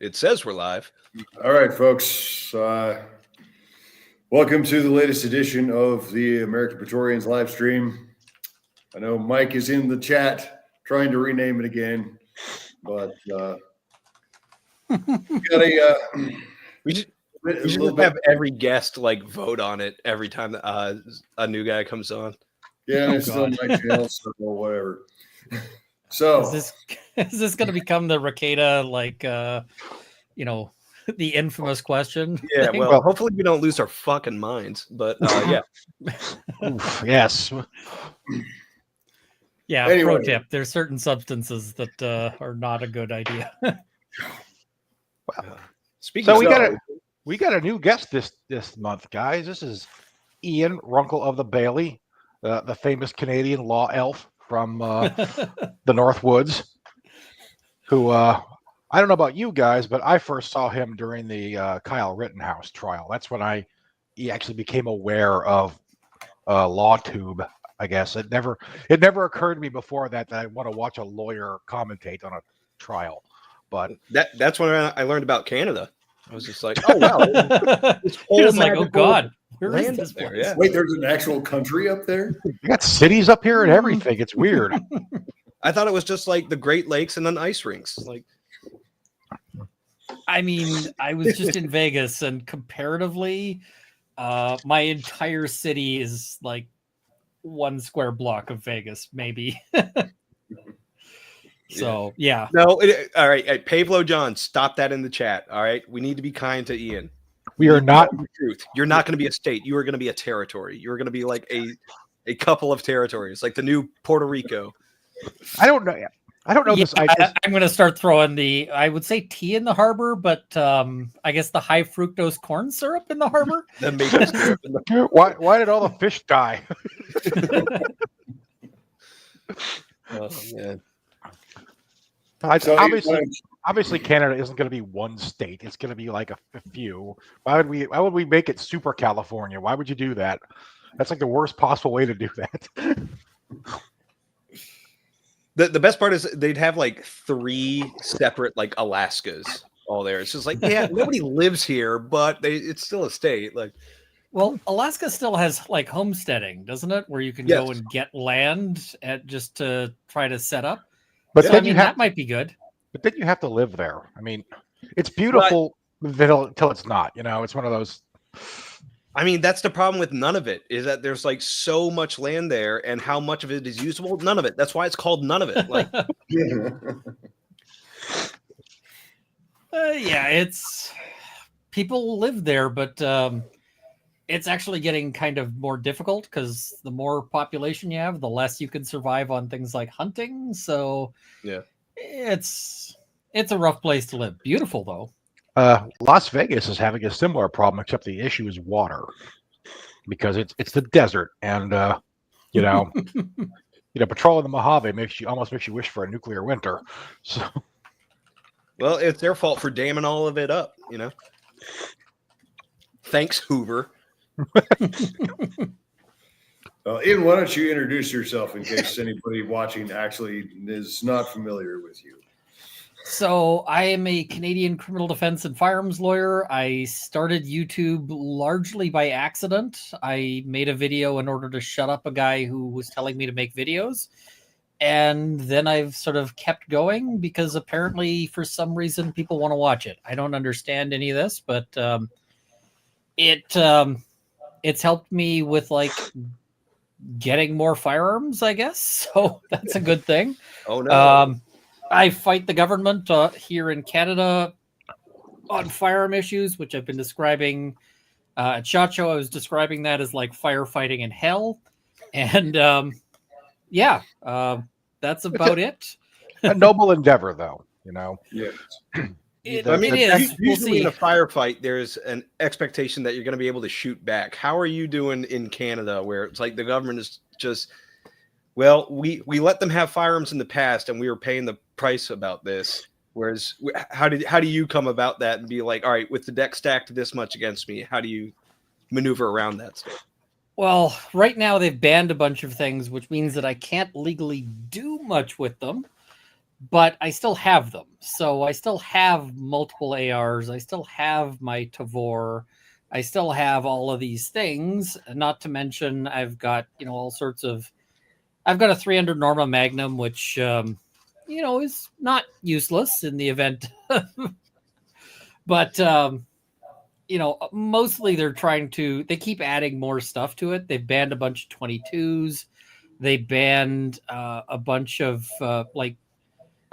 It says we're live. All right, folks. Welcome to the latest edition of the American Praetorians live stream. I know Mike is in the chat trying to rename it again, but we should have every guest like vote on it every time a new guy comes on. Yeah, and it's still my channel, so whatever. So is this going to become the Ricada, the infamous question? Yeah, well, hopefully we don't lose our fucking minds, but yeah. Yes. Yeah, anyway. Pro tip, there's certain substances that are not a good idea. We got a new guest this month, guys. This is Ian Runkle of the Bailey, the famous Canadian law elf from the North Woods, who I don't know about you guys, but I first saw him during the Kyle Rittenhouse trial. That's when he actually became aware of LawTube. I guess it never occurred to me before that I want to watch a lawyer commentate on a trial. But that's when I learned about Canada. I was just like, oh wow, he was like, oh god, where is this place? Yeah. Wait, there's an actual country up there? You got cities up here and everything. It's weird. I thought it was just like the Great Lakes and then ice rinks. Like, I mean, I was just in Vegas, and comparatively, my entire city is like 1 square block of Vegas, maybe. So yeah. No, all right. Pavlo John, stop that in the chat. All right, we need to be kind to Ian. We are not the truth. You're not going to be a state. You are going to be a territory. You're going to be like a couple of territories, like the new Puerto Rico. I don't know. This. I'm going to start throwing I would say tea in the harbor, but I guess the high fructose corn syrup in the harbor. Why did all the fish die? Oh man. Obviously, Canada isn't going to be one state. It's going to be like a few. Why would we make it super California? Why would you do that? That's like the worst possible way to do that. The best part is they'd have like 3 separate like Alaskas all there. It's just like, yeah, nobody lives here, but it's still a state. Like, well, Alaska still has like homesteading, doesn't it? Where you can go and get land just to try to set up. But so, that might be good. But then you have to live there. I mean, it's beautiful until it's not. It's one of those. I mean, that's the problem with none of it, is that there's like so much land there, and how much of it is usable? None of it. That's why it's called none of it. Like, it's people live there, but it's actually getting kind of more difficult because the more population you have, the less you can survive on things like hunting. So yeah, it's a rough place to live. Beautiful though. Las Vegas is having a similar problem, except the issue is water, because it's the desert, and patrolling the Mojave almost makes you wish for a nuclear winter. So, well, it's their fault for damming all of it up. Thanks, Hoover. Ian, why don't you introduce yourself in case anybody watching actually is not familiar with you? So I am a Canadian criminal defense and firearms lawyer. I started YouTube largely by accident. I made a video in order to shut up a guy who was telling me to make videos. And then I've sort of kept going because apparently for some reason people want to watch it. I don't understand any of this, but it's helped me with like getting more firearms, I guess. So that's a good thing. Oh no. I fight the government here in Canada on firearm issues, which I've been describing at SHOT Show. I was describing that as like firefighting in hell. And that's about it. A noble endeavor, though, Yeah. It is. Usually in a firefight, there's an expectation that you're going to be able to shoot back. How are you doing in Canada, where it's like the government is just, well, we let them have firearms in the past, and we were paying the price about this. Whereas, how do you come about that and be like, all right, with the deck stacked this much against me, how do you maneuver around that stuff? Well, right now they've banned a bunch of things, which means that I can't legally do much with them. but I still have them. So I still have multiple ARs. I still have my Tavor. I still have all of these things. Not to mention, I've got, all sorts of. I've got a 300 Norma Magnum, which, is not useless in the event. But, mostly they keep adding more stuff to it. They've banned a bunch of 22s. They banned a bunch of,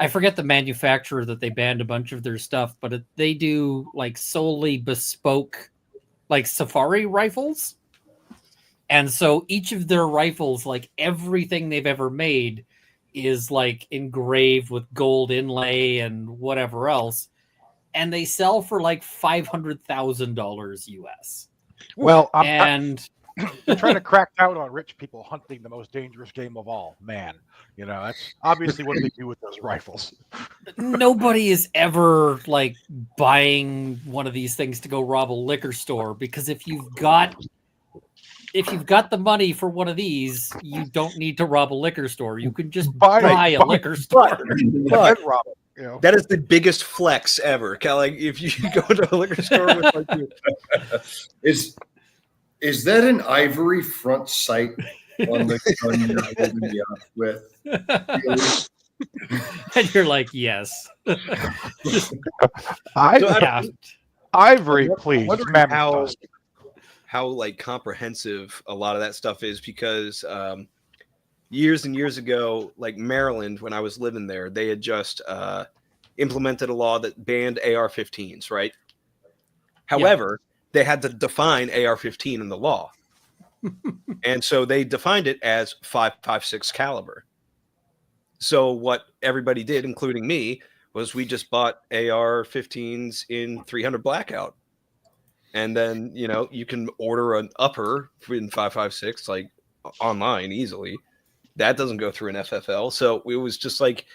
I forget the manufacturer that they banned a bunch of their stuff, but they do like solely bespoke, like safari rifles. And so each of their rifles, like everything they've ever made, is like engraved with gold inlay and whatever else. And they sell for like $500,000 US. Well, I'm trying to crack down on rich people hunting the most dangerous game of all, man. That's obviously what they do with those rifles. Nobody is ever like buying one of these things to go rob a liquor store, because if you've got the money for one of these, you don't need to rob a liquor store. You can just buy a liquor store. But that is the biggest flex ever. Like if you go to a liquor store with like is that an ivory front sight on the gun you're holding me up with? Really? And you're like, yes. Ivory, please. How like comprehensive a lot of that stuff is, because years and years ago, like Maryland, when I was living there, they had just implemented a law that banned AR-15s, right? However, they had to define AR-15 in the law. And so they defined it as .556 caliber. So what everybody did, including me, was we just bought AR-15s in 300 blackout. And then, you can order an upper in 556 like online easily. That doesn't go through an FFL. So it was just like,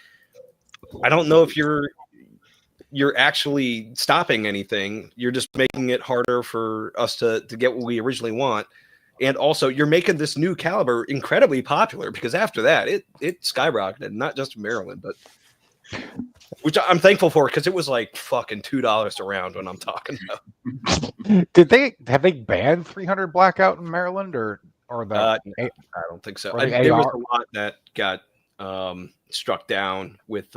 I don't know if you're actually stopping anything. You're just making it harder for us to get what we originally want. And also you're making this new caliber incredibly popular, because after that it skyrocketed, not just in Maryland, but which I'm thankful for, because it was like fucking $2 a round when I'm talking about. Have they banned 300 blackout in Maryland or I don't think so. There was a lot that got struck down with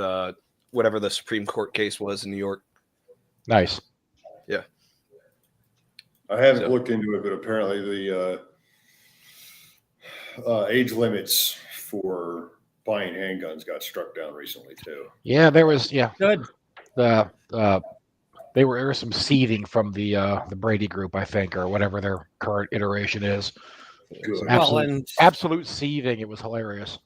whatever the Supreme Court case was in New York. Nice. Yeah. I haven't looked into it, but apparently the age limits for buying handguns got struck down recently too. Yeah, there was. Yeah, good. There was some seething from the Brady Group, I think, or whatever their current iteration is. Absolute seething. It was hilarious.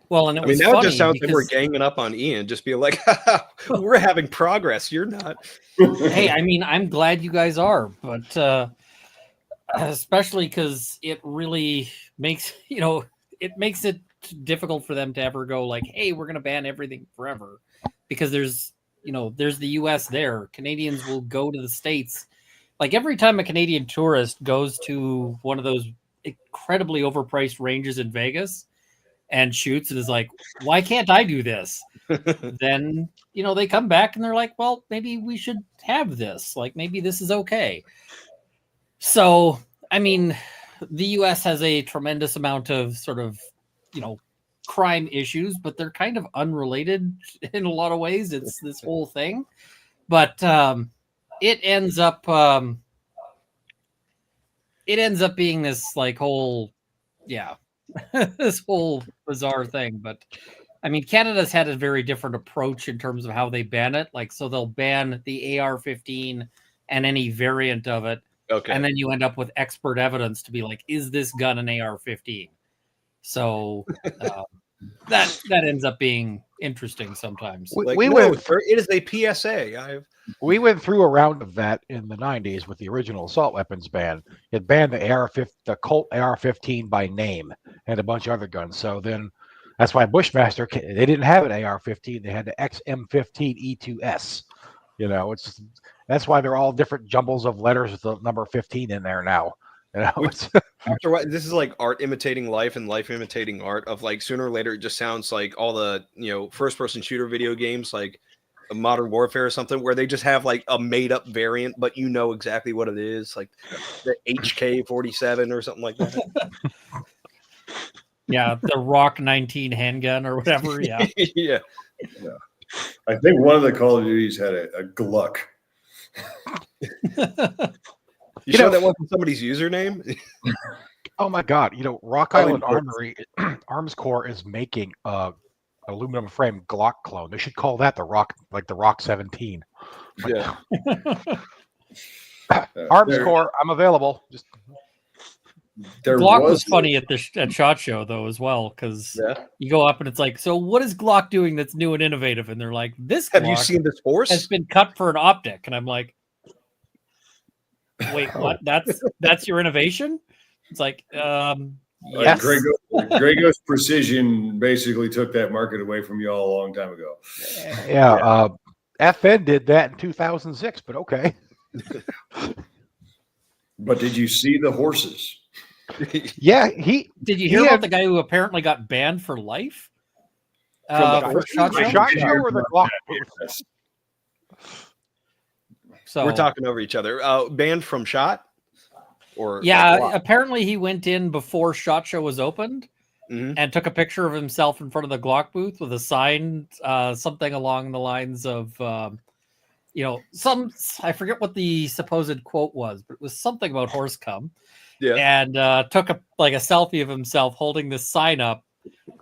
Well, and it was now funny it just sounds because, like we're ganging up on Ian, just be like, we're having progress. You're not. Hey, I'm glad you guys are, but especially because it really makes it difficult for them to ever go like, hey, we're going to ban everything forever, because there's the US there. Canadians will go to the States. Like every time a Canadian tourist goes to one of those incredibly overpriced ranges in Vegas and shoots and is like, why can't I do this? Then, they come back and they're like, well, maybe we should have this. Like, maybe this is okay. So, the US has a tremendous amount of sort of, crime issues, but they're kind of unrelated in a lot of ways. It's this whole thing. But it ends up being this like whole, this whole bizarre thing. But Canada's had a very different approach in terms of how they ban it. Like, so they'll ban the AR-15 and any variant of it. Okay. And then you end up with expert evidence to be like, is this gun an AR-15? So that ends up being interesting sometimes. It is a PSA. We went through a round of that in the 90s with the original assault weapons ban. It banned the Colt AR-15 by name and a bunch of other guns. So then that's why Bushmaster, they didn't have an AR-15. They had the XM15 E2S. That's why they're all different jumbles of letters with the number 15 in there now. After what, this is like art imitating life and life imitating art. Of like sooner or later, it just sounds like all the first person shooter video games, like a Modern Warfare or something, where they just have like a made up variant, but you know exactly what it is, like the HK-47 or something like that. Yeah, the Rock 19 handgun or whatever. Yeah. Yeah. I think one of the Call of Duties had a Gluck. You sure that wasn't somebody's username? Oh my God! Rock Island Armory Arms Corps is making aluminum frame Glock clone. They should call that the Rock 17. Yeah. Arms Corps, I'm available. Just Glock was funny at SHOT Show though as well, because you go up and it's like, so what is Glock doing that's new and innovative? And they're like, this have Glock you seen this horse? has been cut for an optic, and I'm like, wait, what? That's your innovation? It's like, yes. Grago's Precision basically took that market away from you all a long time ago. Yeah. FN did that in 2006, but okay. But did you see the horses? Yeah, did you hear about the guy who apparently got banned for life? For SHOT Show or the Glock? So we're talking over each other. Banned from SHOT? Or apparently he went in before SHOT Show was opened and took a picture of himself in front of the Glock booth with a sign, something along the lines of, I forget what the supposed quote was, but it was something about horse cum. Yeah. And took a selfie of himself holding this sign up,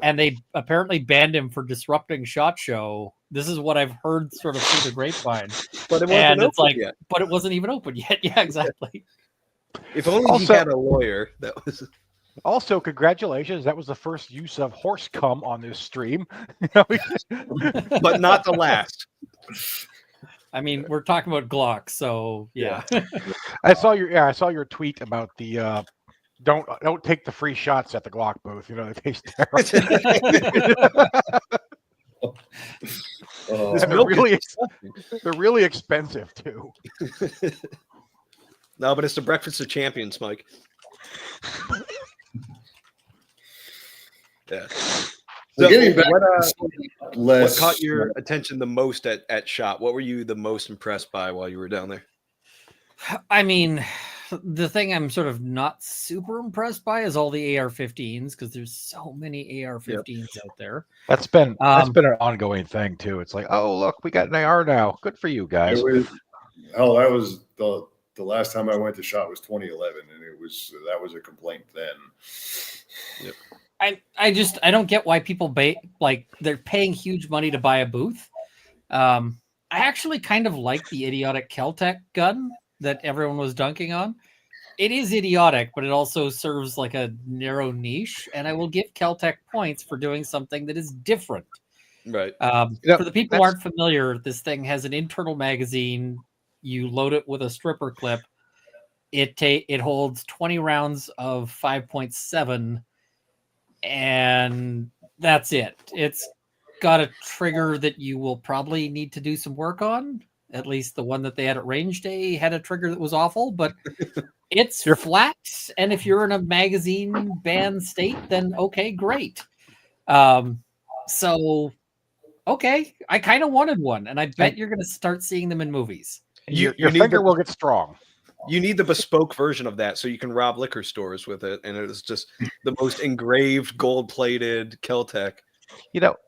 and they apparently banned him for disrupting SHOT Show. This is what I've heard sort of through the grapevine. But it wasn't open yet. But it wasn't even open yet. Yeah, exactly. If only he had a lawyer. That was. Also, congratulations. That was the first use of horse cum on this stream. But not the last. I mean, we're talking about Glock, so yeah. I saw your tweet about the don't take the free shots at the Glock booth. They taste terrible. They're really expensive too. No, but it's the breakfast of champions, Mike. Yeah. So what caught your attention the most at SHOT? What were you the most impressed by while you were down there? I mean, the thing I'm sort of not super impressed by is all the AR-15s, because there's so many AR-15s out there. That's been an ongoing thing too. It's like, oh look, we got an AR now. Good for you guys. That was the last time I went to SHOT was 2011, and that was a complaint then. Yep. I don't get why people they're paying huge money to buy a booth. I actually kind of like the idiotic Kel-Tec gun that everyone was dunking on. It is idiotic, but it also serves like a narrow niche, and I will give Kel-Tec points for doing something that is different. Right. For the people who aren't familiar, this thing has an internal magazine. You load it with a stripper clip. It holds 20 rounds of 5.7, and that's it. It's got a trigger that you will probably need to do some work on. At least the one that they had at range day had a trigger that was awful, but it's flat. And if you're in a magazine banned state, then okay, great. So okay, I kind of wanted one, and I bet you're going to start seeing them in movies. Your finger will get strong. You need the bespoke version of that so you can rob liquor stores with it, and it's just the most engraved, gold-plated Kel-Tec.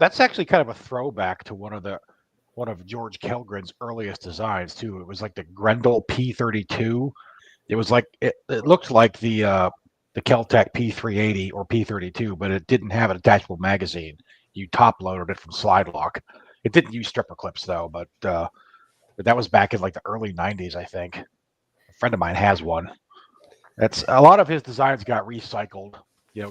That's actually kind of a throwback to one of George Kellgren's earliest designs too. It was like the Grendel P32. It was like it looked like the Kel-Tec P380 or P32, but it didn't have an attachable magazine. You top loaded it from slide lock. It didn't use stripper clips though, but that was back in like the early 90s, I think. A friend of mine has one. That's a lot of his designs got recycled.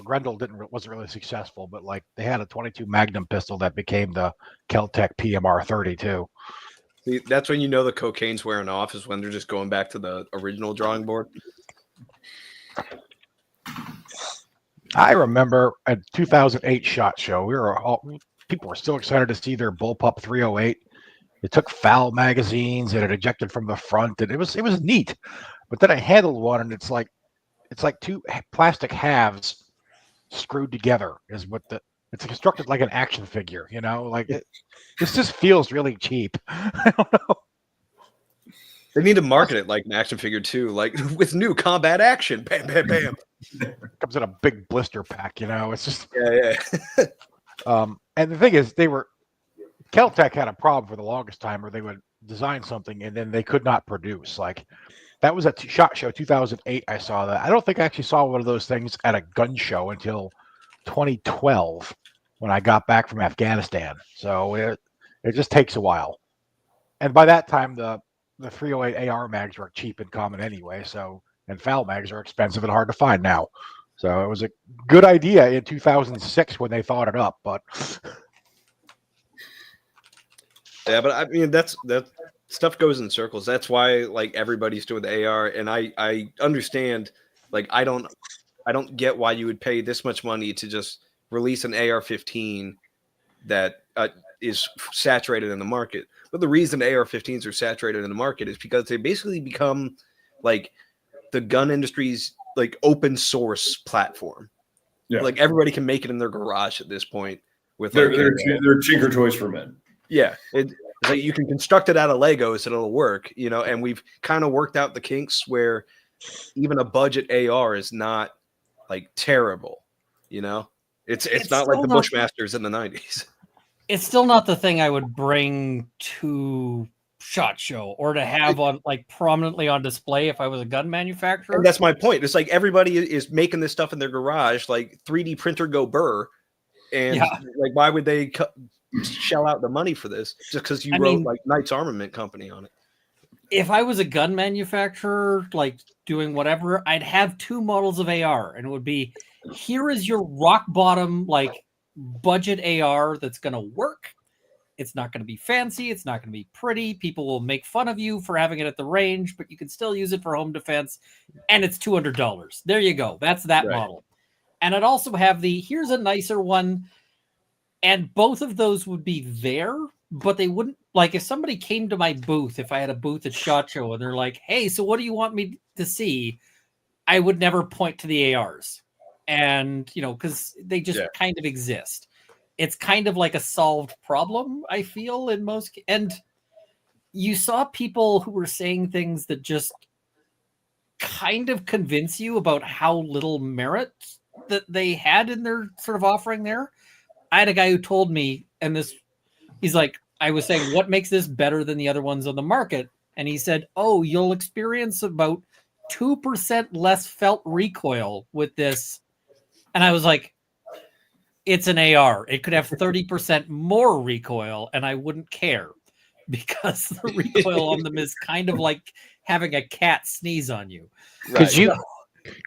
Grendel wasn't really successful, but like they had a 22 Magnum pistol that became the Kel-Tec PMR 32. See, that's when you know the cocaine's wearing off, is when they're just going back to the original drawing board. I remember a 2008 SHOT Show. People were still excited to see their Bullpup 308. It took foul magazines and it ejected from the front, and it was neat. But then I handled one, and it's like it's like two plastic halves screwed together is what it's constructed like an action figure, like this just feels really cheap. I don't know. They need to market it like an action figure too, like with new combat action. Bam, bam, bam. Comes in a big blister pack, it's just Yeah. and the thing is Keltec had a problem for the longest time where they would design something and then they could not produce. Like that was at SHOT Show 2008. I saw that. I don't think I actually saw one of those things at a gun show until 2012 when I got back from Afghanistan. So it just takes a while. And by that time, the 308 AR mags were cheap and common anyway. So, and FAL mags are expensive and hard to find now. So it was a good idea in 2006 when they thought it up, but yeah, but I mean that stuff goes in circles. That's why like everybody's doing the AR, and I understand. Like I don't get why you would pay this much money to just release an AR-15 that is saturated in the market. But the reason AR-15s are saturated in the market is because they basically become like the gun industry's like open source platform. Yeah. Like everybody can make it in their garage at this point. With they're Tinker Toys for men. Yeah, it's like you can construct it out of Legos and it'll work, and we've kind of worked out the kinks where even a budget AR is not like terrible, It's not like the Bushmasters in the 90s. It's still not the thing I would bring to SHOT Show or to have on like prominently on display if I was a gun manufacturer. And that's my point. It's like everybody is making this stuff in their garage, like 3D printer go burr, and like why would they shell out the money for this just because you wrote like Knight's Armament Company on it? If I was a gun manufacturer, like doing whatever, I'd have two models of AR, and it would be, here is your rock bottom like budget AR that's going to work. It's not going to be fancy. It's not going to be pretty. People will make fun of you for having it at the range, but you can still use it for home defense, and it's $200. There you go. That's that model. And I'd also have here's a nicer one. And both of those would be there, but they wouldn't, like if somebody came to my booth, if I had a booth at SHOT Show and they're like, hey, so what do you want me to see? I would never point to the ARs. And, because they just kind of exist. It's kind of like a solved problem, I feel, in most. And you saw people who were saying things that just kind of convince you about how little merit that they had in their sort of offering there. I had a guy who told me, and he's like, I was saying, what makes this better than the other ones on the market? And he said, oh, you'll experience about 2% less felt recoil with this. And I was like, it's an AR. It could have 30% more recoil, and I wouldn't care because the recoil on them is kind of like having a cat sneeze on you. Right.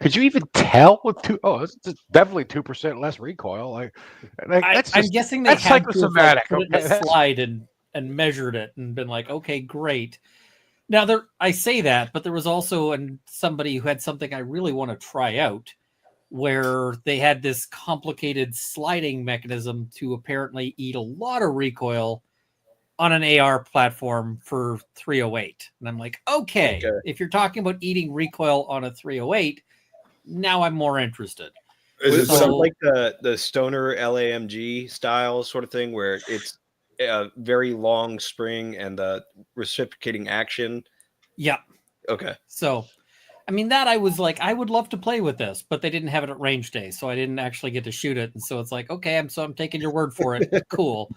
Could you even tell with it's definitely 2% less recoil? I'm guessing they that's had psychosomatic. To put it in a slide and measured it and been like, okay, great. Now I say that, but there was also somebody who had something I really want to try out, where they had this complicated sliding mechanism to apparently eat a lot of recoil on an AR platform for 308. And I'm like, okay, if you're talking about eating recoil on a 308, now I'm more interested. Is it something like the Stoner LAMG style sort of thing where it's a very long spring and reciprocating action? Yeah. Okay. So, I mean, that I was like, I would love to play with this, but they didn't have it at range day, so I didn't actually get to shoot it. And so it's like, okay, I'm taking your word for it. Cool.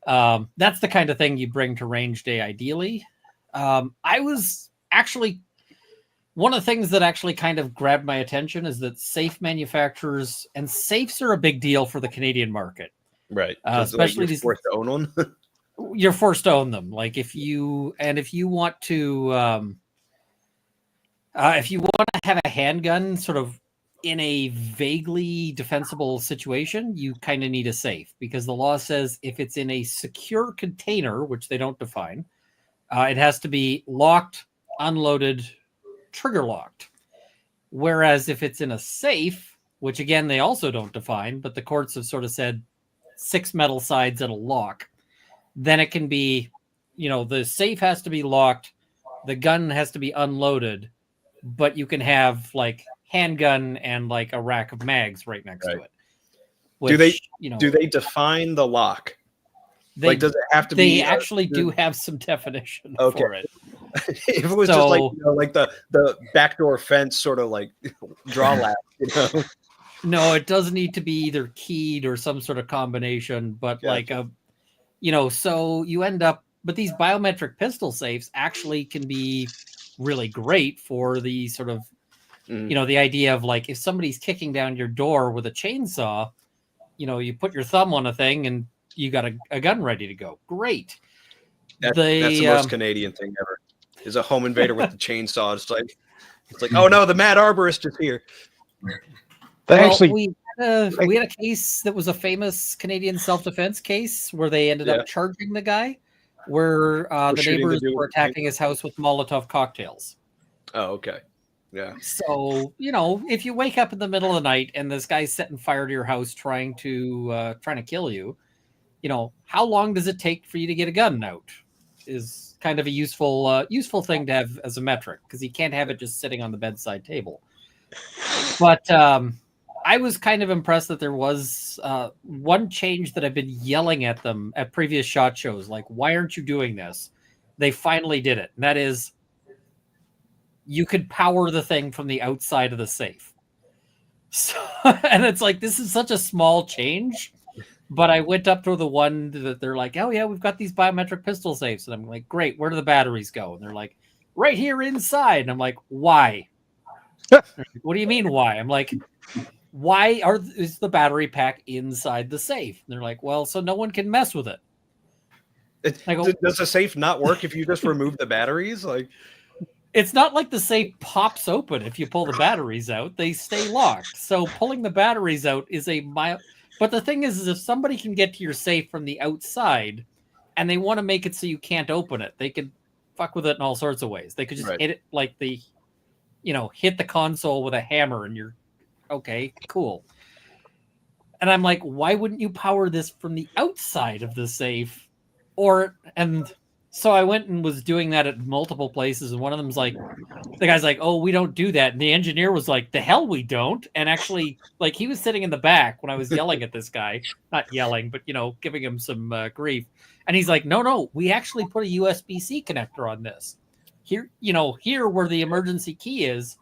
That's the kind of thing you bring to range day, ideally. I was actually, one of the things that actually kind of grabbed my attention is that safe manufacturers, and safes are a big deal for the Canadian market. Right. Especially you're forced to own one. You're forced to own them. Like if you want to, if you want to have a handgun sort of in a vaguely defensible situation, you kind of need a safe, because the law says if it's in a secure container, which they don't define, it has to be locked, unloaded, trigger locked. Whereas if it's in a safe, which again, they also don't define, but the courts have sort of said 6 metal sides and a lock, then it can be, the safe has to be locked, the gun has to be unloaded, but you can have like handgun and like a rack of mags right next to Right. it. Which, Do they define the lock? They, like, does it have to be? They actually do have some definition Okay. for it. If it was just like like the backdoor fence, sort of like draw lap, No, it does need to be either keyed or some sort of combination. But Gotcha. so you end up. But these biometric pistol safes actually can be really great for the sort of, the idea of like if somebody's kicking down your door with a chainsaw, you put your thumb on a thing and you got a gun ready to go. Great. That's the most Canadian thing ever. Is a home invader with the chainsaw. It's like, oh no, the mad arborist is here. We had a case that was a famous Canadian self-defense case where they ended up charging the guy, where the neighbors were attacking his house with Molotov cocktails. Oh, okay. Yeah. So, if you wake up in the middle of the night and this guy's setting fire to your house trying to kill you, how long does it take for you to get a gun out? Is kind of a useful thing to have as a metric, because you can't have it just sitting on the bedside table. But I was kind of impressed that there was one change that I've been yelling at them at previous SHOT Shows, like, why aren't you doing this? They finally did it. And that is, you could power the thing from the outside of the safe. So, and it's like, this is such a small change. But I went up to the one that they're like, oh yeah, we've got these biometric pistol safes. And I'm like, great, where do the batteries go? And they're like, right here inside. And I'm like, why? Like, what do you mean why? I'm like, why is the battery pack inside the safe? And they're like, well, so no one can mess with it. Does the safe not work if you just remove the batteries? Like, it's not like the safe pops open if you pull the batteries out. They stay locked. So pulling the batteries out is but the thing is if somebody can get to your safe from the outside and they want to make it so you can't open it, they could fuck with it in all sorts of ways. They could just hit it like hit the console with a hammer and you're okay, cool. And I'm like, why wouldn't you power this from the outside of the safe? So I went and was doing that at multiple places, and one of them's like, the guy's like, oh, we don't do that. And the engineer was like, the hell we don't. And actually, like, he was sitting in the back when I was yelling at this guy, not yelling, but, giving him some grief. And he's like, no, we actually put a USB-C connector on this. Here where the emergency key is,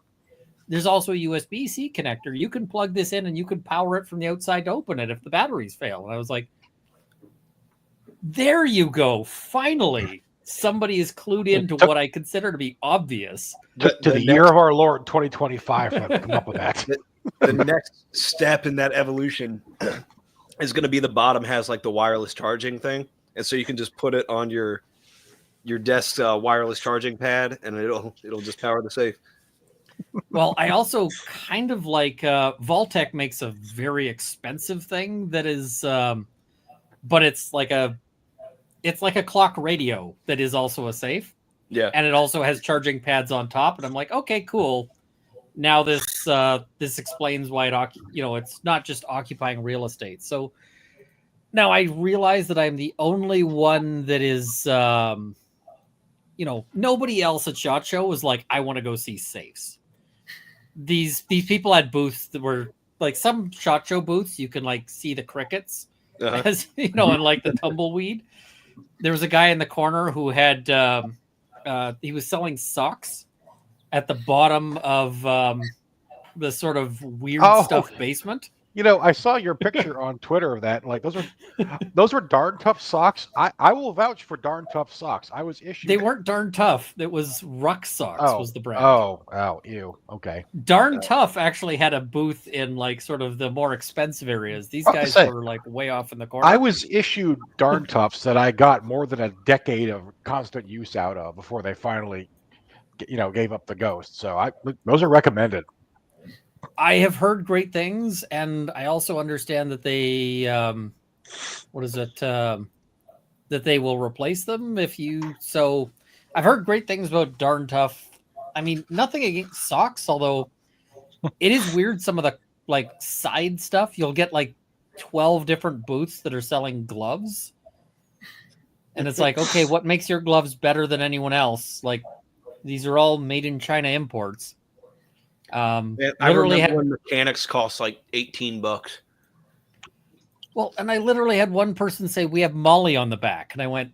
there's also a USB-C connector. You can plug this in and you can power it from the outside to open it if the batteries fail. And I was like, there you go. Finally, somebody is clued into what I consider to be obvious. To the year of our Lord 2025 to come up with that. The next step in that evolution is going to be the bottom has like the wireless charging thing. And so you can just put it on your desk's wireless charging pad and it'll just power the safe. Well, I also kind of like Vaultec makes a very expensive thing that is but it's like a clock radio that is also a safe. Yeah. And it also has charging pads on top. And I'm like, okay, cool. Now this explains why it's not just occupying real estate. So now I realize that I'm the only one that is, nobody else at SHOT Show was like, I want to go see safes. These people had booths that were like some SHOT Show booths. You can like see the crickets, as and like the tumbleweed. There was a guy in the corner who had he was selling socks at the bottom of the sort of weird stuff basement. I saw your picture on Twitter of that. Like those were darn tough socks. I will vouch for darn tough socks. I was issued. They weren't darn tough. It was Ruck Socks was the brand. Oh, ew. Okay. Darn Tough actually had a booth in like sort of the more expensive areas. These guys were like way off in the corner. I was issued darn toughs that I got more than a decade of constant use out of before they finally, gave up the ghost. So those are recommended. I have heard great things, and I also understand that they, that they will replace them so I've heard great things about Darn Tough. I mean, nothing against socks, although it is weird. Some of the like side stuff, you'll get like 12 different booths that are selling gloves. And it's like, okay, what makes your gloves better than anyone else? Like, these are all made in China imports. Man, I remember when mechanics cost like $18. Well, and I literally had one person say, "We have Molly on the back." And I went,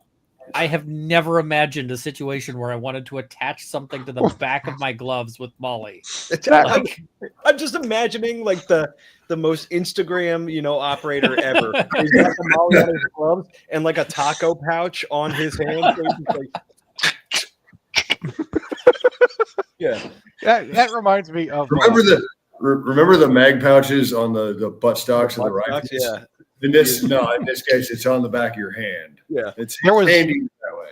I have never imagined a situation where I wanted to attach something to the back of my gloves with Molly. Like, I'm just imagining like the most Instagram, operator ever. He's got the Molly on his gloves and like a taco pouch on his hand. So he's just like, yeah. That reminds me of remember the mag pouches on the butt stocks of the rifles? Yeah. In this case, it's on the back of your hand. Yeah. It's handy that way.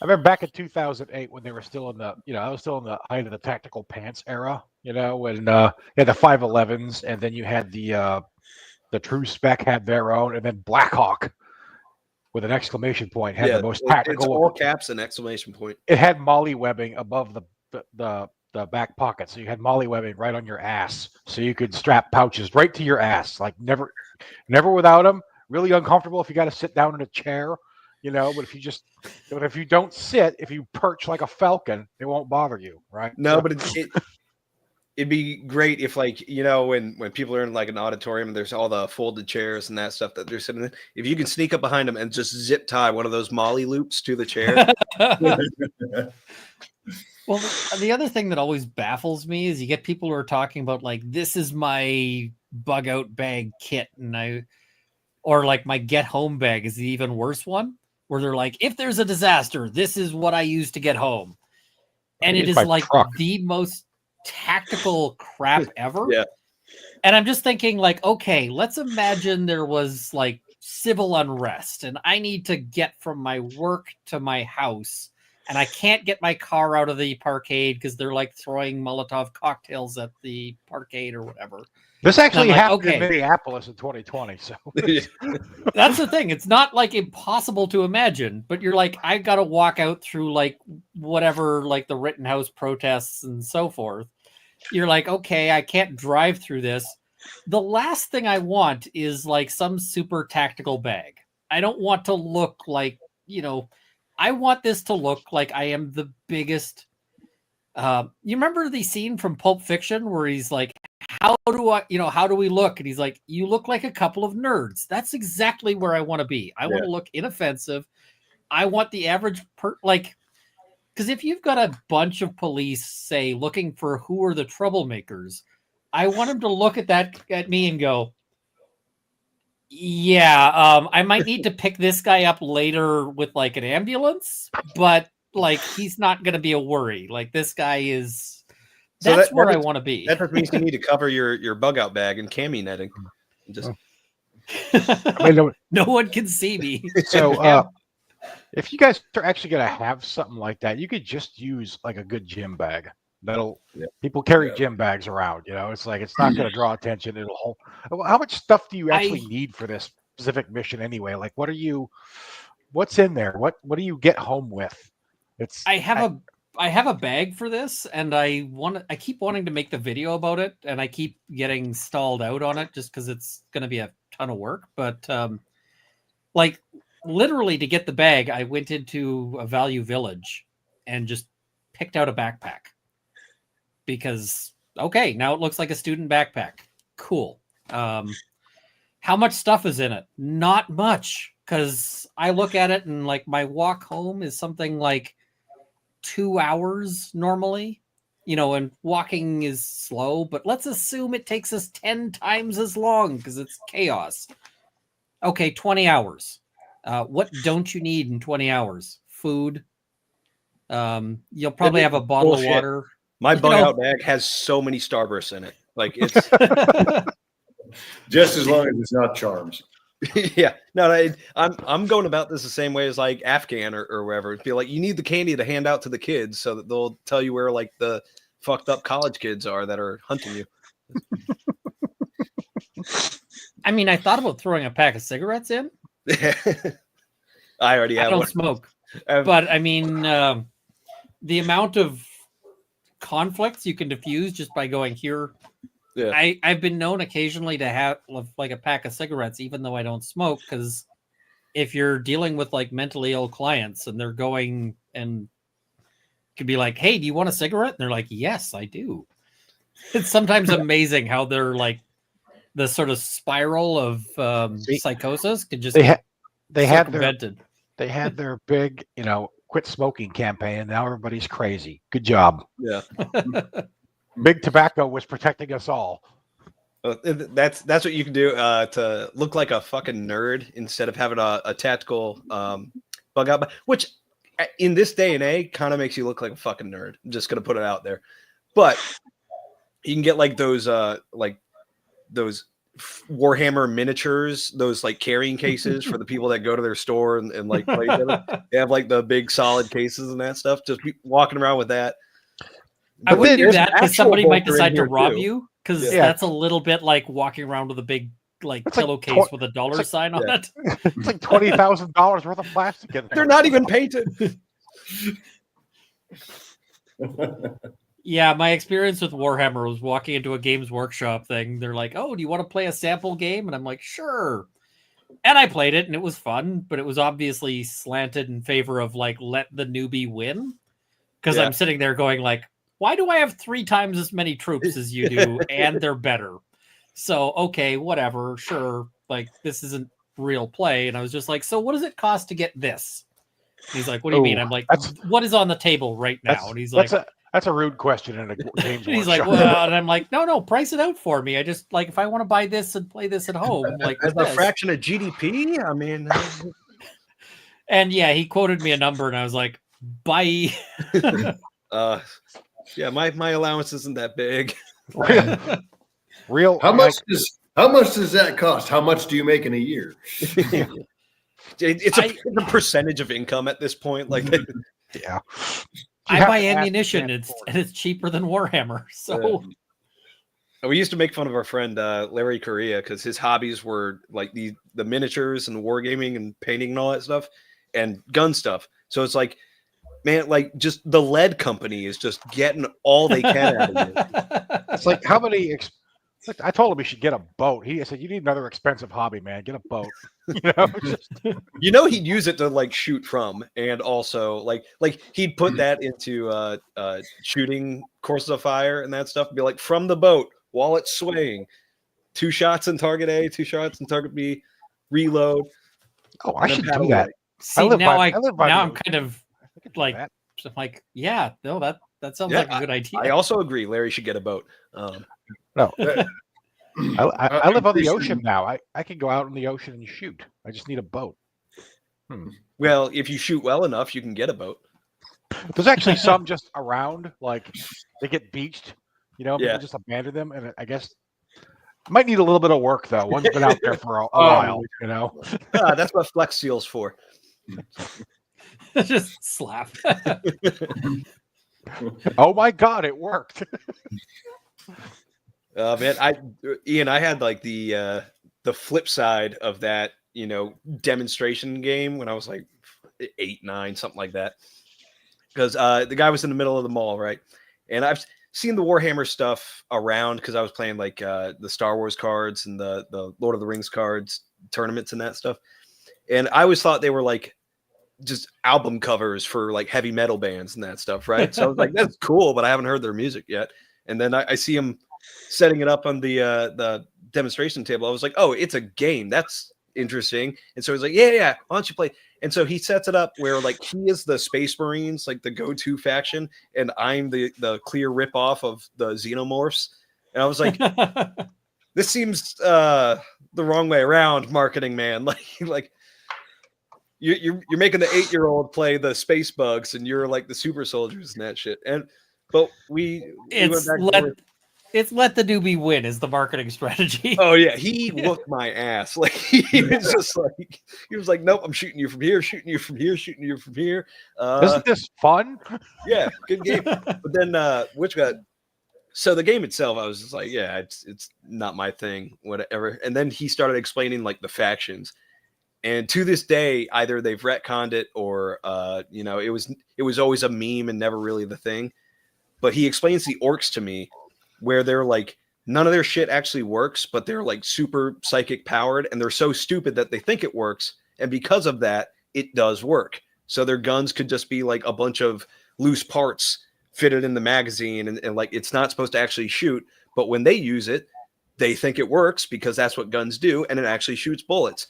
I remember back in 2008 when they were still in I was still in the height of the tactical pants era, when you had the 511s, and then you had the True Spec had their own, and then Blackhawk with an exclamation point had the most tactical. It's all caps and exclamation point. It had molly webbing above the back pocket, so you had molly webbing right on your ass, so you could strap pouches right to your ass, like never without them. Really uncomfortable if you got to sit down in a chair, but if you don't sit, if you perch like a falcon, it won't bother you, right? No, but it'd be great if, like, when people are in like an auditorium and there's all the folded chairs and that stuff that they're sitting in, if you can sneak up behind them and just zip tie one of those molly loops to the chair. Well, the other thing that always baffles me is you get people who are talking about like, this is my bug out bag kit, or like my get home bag is the even worse one, where they're like, if there's a disaster, this is what I use to get home. And it is like the most tactical crap ever. Yeah. And I'm just thinking like, okay, let's imagine there was like civil unrest and I need to get from my work to my house. And I can't get my car out of the parkade because they're like throwing Molotov cocktails at the parkade or whatever. This actually happened in Minneapolis in 2020. So that's the thing. It's not like impossible to imagine, but you're like, I got to walk out through like whatever, like the Rittenhouse protests and so forth. You're like, okay, I can't drive through this. The last thing I want is like some super tactical bag. I don't want to look like, I want this to look like I am the biggest. You remember the scene from Pulp Fiction where he's like, how do we look? And he's like, you look like a couple of nerds. That's exactly where I want to be. I want to look inoffensive. I want the average because if you've got a bunch of police, say, looking for who are the troublemakers, I want them to look at me and go, yeah, I might need to pick this guy up later with like an ambulance, but like he's not going to be a worry. Like this guy is. That's where I want to be. That means you need to cover your bug out bag and cami netting. Just no one can see me. So if you guys are actually going to have something like that, you could just use like a good gym bag. People carry gym bags around, it's like, it's not going to draw attention. It'll hold. How much stuff do you actually need for this specific mission anyway? Like, what's in there? What do you get home with? I have a bag for this, and I keep wanting to make the video about it, and I keep getting stalled out on it just because it's going to be a ton of work. But like literally to get the bag, I went into a Value Village and just picked out a backpack because now it looks like a student backpack. Cool. How much stuff is in it? Not much, because I look at it and like my walk home is something like 2 hours normally, and walking is slow, but let's assume it takes us 10 times as long because it's chaos. Okay, 20 hours. What don't you need in 20 hours? Food. You'll probably have a bottle of water. My bug out bag has so many Starbursts in it. Like it's just as long as it's not Charms. Yeah, no, I'm going about this the same way as like Afghan or wherever. It'd be like you need the candy to hand out to the kids so that they'll tell you where like the fucked up college kids are that are hunting you. I mean, I thought about throwing a pack of cigarettes in. I already have. I don't one. smoke, but I mean, the amount of conflicts you can diffuse just by going here. Yeah. I've been known occasionally to have like a pack of cigarettes, even though I don't smoke, because if you're dealing with like mentally ill clients and they're going and could be like, hey, do you want a cigarette? And they're like, yes, I do. It's sometimes amazing how they're like the sort of spiral of See, psychosis could just They be had they had their circumvented. they had their big, quit smoking campaign, and now everybody's crazy. Good job. Yeah. Big tobacco was protecting us all. That's what you can do to look like a fucking nerd instead of having a tactical bug out, which in this day and age kind of makes you look like a fucking nerd. I'm just gonna put it out there, but you can get like those Warhammer miniatures, those like carrying cases for the people that go to their store and like play together. They have like the big solid cases and that stuff. Just be walking around with that. I But wouldn't do there's an that because actual somebody might bunker in decide to here, rob too. you. Because Yeah. that's a little bit like walking around with a big like It's like pillowcase tw- with a dollar like- sign on yeah. it. It's like $20,000 worth of plastic in there. They're not even painted. Yeah, my experience with Warhammer was walking into a Games Workshop thing. They're like, "Oh, do you want to play a sample game?" And I'm like, "Sure." And I played it, and it was fun, but it was obviously slanted in favor of like let the newbie win. Because Yeah. I'm sitting there going like, "Why do I have 3 times as many troops as you do, and they're better?" So okay, whatever, sure. Like this isn't real play, and I was just like, "So what does it cost to get this?" And he's like, "What do you mean?" Oh, I'm like, that's- "What is on the table right now?" And he's like, that's a rude question in a games and he's like, workshop. "Well," and I'm like, no, price it out for me. I just like if I want to buy this and play this at home, like As with a this." fraction of GDP, I mean, And yeah, he quoted me a number, and I was like, "Bye." yeah, my allowance isn't that big. Real. How much does that cost? How much do you make in a year? It's a percentage of income at this point. Like, Yeah. I have buy to ask ammunition. the And it's cheaper than Warhammer. So we used to make fun of our friend Larry Correa because his hobbies were like the miniatures and wargaming and painting and all that stuff and gun stuff. So it's like, man, like just the lead company is just getting all they can out of you. It's like how many? I told him he should get a boat. He said, "You need another expensive hobby, man. Get a boat." You know, he'd use it to like shoot from, and also like he'd put that into shooting courses of fire and that stuff. Be like from the boat while it's swaying, 2 shots in target A, 2 shots in target B, reload. Oh, I and then should paddle do that. away. see live now by- I live by now the I'm ocean. kind of I could do like that. I'm like, yeah, no, that sounds Yeah, like a good idea. I also agree. Larry should get a boat. No, I live on the pretty ocean now. I can go out in the ocean and shoot. I just need a boat. Well, if you shoot well enough, you can get a boat. There's actually some just around, like they get beached. Yeah. People just abandon them, and I guess might need a little bit of work though. One's been out there for a while. That's what Flex Seal's for. Just slap. Oh my God, it worked. Man, Ian, I had like the flip side of that, demonstration game when I was like 8, 9, something like that. Because the guy was in the middle of the mall, right? And I've seen the Warhammer stuff around because I was playing like the Star Wars cards and the Lord of the Rings cards tournaments and that stuff. And I always thought they were like just album covers for like heavy metal bands and that stuff, right? So I was like, that's cool, but I haven't heard their music yet. And then I see him setting it up on the demonstration table. I was like, oh, it's a game. That's interesting. And so he's like, yeah, why don't you play? And so he sets it up where like he is the Space Marines, like the go-to faction, and I'm the clear ripoff of the Xenomorphs. And I was like, this seems the wrong way around, marketing man. Like you're making the 8-year-old play the space bugs, and you're like the super soldiers and that shit. But we went back and forth. It's let the newbie win is the marketing strategy. Oh yeah, he whooped my ass. Like he was just like nope, I'm shooting you from here, shooting you from here, shooting you from here. Isn't this fun? Yeah, good game. But then so the game itself, I was just like, yeah, it's not my thing, whatever. And then he started explaining like the factions. And to this day, either they've retconned it or it was always a meme and never really the thing. But he explains the orcs to me, where they're like none of their shit actually works, but they're like super psychic powered, and they're so stupid that they think it works, and because of that, it does work. So their guns could just be like a bunch of loose parts fitted in the magazine, and like it's not supposed to actually shoot, but when they use it, they think it works because that's what guns do, and it actually shoots bullets.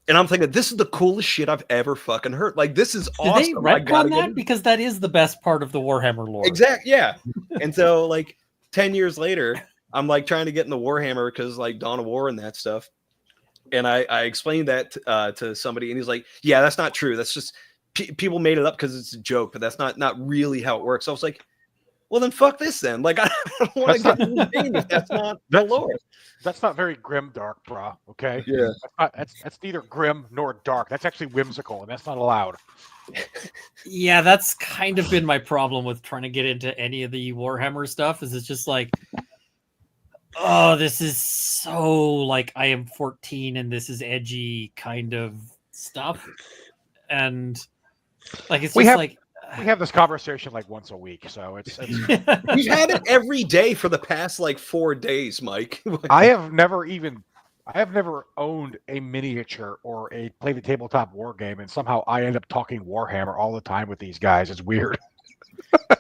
And I'm thinking, this is the coolest shit I've ever fucking heard. Like, this is Did awesome. they retcon that? Because that is the best part of the Warhammer lore. Exactly, yeah. And so, like, 10 years later, I'm like trying to get into Warhammer because like Dawn of War and that stuff. And I explained that to somebody, and he's like, "Yeah, that's not true. That's just people made it up because it's a joke, but that's not really how it works." So I was like, "Well, then fuck this then. Like, I don't want to get in the game if that's not the lore." That's not very grim dark, brah. Okay. Yeah. That's neither grim nor dark. That's actually whimsical, and that's not allowed. Yeah, that's kind of been my problem with trying to get into any of the Warhammer stuff. Is it's just like, oh, this is so like I am 14 and this is edgy kind of stuff, and like it's We just have- like We have this conversation like once a week, so it's We've had it every day for the past like 4 days, Mike. I have never owned a miniature or played a tabletop war game, and somehow I end up talking Warhammer all the time with these guys. It's weird.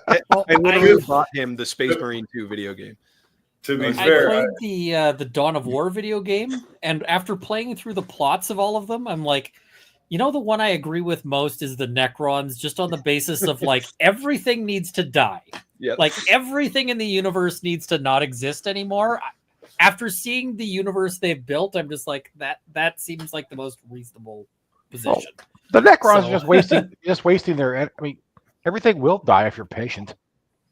I literally bought him the Space Marine 2 video game. To be I fair, played the Dawn of War video game, and after playing through the plots of all of them, I'm like, you know, the one I agree with most is the Necrons, just on the basis of like everything needs to die. Yeah. Like everything in the universe needs to not exist anymore. After seeing the universe they've built, I'm just like that seems like the most reasonable position. The Necrons So- are just wasting their. I mean, everything will die if you're patient.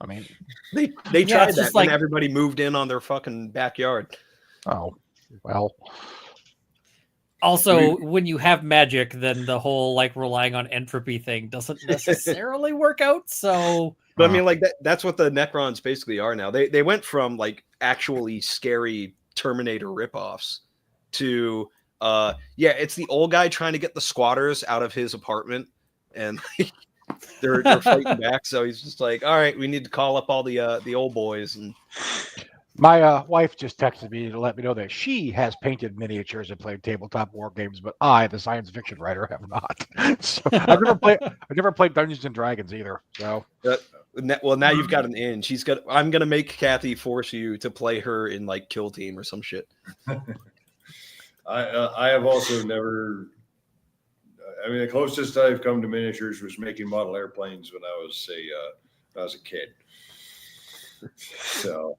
I mean, They Yeah, tried it's that just when like- everybody moved in on their fucking backyard. oh well. Also, when you have magic, then the whole like relying on entropy thing doesn't necessarily work out. So But I mean, like that's what the Necrons basically are now. They went from like actually scary Terminator ripoffs to it's the old guy trying to get the squatters out of his apartment, and like, they're fighting back. So he's just like, all right, we need to call up all the old boys. And My wife just texted me to let me know that she has painted miniatures and played tabletop war games, but I, the science fiction writer, have not. So I've never played Dungeons and Dragons either. So well, now you've got an in. I'm gonna make Kathy force you to play her in like Kill Team or some shit. I have also never. I mean, the closest I've come to miniatures was making model airplanes when I was a kid. So.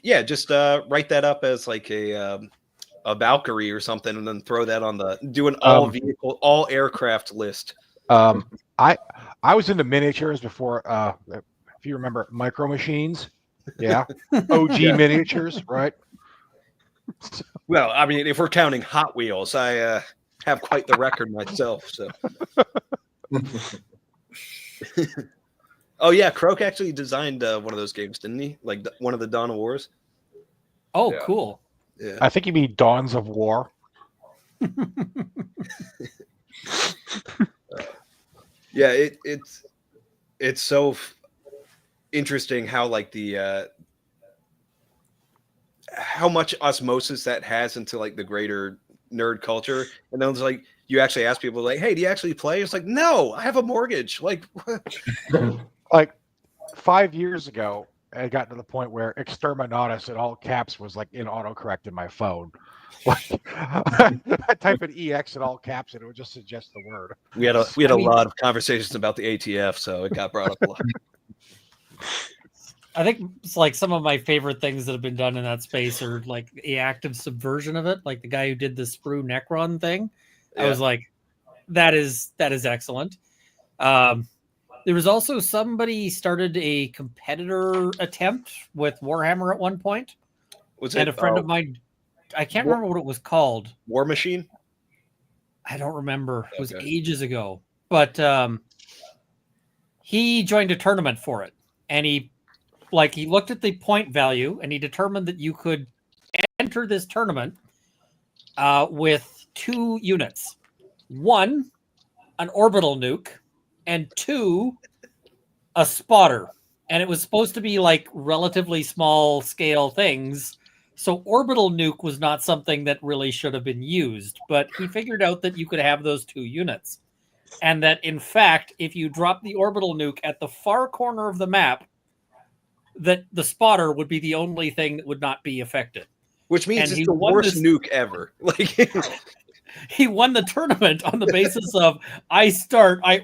Yeah, just write that up as like a Valkyrie or something, and then throw that on do an all aircraft list. I was into miniatures before. If you remember Micro Machines, yeah, OG miniatures, right? Well, I mean, if we're counting Hot Wheels, I have quite the record myself. So. Oh yeah, Croak actually designed one of those games, didn't he? Like one of the Dawn of Wars. oh, Yeah. cool. Yeah. I think you mean Dawns of War. Yeah, it's so interesting how like the how much osmosis that has into like the greater nerd culture, and then it's like you actually ask people like, "Hey, do you actually play?" It's like, "No, I have a mortgage." Like, Like 5 years ago, I got to the point where Exterminatus in all caps was like in autocorrect in my phone. Like I type in EX in all caps and it would just suggest the word. we had a lot of conversations about the ATF, so it got brought up a lot. I think it's like some of my favorite things that have been done in that space are like the active subversion of it. Like the guy who did the Sprue Necron thing. I Yeah. was like, that is excellent. There was also somebody started a competitor attempt with Warhammer at one point, Was and it a friend of mine, I can't remember what it was called. War Machine? I don't remember. It was Okay. ages ago, but he joined a tournament for it, and he looked at the point value, and he determined that you could enter this tournament with 2 units: 1, an orbital nuke, and 2, a spotter. And it was supposed to be like relatively small scale things. So orbital nuke was not something that really should have been used, but he figured out that you could have those 2 units. and that in fact, if you drop the orbital nuke at the far corner of the map, that the spotter would be the only thing that would not be affected. Which means And it's he the won worst this- nuke ever. Like, He won the tournament on the basis of I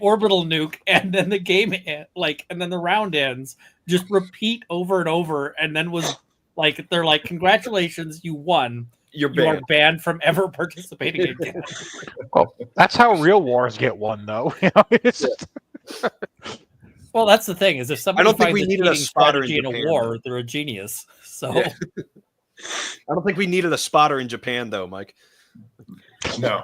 orbital nuke, and then the game and then the round ends. Just repeat over and over, and then was like, they're like, congratulations, you won. you're You are banned. banned from ever participating again. Well, that's how real wars get won, though. You know, it's Well, that's the thing, is if somebody don't think finds we a needed a cheating spotter in strategy in a Japan, war, though. they're a genius. So Yeah. I don't think we needed a spotter in Japan, though, Mike. No.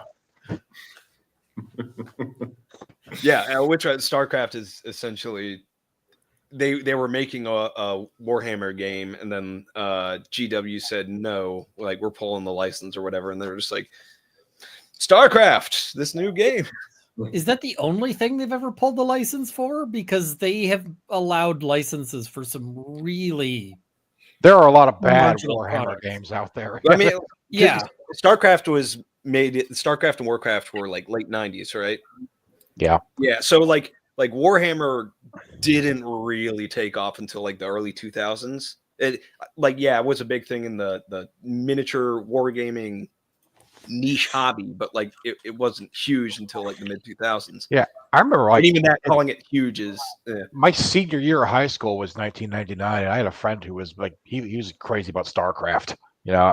Yeah, which StarCraft is essentially they were making a Warhammer game, and then GW said no, like we're pulling the license or whatever, and they're just like, StarCraft, this new game. is that the only thing they've ever pulled the license for? Because they have allowed licenses for some really there are a lot of bad marginal Warhammer products. games out there. I mean, Yeah. StarCraft was made. StarCraft and Warcraft were like late '90s, right? Yeah. Yeah. So like Warhammer didn't really take off until like the early 2000s. It it was a big thing in the miniature wargaming niche hobby, but like it wasn't huge until like the mid 2000s. Yeah, I remember And even that, calling it huge is my senior year of high school was 1999, and I had a friend who was like he was crazy about StarCraft. You know,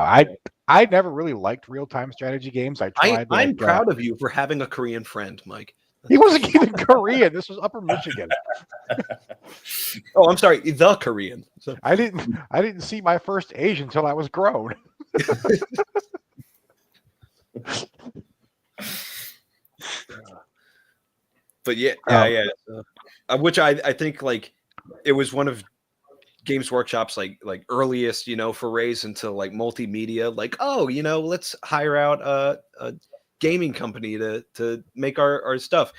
I never really liked real time strategy games. I'm proud of you for having a Korean friend, Mike. He wasn't even Korean. This was Upper Michigan. Oh, I'm sorry, the Korean. So, I didn't see my first Asian until I was grown. but yeah, which I think like it was one of Games Workshop's like earliest, forays into like multimedia. Like, oh, let's hire out a gaming company to make our stuff.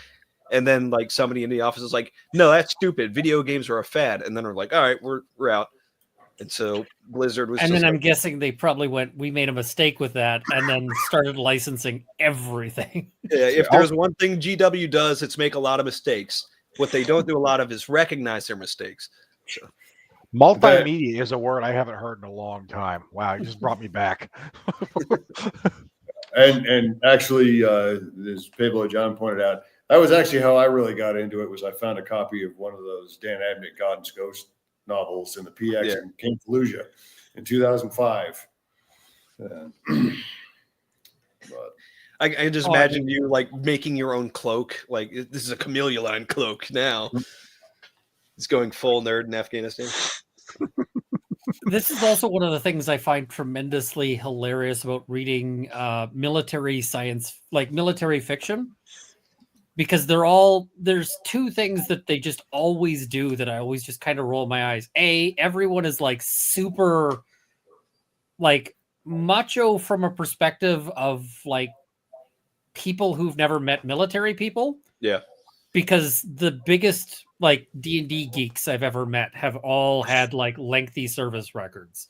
And then like somebody in the office is like, no, that's stupid. Video games are a fad. And then we're like, all right, we're out. And so Blizzard was. And just then I'm like, guessing they probably we made a mistake with that, and then started licensing everything. yeah, if there's one thing GW does, it's make a lot of mistakes. What they don't do a lot of is recognize their mistakes. So. Multimedia is a word I haven't heard in a long time. Wow, you just brought me back. And actually, as Pablo John pointed out, that was actually how I really got into it. Was I found a copy of one of those Dan Abnett God and Ghost novels in the PX in King Fallujah in 2005. But I can just imagine you like making your own cloak. Like, this is a Camellia line cloak now. It's going full nerd in Afghanistan. This is also one of the things I find tremendously hilarious about reading military science, like military fiction, because there's two things that they just always do that I always just kind of roll my eyes. Everyone is like super like macho from a perspective of like people who've never met military people. Yeah. Because the biggest like D&D geeks I've ever met have all had like lengthy service records.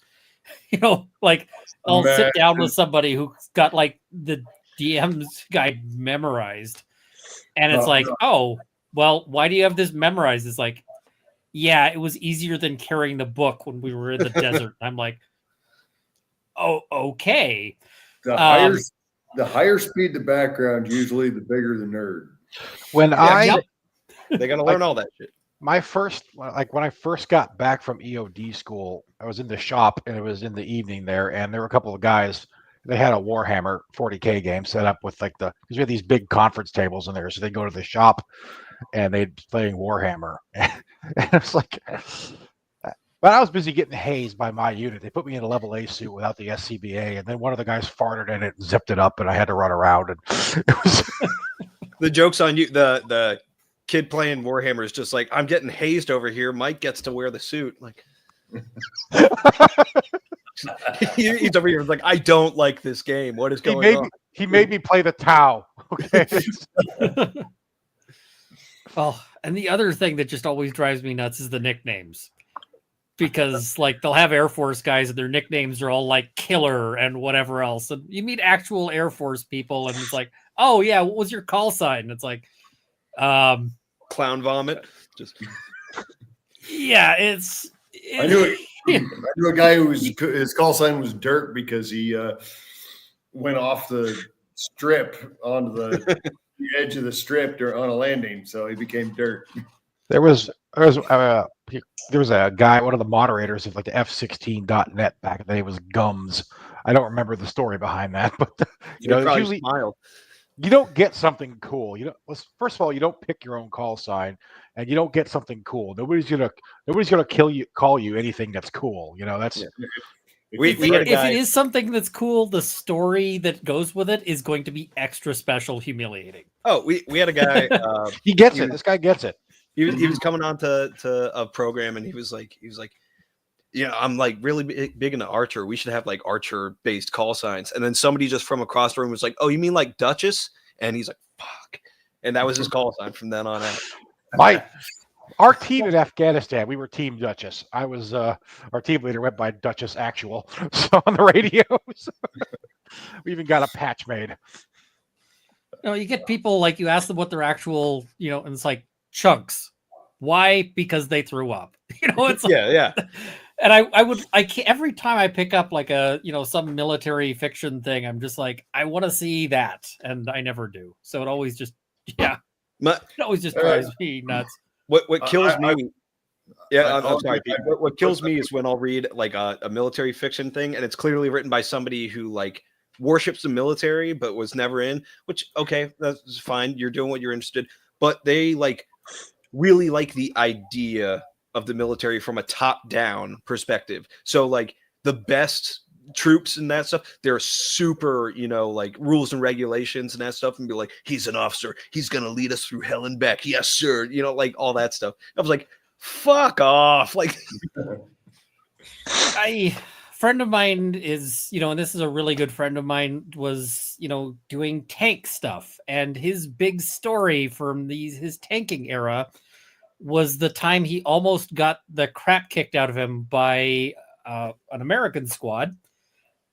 Like I'll sit down with somebody who's got like the DM's guide memorized. And it's oh, well, why do you have this memorized? It's like, yeah, it was easier than carrying the book when we were in the desert. I'm like, oh, okay. The higher speed the background, usually the bigger the nerd. When they got to learn all that shit. When I first got back from EOD school, I was in the shop and it was in the evening there, and there were a couple of guys. They had a Warhammer 40K game set up with because we had these big conference tables in there, so they go to the shop and they'd playing Warhammer. And it's like, but I was busy getting hazed by my unit. They put me in a level A suit without the SCBA, and then one of the guys farted in it and zipped it up, and I had to run around. And it was the joke's on you. The kid playing Warhammer is just like, I'm getting hazed over here. Mike gets to wear the suit. Like, he's over here like, I don't like this game. What is going on? He made me play the Tau. Okay. Oh, and the other thing that just always drives me nuts is the nicknames. Because like they'll have Air Force guys and their nicknames are all like Killer and whatever else. And you meet actual Air Force people and it's like, oh yeah, what was your call sign? And it's like, Clown vomit. Just Yeah, I knew a guy his call sign was Dirt because he went off the strip onto the edge of the strip on a landing, so he became Dirt. There was a guy, one of the moderators of like the F16.net back in the day was Gums. I don't remember the story behind that, but probably usually smiled. you don't get something cool. First of all, you don't pick your own call sign, and you don't get something cool. Nobody's gonna call you anything that's cool. That's. Yeah. If it is something that's cool, the story that goes with it is going to be extra special, humiliating. Oh, we had a guy. He gets it. This guy gets it. He was coming on to a program, and he was like, I'm like really big into Archer. We should have like Archer based call signs. And then somebody just from across the room was like, "Oh, you mean like Duchess?" And he's like, "Fuck," and that was his call sign from then on out. Our team in Afghanistan, we were Team Duchess. I was our team leader went by Duchess Actual. So on the radios, we even got a patch made. You get people like you ask them what their actual, and it's like Chunks. Why? Because they threw up. It's like, yeah. And I can't, every time I pick up like a some military fiction thing, I'm just like, I want to see that, and I never do. So it always just it always just drives me nuts. What kills me? I'm sorry. Pete. What kills me is when I'll read like a military fiction thing, and it's clearly written by somebody who like worships the military but was never in. Which okay, that's fine. You're doing what you're interested, but they like really like the idea of the military from a top-down perspective. So like the best troops and that stuff, they're super, like rules and regulations and that stuff, and be like, he's an officer, he's gonna lead us through hell and back, yes sir, like all that stuff. I was like, fuck off. Like friend of mine is, and this is a really good friend of mine, was, doing tank stuff, and his big story from his tanking era was the time he almost got the crap kicked out of him by an American squad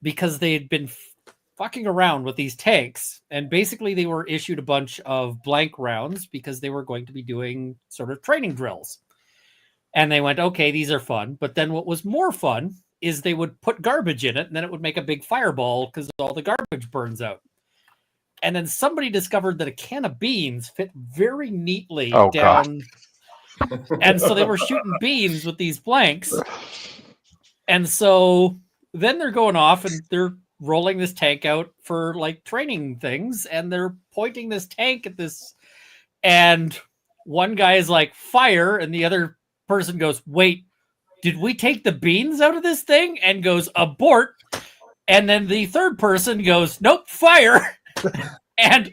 because they had been fucking around with these tanks, and basically they were issued a bunch of blank rounds because they were going to be doing sort of training drills. And they went, okay, these are fun. But then what was more fun is they would put garbage in it, and then it would make a big fireball because all the garbage burns out. And then somebody discovered that a can of beans fit very neatly down. God. And so they were shooting beans with these blanks. And so then they're going off and they're rolling this tank out for like training things. And they're pointing this tank at this. And one guy is like, fire. And the other person goes, wait, did we take the beans out of this thing? And goes, abort. And then the third person goes, nope, fire. And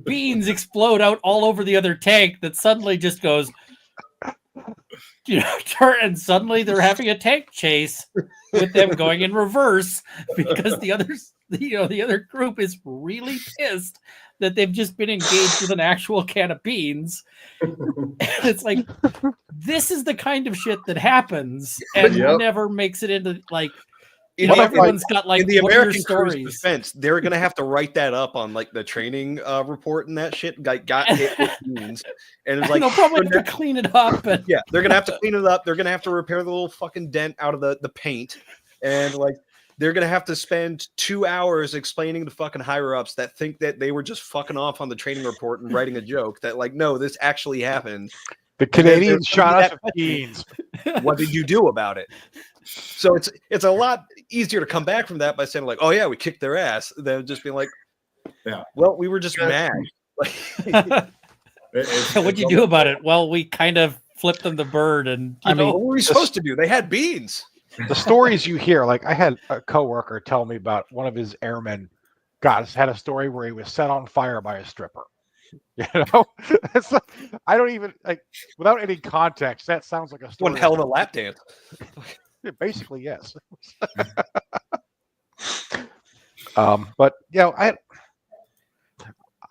beans explode out all over the other tank that suddenly just goes, and suddenly they're having a tank chase with them going in reverse because the other group is really pissed that they've just been engaged with an actual can of beans. And it's like, this is the kind of shit that happens and never makes it into like, everyone's got like in the American Crew's defense, they're gonna have to write that up on like the training report and that shit. Got hit with beans, and it's like they'll probably have to clean it up. Yeah, they're gonna have to clean it up. They're gonna have to repair the little fucking dent out of the paint, and like they're gonna have to spend 2 hours explaining to fucking higher ups that think that they were just fucking off on the training report and writing a joke that like no, this actually happened. The Canadians shot us with beans. What did you do about it? So it's a lot easier to come back from that by saying like, oh yeah, we kicked their ass, than just being like, yeah, well, we were just mad. What'd you do about it? Well, we kind of flipped them the bird, and what were we supposed to do? They had beans. The stories you hear, like I had a coworker tell me about one of his airmen had a story where he was set on fire by a stripper. It's like, I don't even like without any context. That sounds like a story. One hell of a lap dance. Basically, yes. But I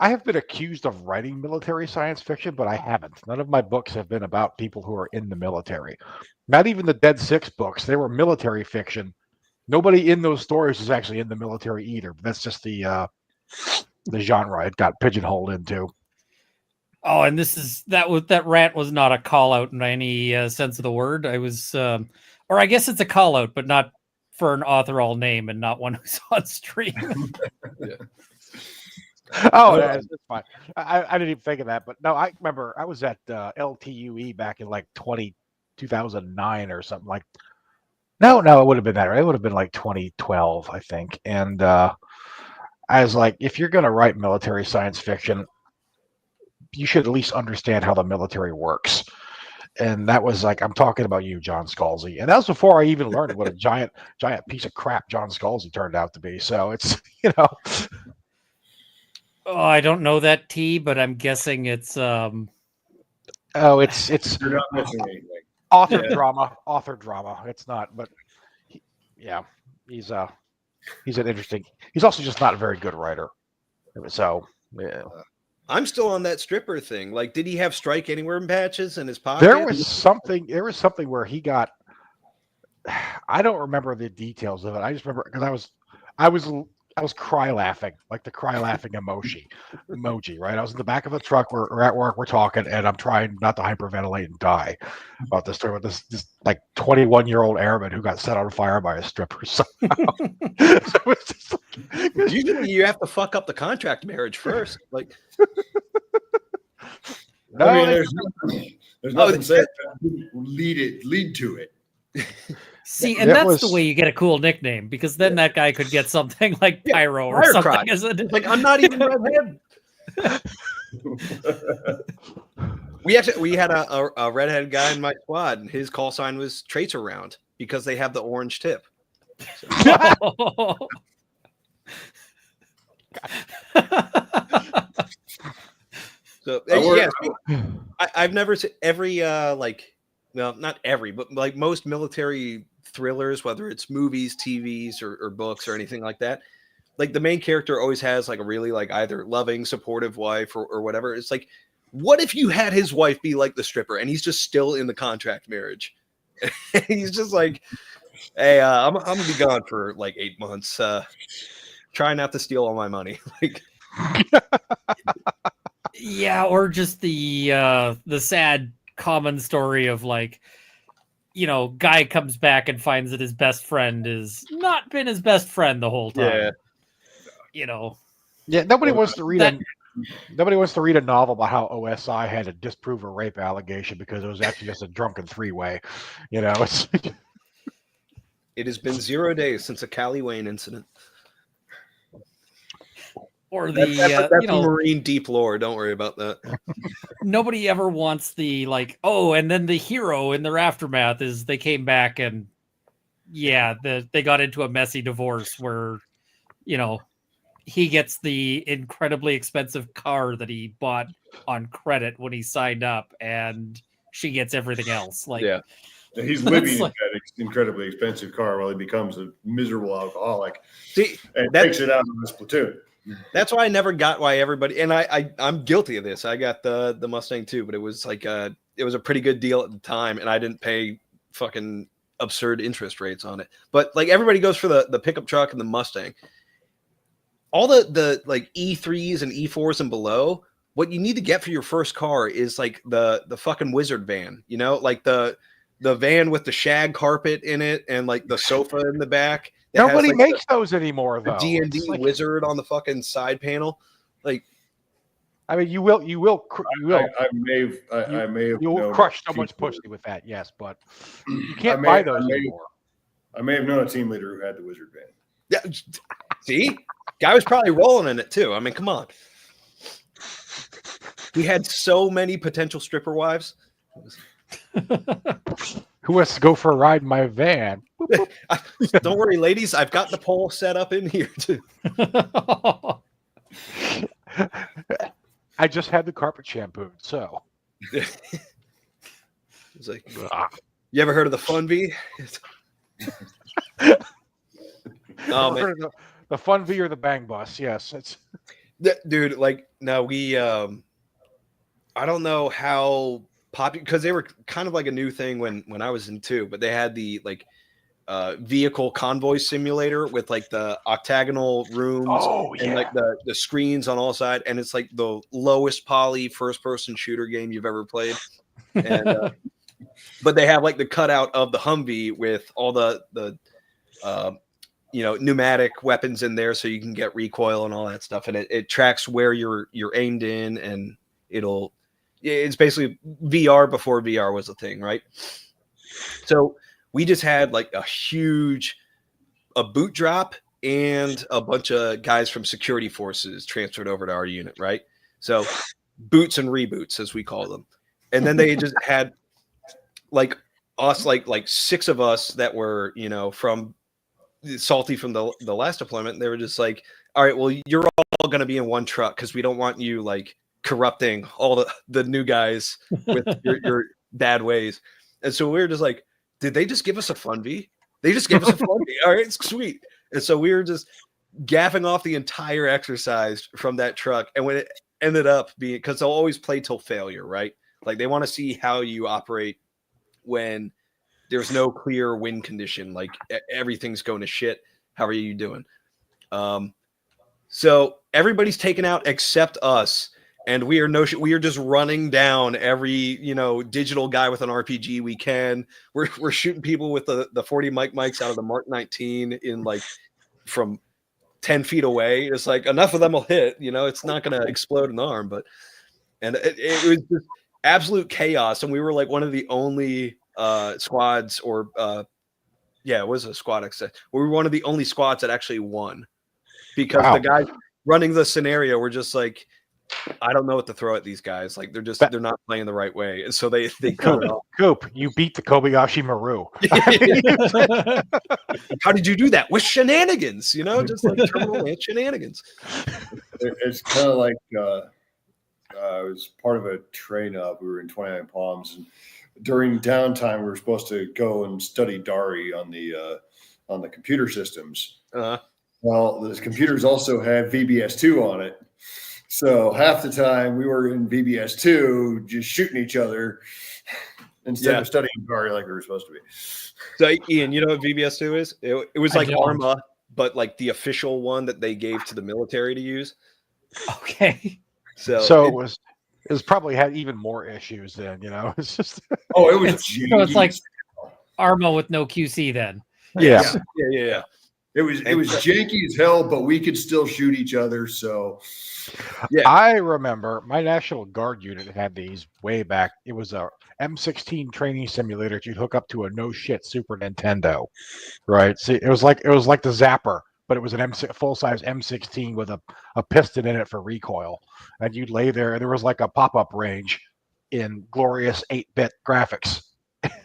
have been accused of writing military science fiction, but I haven't. None of my books have been about people who are in the military. Not even the Dead Six books. They were military fiction. Nobody in those stories is actually in the military either. But that's just the genre it got pigeonholed into. Oh, and that rant was not a call out in any sense of the word. I was, or I guess it's a call out, but not for an author all name and not one who's on stream. Oh, that's fine. I didn't even think of that, but no, I remember I was at LTUE back in like 2009 or something like. No, it would have been that. Right? It would have been like 2012, I think. And I was like, if you're going to write military science fiction, you should at least understand how the military works. And that was like, I'm talking about you, John Scalzi. And that was before I even learned what a giant piece of crap John Scalzi turned out to be. So it's, Oh, I don't know that T, but I'm guessing it's it's You're not missing anything. author drama. It's not, but he's an interesting. He's also just not a very good writer. So yeah. I'm still on that stripper thing. Like, did he have strike anywhere patches in his pocket? There was something where he got. I don't remember the details of it. I just remember because I was cry laughing, like the cry laughing emoji, right? I was in the back of the truck. We're at work. We're talking, and I'm trying not to hyperventilate and die about this story with this like 21-year-old airman who got set on fire by a stripper somehow. So it's just like, usually you have to fuck up the contract marriage first. Like, no, I mean, there's nothing said lead to it. See, and that's the way you get a cool nickname, because then that guy could get something like Pyro or something. Isn't it? Like, I'm not even redhead. we had a redhead guy in my squad, and his call sign was Tracer Round because they have the orange tip. So. So yeah, I've never seen every not every, but like most military thrillers, whether it's movies, TVs, or books or anything like that. Like the main character always has like a really like either loving, supportive wife or whatever. It's like, what if you had his wife be like the stripper and he's just still in the contract marriage? He's just like, hey, I'm gonna be gone for like 8 months. Try not to steal all my money. Like. Yeah, or just the sad common story of like, guy comes back and finds that his best friend is not been his best friend the whole time. Yeah. Yeah, nobody wants to read a novel about how OSI had to disprove a rape allegation because it was actually just a drunken three-way. It's It has been 0 days since a Cali Wayne incident. Or that's Marine deep lore. Don't worry about that. Nobody ever wants the like, oh, and then the hero in their aftermath is they came back and they got into a messy divorce where, he gets the incredibly expensive car that he bought on credit when he signed up, and she gets everything else. Like, yeah. He's living in that incredibly expensive car while he becomes a miserable alcoholic. See, and takes it out of his platoon. That's why I never got why everybody, and I'm guilty of this. I got the Mustang too, but it was like it was a pretty good deal at the time, and I didn't pay fucking absurd interest rates on it. But like everybody goes for the pickup truck and the Mustang. All the like E3s and E4s and below, what you need to get for your first car is like the fucking wizard van, like the van with the shag carpet in it and like the sofa in the back. Nobody makes those anymore, though. D&D wizard on the fucking side panel, like. I mean, you will. I may have crush someone's pussy with that, yes, but you can't buy those anymore. I may have known a team leader who had the wizard van. Yeah, see, guy was probably rolling in it too. I mean, come on. He had so many potential stripper wives. Who wants to go for a ride in my van? Don't worry, ladies. I've got the pole set up in here too. I just had the carpet shampooed, so. It's like, you ever heard of the Fun V? Oh, man. The Fun V or the Bang Bus? Yes, it's. Dude, like, no, we. I don't know how popular, because they were kind of like a new thing when I was in 2, but they had the like vehicle convoy simulator with like the octagonal rooms and like the screens on all sides, and it's like the lowest poly first person shooter game you've ever played. And but they have like the cutout of the Humvee with all the pneumatic weapons in there, so you can get recoil and all that stuff, and it tracks where you're aimed in, and it's basically VR before VR was a thing, right? So we just had like a boot drop and a bunch of guys from security forces transferred over to our unit, right? So boots and reboots, as we call them. And then they just had like us, like 6 of us that were, from salty from the last deployment. They were just like, all right, well, you're all going to be in one truck because we don't want you like corrupting all the new guys with your bad ways. And so we were just like, did they just give us a fun V? They just gave us a fun V. All right, it's sweet. And so we were just gaffing off the entire exercise from that truck. And when it ended up being, because they'll always play till failure, right? Like they want to see how you operate when there's no clear win condition, like everything's going to shit. How are you doing? So everybody's taken out except us. And we are just running down every, digital guy with an RPG we can. We're shooting people with the 40 mics out of the Mark 19 in like from 10 feet away. It's like enough of them will hit, it's not going to explode an arm, and it was just absolute chaos. And we were like one of the only squads or it was a squad. We were one of the only squads that actually won because the guys running the scenario were just like, I don't know what to throw at these guys. Like they're not playing the right way, and so they cut it off. Coop, you beat the Kobayashi Maru. How did you do that? With shenanigans, just like terminal and shenanigans. It's kind of like I was part of a train up. We were in 29 Palms, and during downtime, we were supposed to go and study Dari on the computer systems. Well, the computers also had VBS2 on it. So half the time we were in VBS2 just shooting each other instead of studying Dari like we were supposed to be. So Ian, you know what VBS2 is? It was like Arma, but like the official one that they gave to the military to use. Okay. So it was probably had even more issues then, It's just it was so it's like Arma with no QC then. Yeah. It was janky as hell, but we could still shoot each other. So, I remember my National Guard unit had these way back. It was a M16 training simulator that you'd hook up to a no shit Super Nintendo, right? See, it was like the Zapper, but it was an full size M16 with a piston in it for recoil, and you'd lay there, and there was like a pop up range in glorious 8-bit graphics,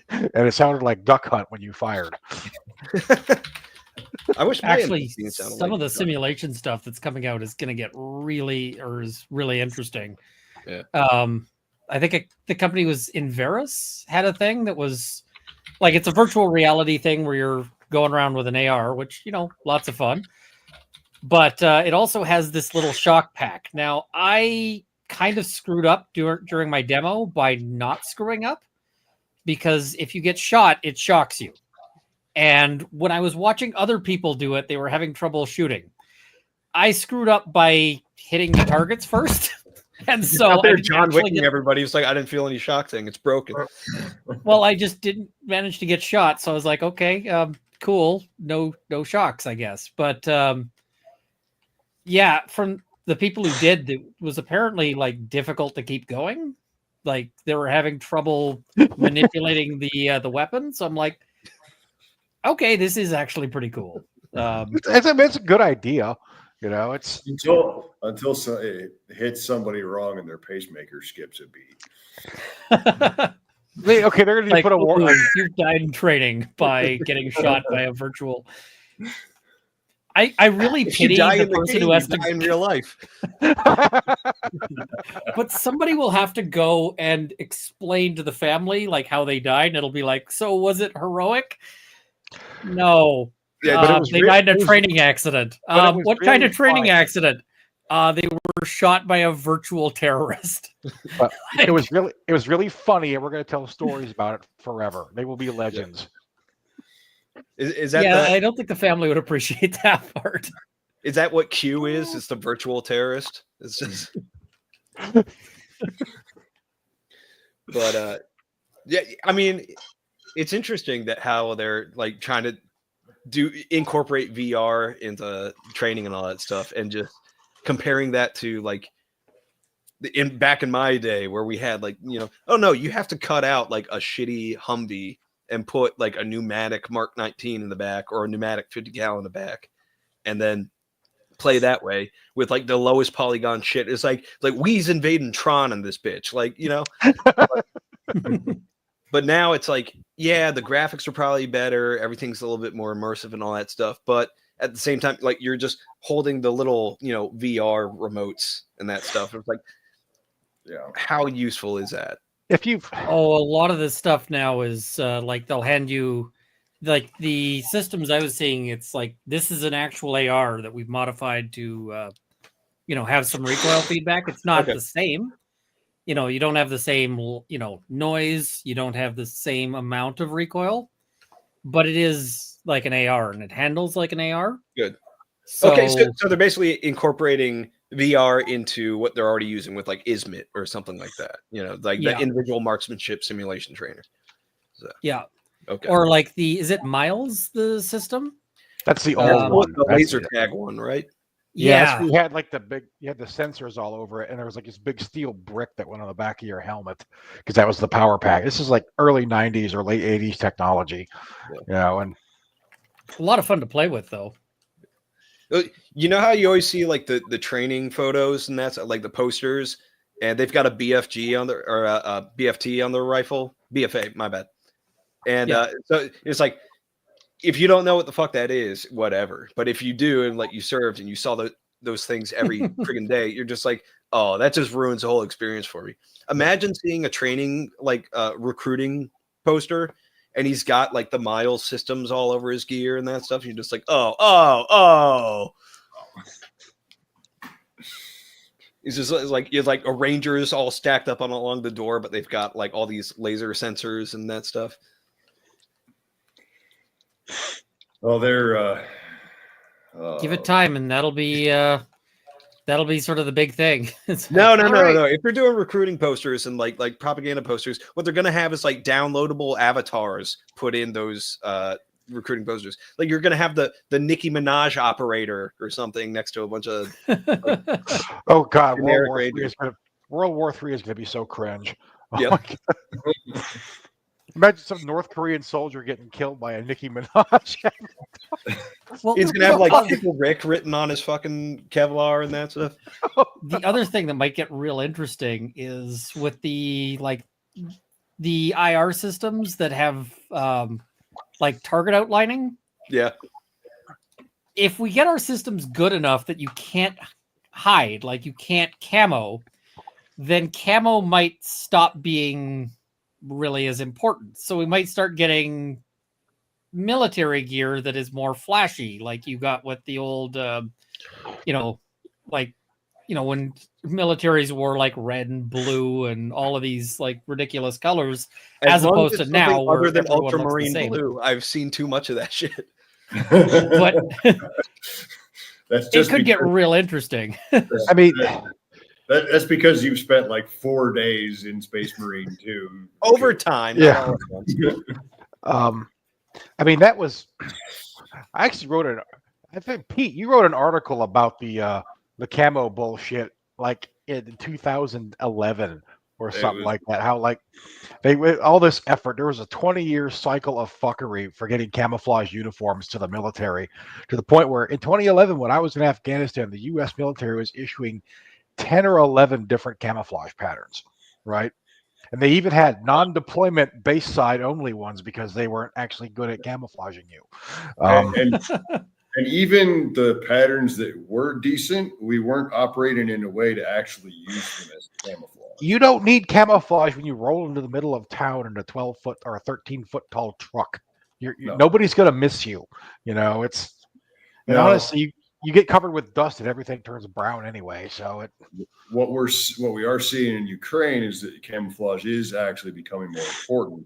and it sounded like Duck Hunt when you fired. I wish actually some of the simulation stuff that's coming out is going to get really interesting. Yeah. I think the company was Inveris had a thing that was like, it's a virtual reality thing where you're going around with an AR, which, lots of fun. But it also has this little shock pack. Now, I kind of screwed up during my demo by not screwing up, because if you get shot, it shocks you. And when I was watching other people do it, they were having trouble shooting. I screwed up by hitting the targets first. And so John Wicking everybody. It's like, I didn't feel any shock thing. It's broken. Well, I just didn't manage to get shot. So I was like, okay, cool. No shocks, I guess. But from the people who did, it was apparently like difficult to keep going. Like they were having trouble manipulating the weapon. So I'm like, okay, this is actually pretty cool. It's a good idea, It's until it hits somebody wrong and their pacemaker skips a beat. They're going to put a war. You've died in training by getting shot by a virtual. I really pity the person who has to die in real life. But somebody will have to go and explain to the family like how they died, and it'll be like, so was it heroic? No. They died in a training accident. What kind of training accident? They were shot by a virtual terrorist. But it was really funny, and we're going to tell stories about it forever. They will be legends. Is that I don't think the family would appreciate that part. is that what Q is? It's the virtual terrorist. It's just, but yeah, I mean, it's interesting that how they're like trying to incorporate VR into training and all that stuff, and just comparing that to like back in my day where we had like, oh no, you have to cut out like a shitty Humvee and put like a pneumatic Mark 19 in the back or a pneumatic 50-cal in the back, and then play that way with like the lowest polygon shit. It's like Wee's invading Tron in this bitch, like, but now it's like, yeah, the graphics are probably better, everything's a little bit more immersive and all that stuff, but at the same time, like, you're just holding the little, VR remotes and that stuff. It's like, Yeah. how useful is that? If you've A lot of this stuff now is like they'll hand you like the systems I was seeing. It's like this is an actual AR that we've modified to have some recoil feedback. It's not the same. You don't have the same noise. You don't have the same amount of recoil, but it is like an AR and it handles like an AR. Good. So, okay, so they're basically incorporating VR into what they're already using with like ISMIT or something like that. The individual marksmanship simulation trainer. So, yeah. Okay. Or like is it Miles, the system? that's the old one, the laser tag one, right? Yeah, you had like you had the sensors all over it, and there was like this big steel brick that went on the back of your helmet because that was the power pack. This is like early '90s or late '80s technology, and a lot of fun to play with, though. You know how you always see like the training photos and that's like the posters, and they've got a BFG on their or a BFT on their rifle, BFA, my bad. And so it's like, if you don't know what the fuck that is, whatever. But if you do, and like you served and you saw those things every friggin' day, you're just like, oh, that just ruins the whole experience for me. Imagine seeing a training like recruiting poster, and he's got like the Miles systems all over his gear and that stuff. And you're just like, oh. It's just like you're like a Rangers all stacked up along the door, but they've got like all these laser sensors and that stuff. Well, they're give it time, and that'll be sort of the big thing. No. If they're doing recruiting posters and like propaganda posters, what they're gonna have is like downloadable avatars put in those recruiting posters. Like you're gonna have the Nicki Minaj operator or something next to a bunch of oh god, World War III is gonna be so cringe. Yeah. Imagine some North Korean soldier getting killed by a Nicki Minaj. Well, he's gonna have like Pickle Rick written on his fucking Kevlar and that stuff. The other thing that might get real interesting is with the IR systems that have like target outlining. Yeah. If we get our systems good enough that you can't hide, like you can't camo, then camo might stop being really as important. So we might start getting military gear that is more flashy, like you got with the old when militaries wore like red and blue and all of these like ridiculous colors, as opposed to now where other than everyone ultramarine looks the same. blue. I've seen too much of that shit. But it could get real interesting. I mean, that's because you've spent like 4 days in Space Marine too. Overtime. Yeah. I mean, that was. I actually wrote I think Pete, you wrote an article about the camo bullshit like in 2011 or something like that. How like they all this effort. There was a 20-year cycle of fuckery for getting camouflage uniforms to the military, to the point where in 2011, when I was in Afghanistan, the U.S. military was issuing 10 or 11 different camouflage patterns, right? And they even had non-deployment base side only ones because they weren't actually good at camouflaging you. And even the patterns that were decent, we weren't operating in a way to actually use them as camouflage. You don't need camouflage when you roll into the middle of town in a 12-foot or a 13-foot tall truck. Nobody's going to miss you. Honestly, you get covered with dust and everything turns brown anyway. So what we are seeing in Ukraine is that camouflage is actually becoming more important.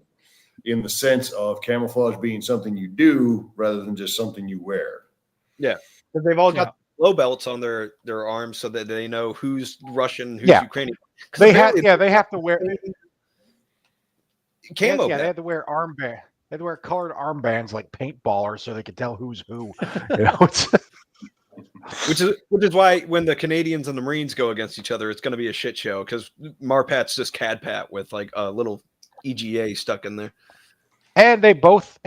in the sense of camouflage being something you do rather than just something you wear. Yeah, because they've all got low belts on their arms so that they know who's Russian, who's Ukrainian. They have to wear camo. They had to wear armband. They had to wear colored armbands like paintballers so they could tell who's who. You know, which is why when the Canadians and the Marines go against each other, it's going to be a shit show because Marpat's just Cadpat with like a little EGA stuck in there. And they both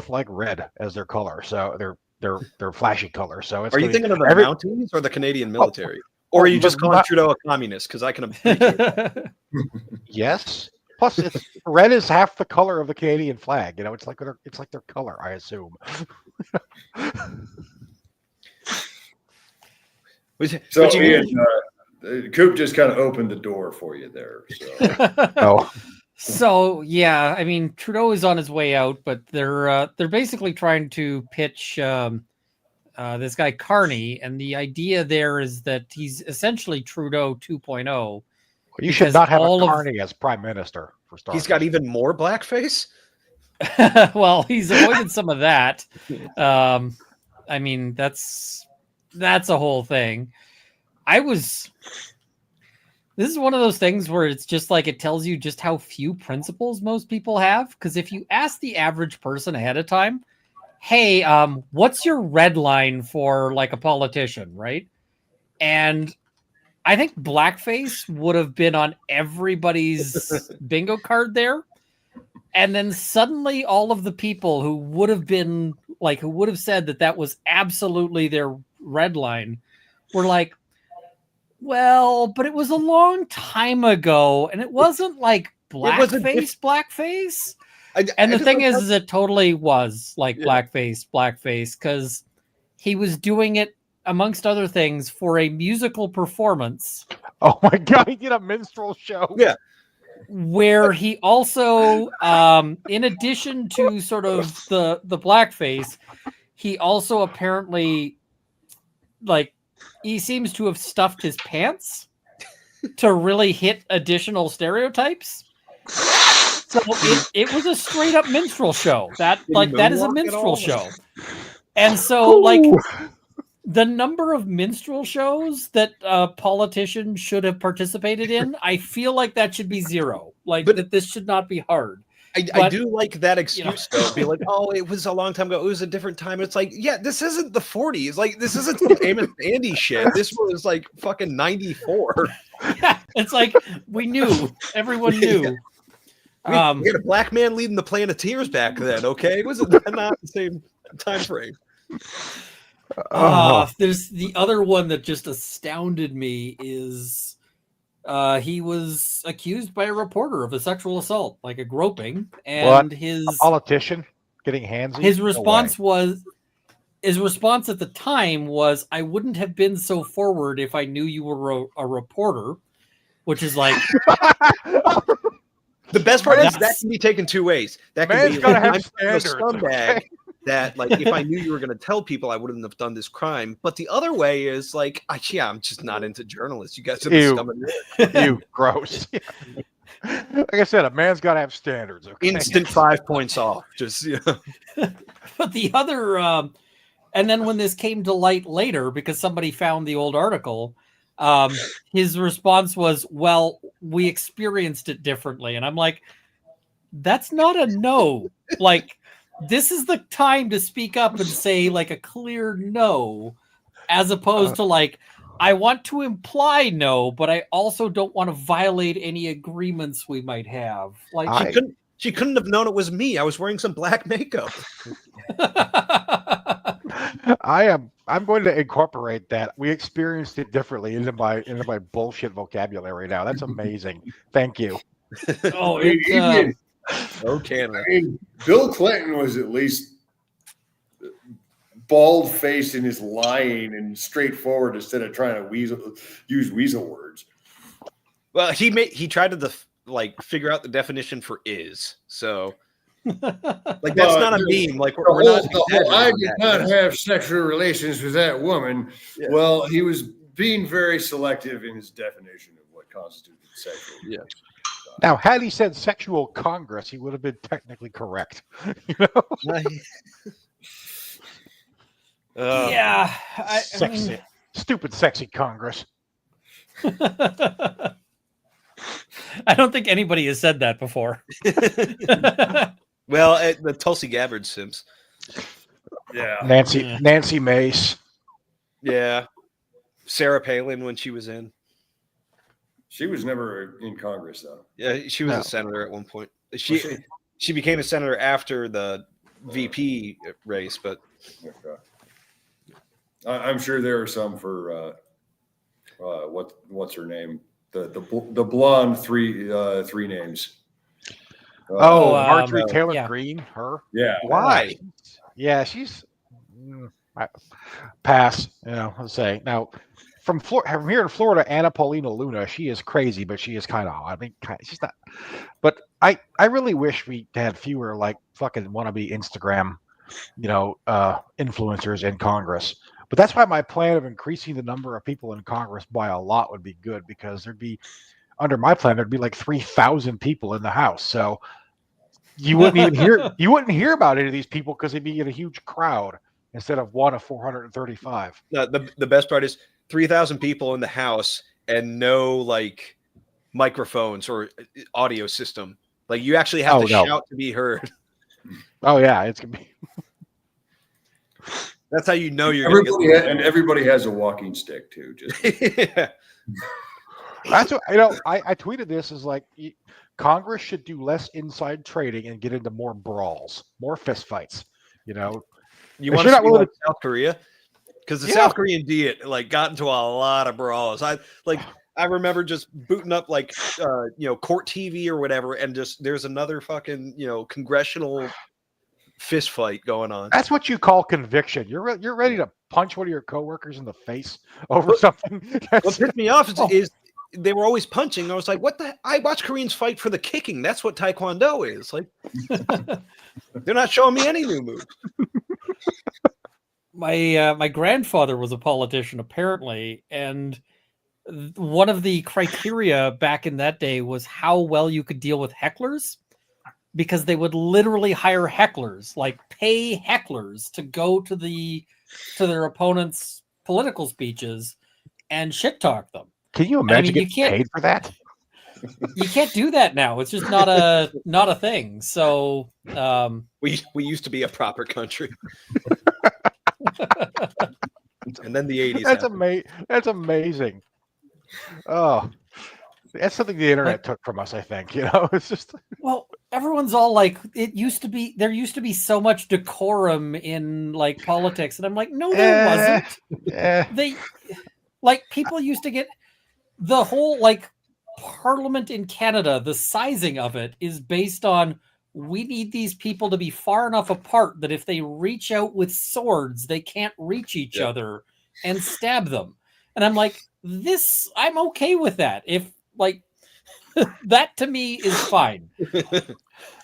like red as their color, so they're flashy color. So are you thinking of the Mounties or the Canadian military, or are you just calling Trudeau a communist? Because I can appreciate that. Yes. Plus, red is half the color of the Canadian flag. You know, it's like their color, I assume. So Ian, Coop just kind of opened the door for you there. So. So yeah, I mean Trudeau is on his way out, but they're basically trying to pitch this guy Carney, and the idea there is that he's essentially Trudeau 2.0. You should not have a Carney as prime minister for starters. He's got even more blackface. Well, he's avoided some of that. I mean, that's a whole thing. This is one of those things where it's just like it tells you just how few principles most people have. Because if you ask the average person ahead of time, hey, what's your red line for like a politician, right? And I think blackface would have been on everybody's bingo card there. And then suddenly all of the people who would have said that was absolutely their red line were like, well, but it was a long time ago, and it wasn't like blackface. And the thing is it totally was like blackface, because he was doing it, amongst other things, for a musical performance. Oh my God, he did a minstrel show. Yeah. Where he also, in addition to sort of the blackface, he also apparently, like, he seems to have stuffed his pants to really hit additional stereotypes. So it was a straight up minstrel show. That is a minstrel show. And so like the number of minstrel shows that politicians should have participated in, I feel like that should be zero. That this should not be hard. I do like that excuse though. Be like, oh, it was a long time ago. It was a different time. It's like, yeah, this isn't the 40s. Like, this isn't some Amos Andy shit. This was like fucking 94. Yeah, it's like we knew. Everyone knew. Yeah. We had a black man leading the Planeteers back then. Okay, was it not the same time frame? There's the other one that just astounded me is. He was accused by a reporter of a sexual assault, like a groping, and a politician getting handsy. His response at the time was, "I wouldn't have been so forward if I knew you were a reporter," which is like the best part is that can be taken two ways. That can be like, I'm a scumbag. Okay. That like if I knew you were going to tell people, I wouldn't have done this crime. But the other way is like, I'm just not into journalists. You guys are the scum of you gross. Like I said, a man's got to have standards. Okay? Instant 5 points off. Just But the other, and then when this came to light later, because somebody found the old article, his response was, "Well, we experienced it differently," and I'm like, "That's not a no." Like. This is the time to speak up and say like a clear no, as opposed to like, I want to imply no, but I also don't want to violate any agreements we might have. Like she couldn't have known it was me. I was wearing some black makeup. I'm going to incorporate that. We experienced it differently into my bullshit vocabulary now. That's amazing. Thank you. Oh, Okay. I mean, Bill Clinton was at least bald-faced in his lying and straightforward instead of trying to use weasel words. Well, he tried to figure out the definition for is. So like that's not a meme. Like we're not. I did not have sexual relations with that woman. Yeah. Well, he was being very selective in his definition of what constituted sexual relations. Now, had he said sexual Congress, he would have been technically correct. You know? Yeah, I Sexy, mean, stupid, sexy Congress. I don't think anybody has said that before. Well, the Tulsi Gabbard Sims. Yeah. Nancy Mace. Yeah. Sarah Palin when she was in. She was never in Congress, though. Yeah, she was No. a senator at one point. Was she? She became a senator after the VP race, but Okay. I'm sure there are some for what's her name? The blonde three names. Marjorie Taylor yeah. Greene. Her. Yeah. why? Yeah, she's pass. You know, I'll say now. From here in Florida, Anna Paulina Luna, she is crazy, but she is kind of hot. I mean, she's not. But I really wish we had fewer like fucking wannabe Instagram, influencers in Congress. But that's why my plan of increasing the number of people in Congress by a lot would be good, because there'd be, under my plan, there'd be like 3,000 people in the House. So you wouldn't even hear about any of these people because they'd be in a huge crowd instead of one of 435. The best part is 3,000 people in the house and no like microphones or audio system. Like you actually have to shout to be heard. Oh yeah, it's gonna be. That's how you know you're and everybody has a walking stick too. Just yeah. That's what I tweeted this as like Congress should do less inside trading and get into more brawls, more fistfights. You want to see like South Korea? Because the South Korean Diet like got into a lot of brawls. I remember just booting up like court TV or whatever, and just there's another fucking congressional fist fight going on. That's what you call conviction. You're ready to punch one of your coworkers in the face over something. What pissed me off is they were always punching. I was like, what the? I watch Koreans fight for the kicking. That's what Taekwondo is. Like, they're not showing me any new moves. My grandfather was a politician, apparently, and one of the criteria back in that day was how well you could deal with hecklers, because they would literally hire hecklers, like pay hecklers to go to their opponents' political speeches and shit talk them. Can you imagine getting paid for that? You can't do that now. It's just not a thing. So we used to be a proper country. And then the 80s. That's amazing. Oh, that's something the internet took from us, I think. It's just everyone's all like, there used to be so much decorum in like politics, and I'm like, no, there wasn't. They like people used to get the whole like parliament in Canada. The sizing of it is based on, we need these people to be far enough apart that if they reach out with swords, they can't reach each other and stab them. And I'm like, I'm okay with that. If like that to me is fine.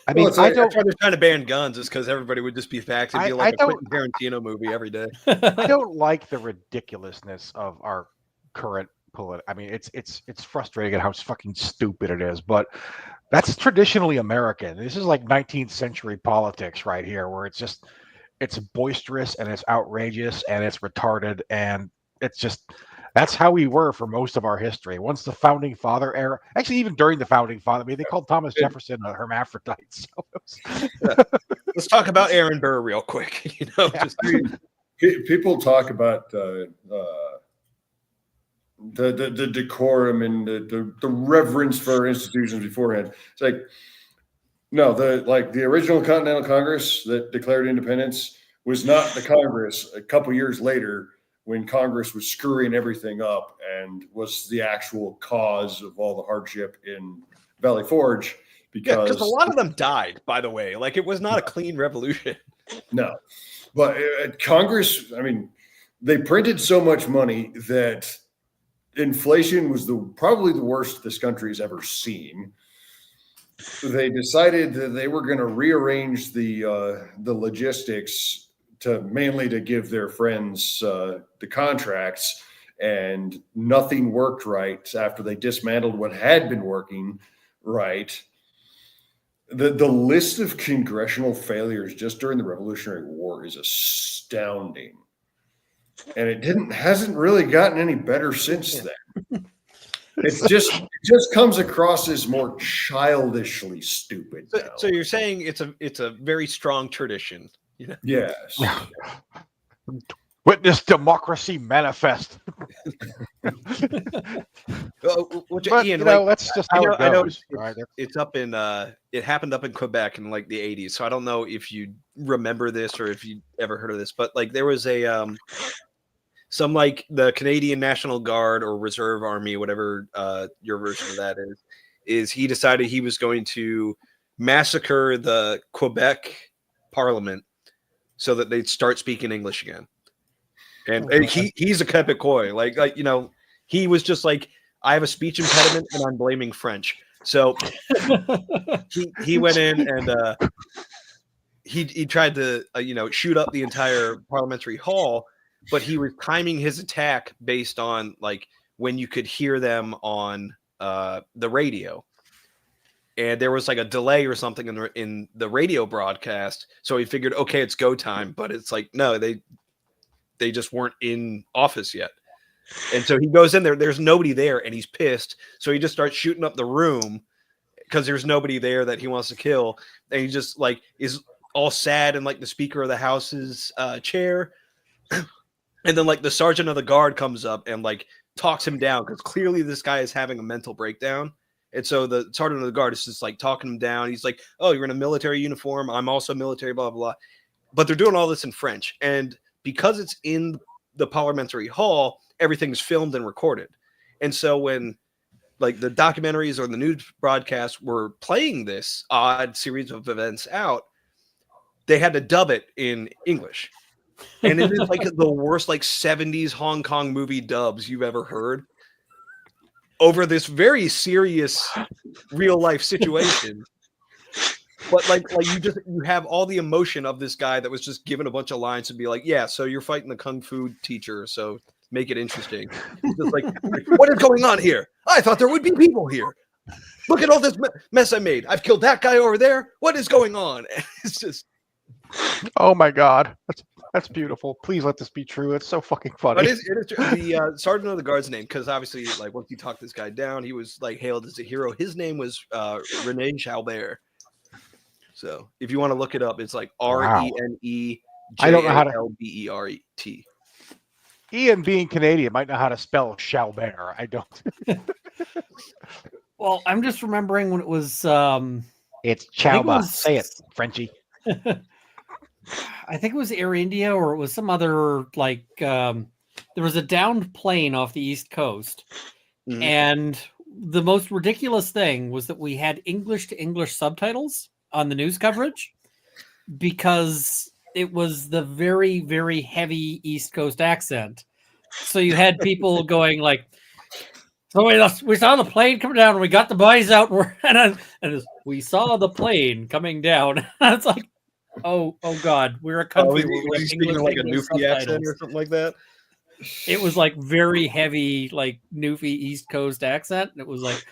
I mean, that's why they're trying to ban guns, is because everybody would just be facts. It'd be like a Quentin Tarantino movie every day. I don't like the ridiculousness of our current I mean, it's frustrating at how fucking stupid it is, but that's traditionally American. This is like 19th century politics right here, where it's boisterous and it's outrageous and it's retarded, and that's how we were for most of our history. Once the founding father era, actually even during the founding father, I mean, they called Thomas Jefferson a hermaphrodite. So let's talk about Aaron Burr real quick. People talk about the decorum and the reverence for institutions beforehand. It's like, no, the original Continental Congress that declared independence was not the Congress a couple years later, when Congress was screwing everything up and was the actual cause of all the hardship in Valley Forge. Because a lot of them died, by the way. Like, it was not a clean revolution. No, but Congress, I mean, they printed so much money that inflation was probably the worst this country's ever seen. They decided that they were going to rearrange the logistics mainly to give their friends the contracts, and nothing worked right after they dismantled what had been working. right? The list of congressional failures just during the Revolutionary War is astounding. And it hasn't really gotten any better since then. It just comes across as more childishly stupid. So you're saying it's a very strong tradition. Yeah. Yes. Witness Democracy Manifest. Which, But, Ian, you know, like, that's just how I know it goes. Right? it's up in it happened up in Quebec in like the 80s. So I don't know if you remember this or if you ever heard of this, but like there was a some like the Canadian National Guard or Reserve Army, whatever your version of that is he decided he was going to massacre the Quebec Parliament so that they'd start speaking English again. And he's a Quebecois, like you know, he was just like, I have a speech impediment and I'm blaming French. So he went in and he tried to you know, shoot up the entire parliamentary hall, but he was timing his attack based on like when you could hear them on the radio. And there was like a delay or something in the radio broadcast. So he figured, okay, it's go time. But it's like, no, they just weren't in office yet. And so he goes in there. There's nobody there, and he's pissed. So he just starts shooting up the room because there's nobody there that he wants to kill. And he just like is all sad in like the Speaker of the House's chair. And then like the sergeant of the guard comes up and like talks him down because clearly this guy is having a mental breakdown. And so the sergeant of the guard is just like talking him down. He's like, oh, you're in a military uniform. I'm also military, blah, blah, blah. But they're doing all this in French. And because it's in the parliamentary hall, everything's filmed and recorded. And so when like the documentaries or the news broadcasts were playing this odd series of events out, they had to dub it in English. And it is like the worst like 70s Hong Kong movie dubs you've ever heard over this very serious real life situation. But like you have all the emotion of this guy that was just given a bunch of lines to be like, yeah, so you're fighting the kung fu teacher, so make it interesting. It's just like, what is going on here? I thought there would be people here. Look at all this mess I made. I've killed that guy over there. What is going on? It's just, oh my God, that's beautiful. Please let this be true. It's so fucking funny. but it is the sergeant of the guard's name, because obviously, like once you talk this guy down, he was like hailed as a hero. His name was Rene Chalbert. So if you want to look it up, it's like RENE. I don't know how to LBERT. Ian, being Canadian, might know how to spell Chalbert. I don't. Well, I'm just remembering when it was. It's Chalba. Say it, Frenchie. I think it was Air India, or it was some other like. There was a downed plane off the East Coast, and the most ridiculous thing was that we had English to English subtitles on the news coverage because it was the very, very heavy East Coast accent. So you had people going like, so we saw the plane coming down and we got the boys out and we saw the plane coming down. And it's like, oh God, we're a country. Was he speaking like a Newfie accent or something like that? It was like very heavy, like Newfie East Coast accent. And it was like,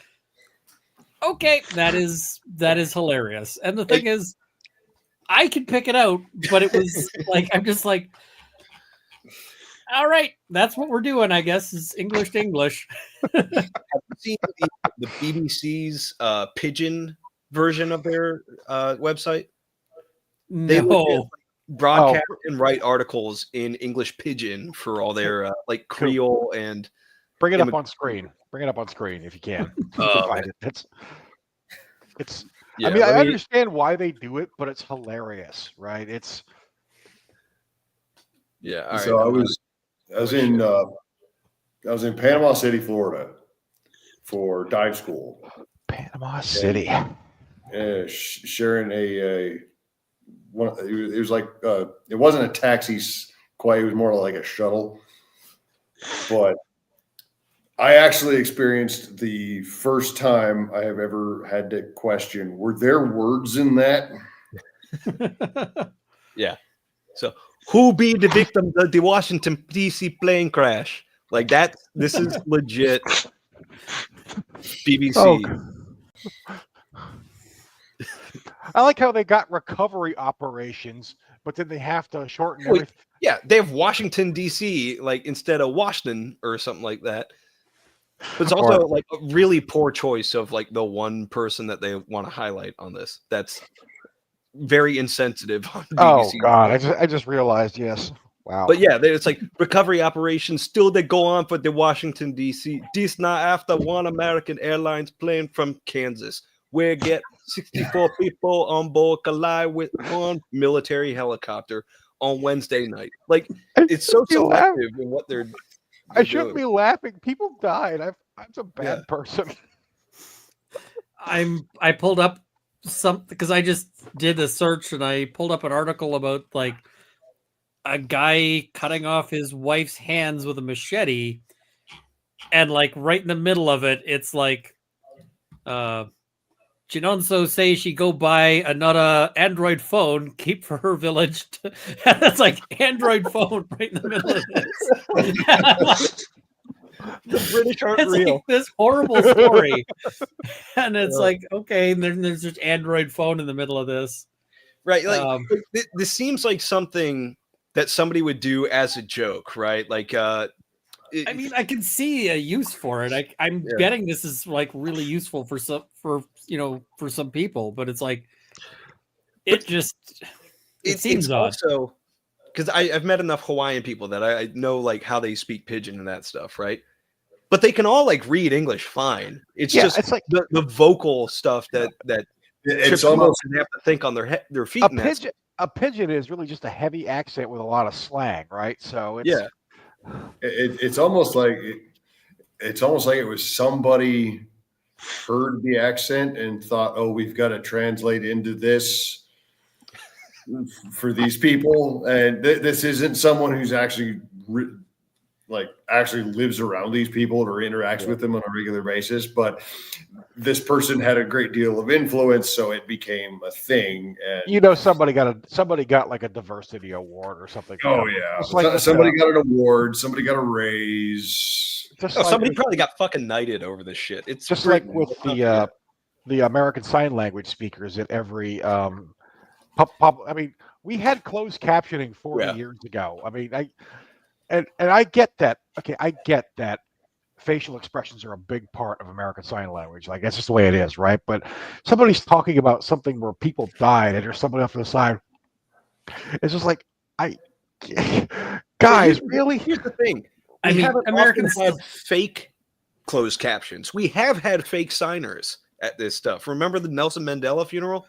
okay, that is hilarious. And the thing is, I could pick it out, but it was like, I'm just like, all right, that's what we're doing, I guess, is English to English. Have you seen the BBC's Pigeon version of their website? They broadcast and write articles in English Pigeon for all their like Creole and. Bring it up on screen. Bring it up on screen if you can. It's. Yeah, I mean, I understand why they do it, but it's hilarious, right? It's. Yeah. All right. So I was in Panama City, Florida, for dive school. Panama City. Sharing it was like it wasn't a taxi quite. It was more like a shuttle, but. I actually experienced the first time I have ever had to question, were there words in that? Yeah. So who be the victim of the Washington DC plane crash? Like that, this is legit BBC. I like how they got recovery operations, but then they have to shorten Wait, everything. yeah, they have Washington D.C. like instead of Washington or something like that. But it's also Or- like a really poor choice of like the one person that they want to highlight on this. That's very insensitive on Oh BBC. God, I just realized. Yes. Wow. But yeah, it's like recovery operations still they go on for the Washington D.C. This not after one American Airlines plane from Kansas, where get 64 people on board collide with one military helicopter on Wednesday night. Like it's so selective in what they're I shouldn't doing. be laughing. People died. I'm a bad Yeah. person. I pulled up some because I just did a search and I pulled up an article about like a guy cutting off his wife's hands with a machete, and like right in the middle of it, it's like Jinonso say she go buy another Android phone, keep for her village. And it's like Android phone right in the middle of this. The British aren't It's real. like this horrible story. And it's like, okay, and then there's just Android phone in the middle of this. Right. Like this seems like something that somebody would do as a joke, right? Like I mean, I can see a use for it. I'm betting this is like really useful for some people, but it's like it seems odd. Also because I've met enough Hawaiian people that I know like how they speak pidgin and that stuff, right? But they can all like read English fine. It's just it's like the vocal stuff that It's almost they have to think on their feet. a pidgin is really just a heavy accent with a lot of slang, right? So it's it's almost like it was somebody heard the accent and thought, oh, we've got to translate into this for these people, and this isn't someone who's actually actually lives around these people or interacts with them on a regular basis, but this person had a great deal of influence, so it became a thing. And somebody got like a diversity award or something. Oh yeah, like somebody got an award, somebody got a raise. Somebody probably got fucking knighted over this shit. It's just like with the American Sign Language speakers at every I mean, we had closed captioning 40 years ago. I mean, I get that. Okay, I get that facial expressions are a big part of American Sign Language. Like that's just the way it is, right? But somebody's talking about something where people died and there's somebody off to the side. It's just like guys, really? Here's the thing. I mean, Americans have fake closed captions. We have had fake signers at this stuff. Remember the Nelson Mandela funeral?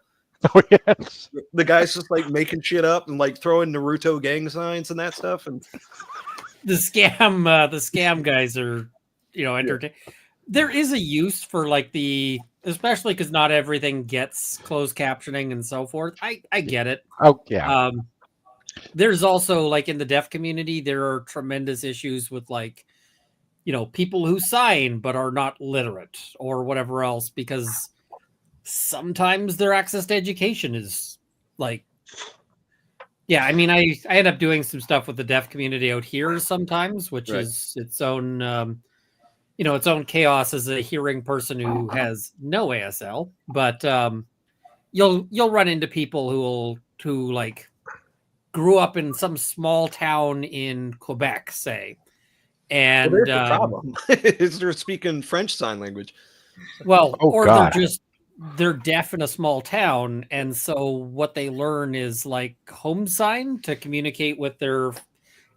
Oh yes. The guy's just like making shit up and like throwing Naruto gang signs and that stuff. And the scam guys are, entertaining. There is a use for like especially because not everything gets closed captioning and so forth. I get it. Oh yeah. There's also like in the deaf community, there are tremendous issues with like, people who sign but are not literate or whatever else, because sometimes their access to education is like, yeah, I mean, I end up doing some stuff with the deaf community out here sometimes, which is its own, its own chaos as a hearing person who has no ASL. But you'll run into people who like grew up in some small town in Quebec, say, and there's the problem is they're speaking French Sign Language. Well, or God. they're deaf in a small town, and so what they learn is like home sign to communicate with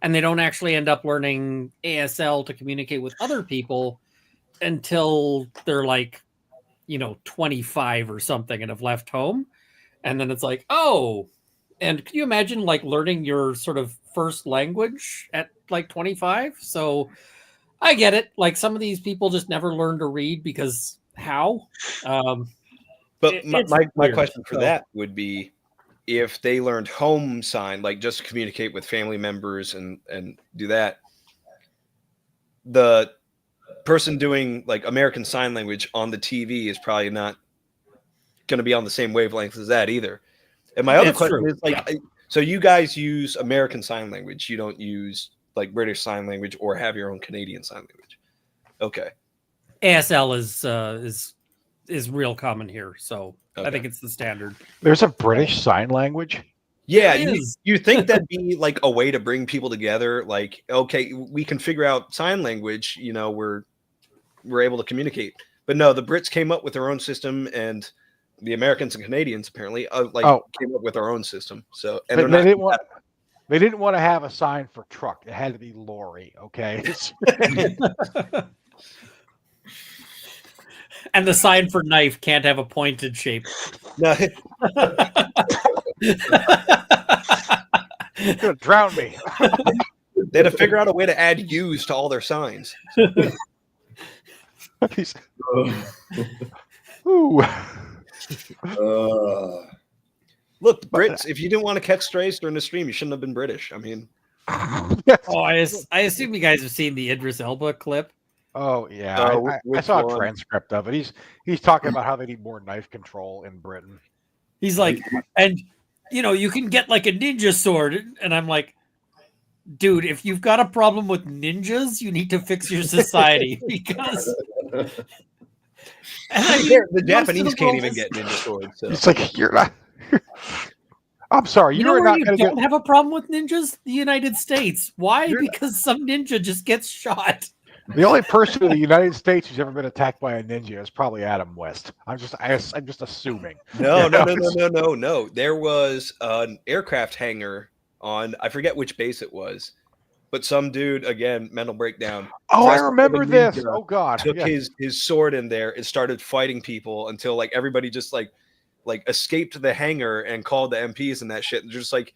and they don't actually end up learning ASL to communicate with other people until they're like, 25 or something and have left home. And then it's like, oh, and can you imagine like learning your sort of first language at like 25? So I get it. Like some of these people just never learn to read because how? But my question for that would be if they learned home sign, like just to communicate with family members and do that, the person doing like American Sign Language on the TV is probably not going to be on the same wavelength as that either. And my other question is like, so you guys use American Sign Language. You don't use like British Sign Language or have your own Canadian Sign Language. Okay. ASL is is real common here. So I think it's the standard. There's a British sign language. Yeah, There is. you think that'd be like a way to bring people together? Like, okay, we can figure out sign language. We're able to communicate. But no, the Brits came up with their own system, and the Americans and Canadians apparently came up with our own system. So, and They didn't want to have a sign for truck. It had to be lorry. Okay. And the sign for knife can't have a pointed shape. No, You're gonna drown me. they had to figure out a way to add U's to all their signs. Ooh. Look, Brits, if you didn't want to catch strays during the stream, you shouldn't have been British. I mean, Oh, I assume you guys have seen the Idris Elba clip. Oh yeah, I saw a transcript of it. He's talking about how they need more knife control in Britain. He's like, and you can get like a ninja sword, and I'm like, dude, if you've got a problem with ninjas, you need to fix your society because. And I mean, the Japanese can't even get ninja swords. So. It's like you're not. I'm sorry, you don't have a problem with ninjas? The United States. Why? Because some ninja just gets shot. The only person in the United States who's ever been attacked by a ninja is probably Adam West. I'm just assuming. No. There was an aircraft hangar on, I forget which base it was, but some dude, again, mental breakdown. Oh, I remember this. Oh God, took his sword in there and started fighting people until like everybody just like escaped the hangar and called the MPs and that shit. And just like,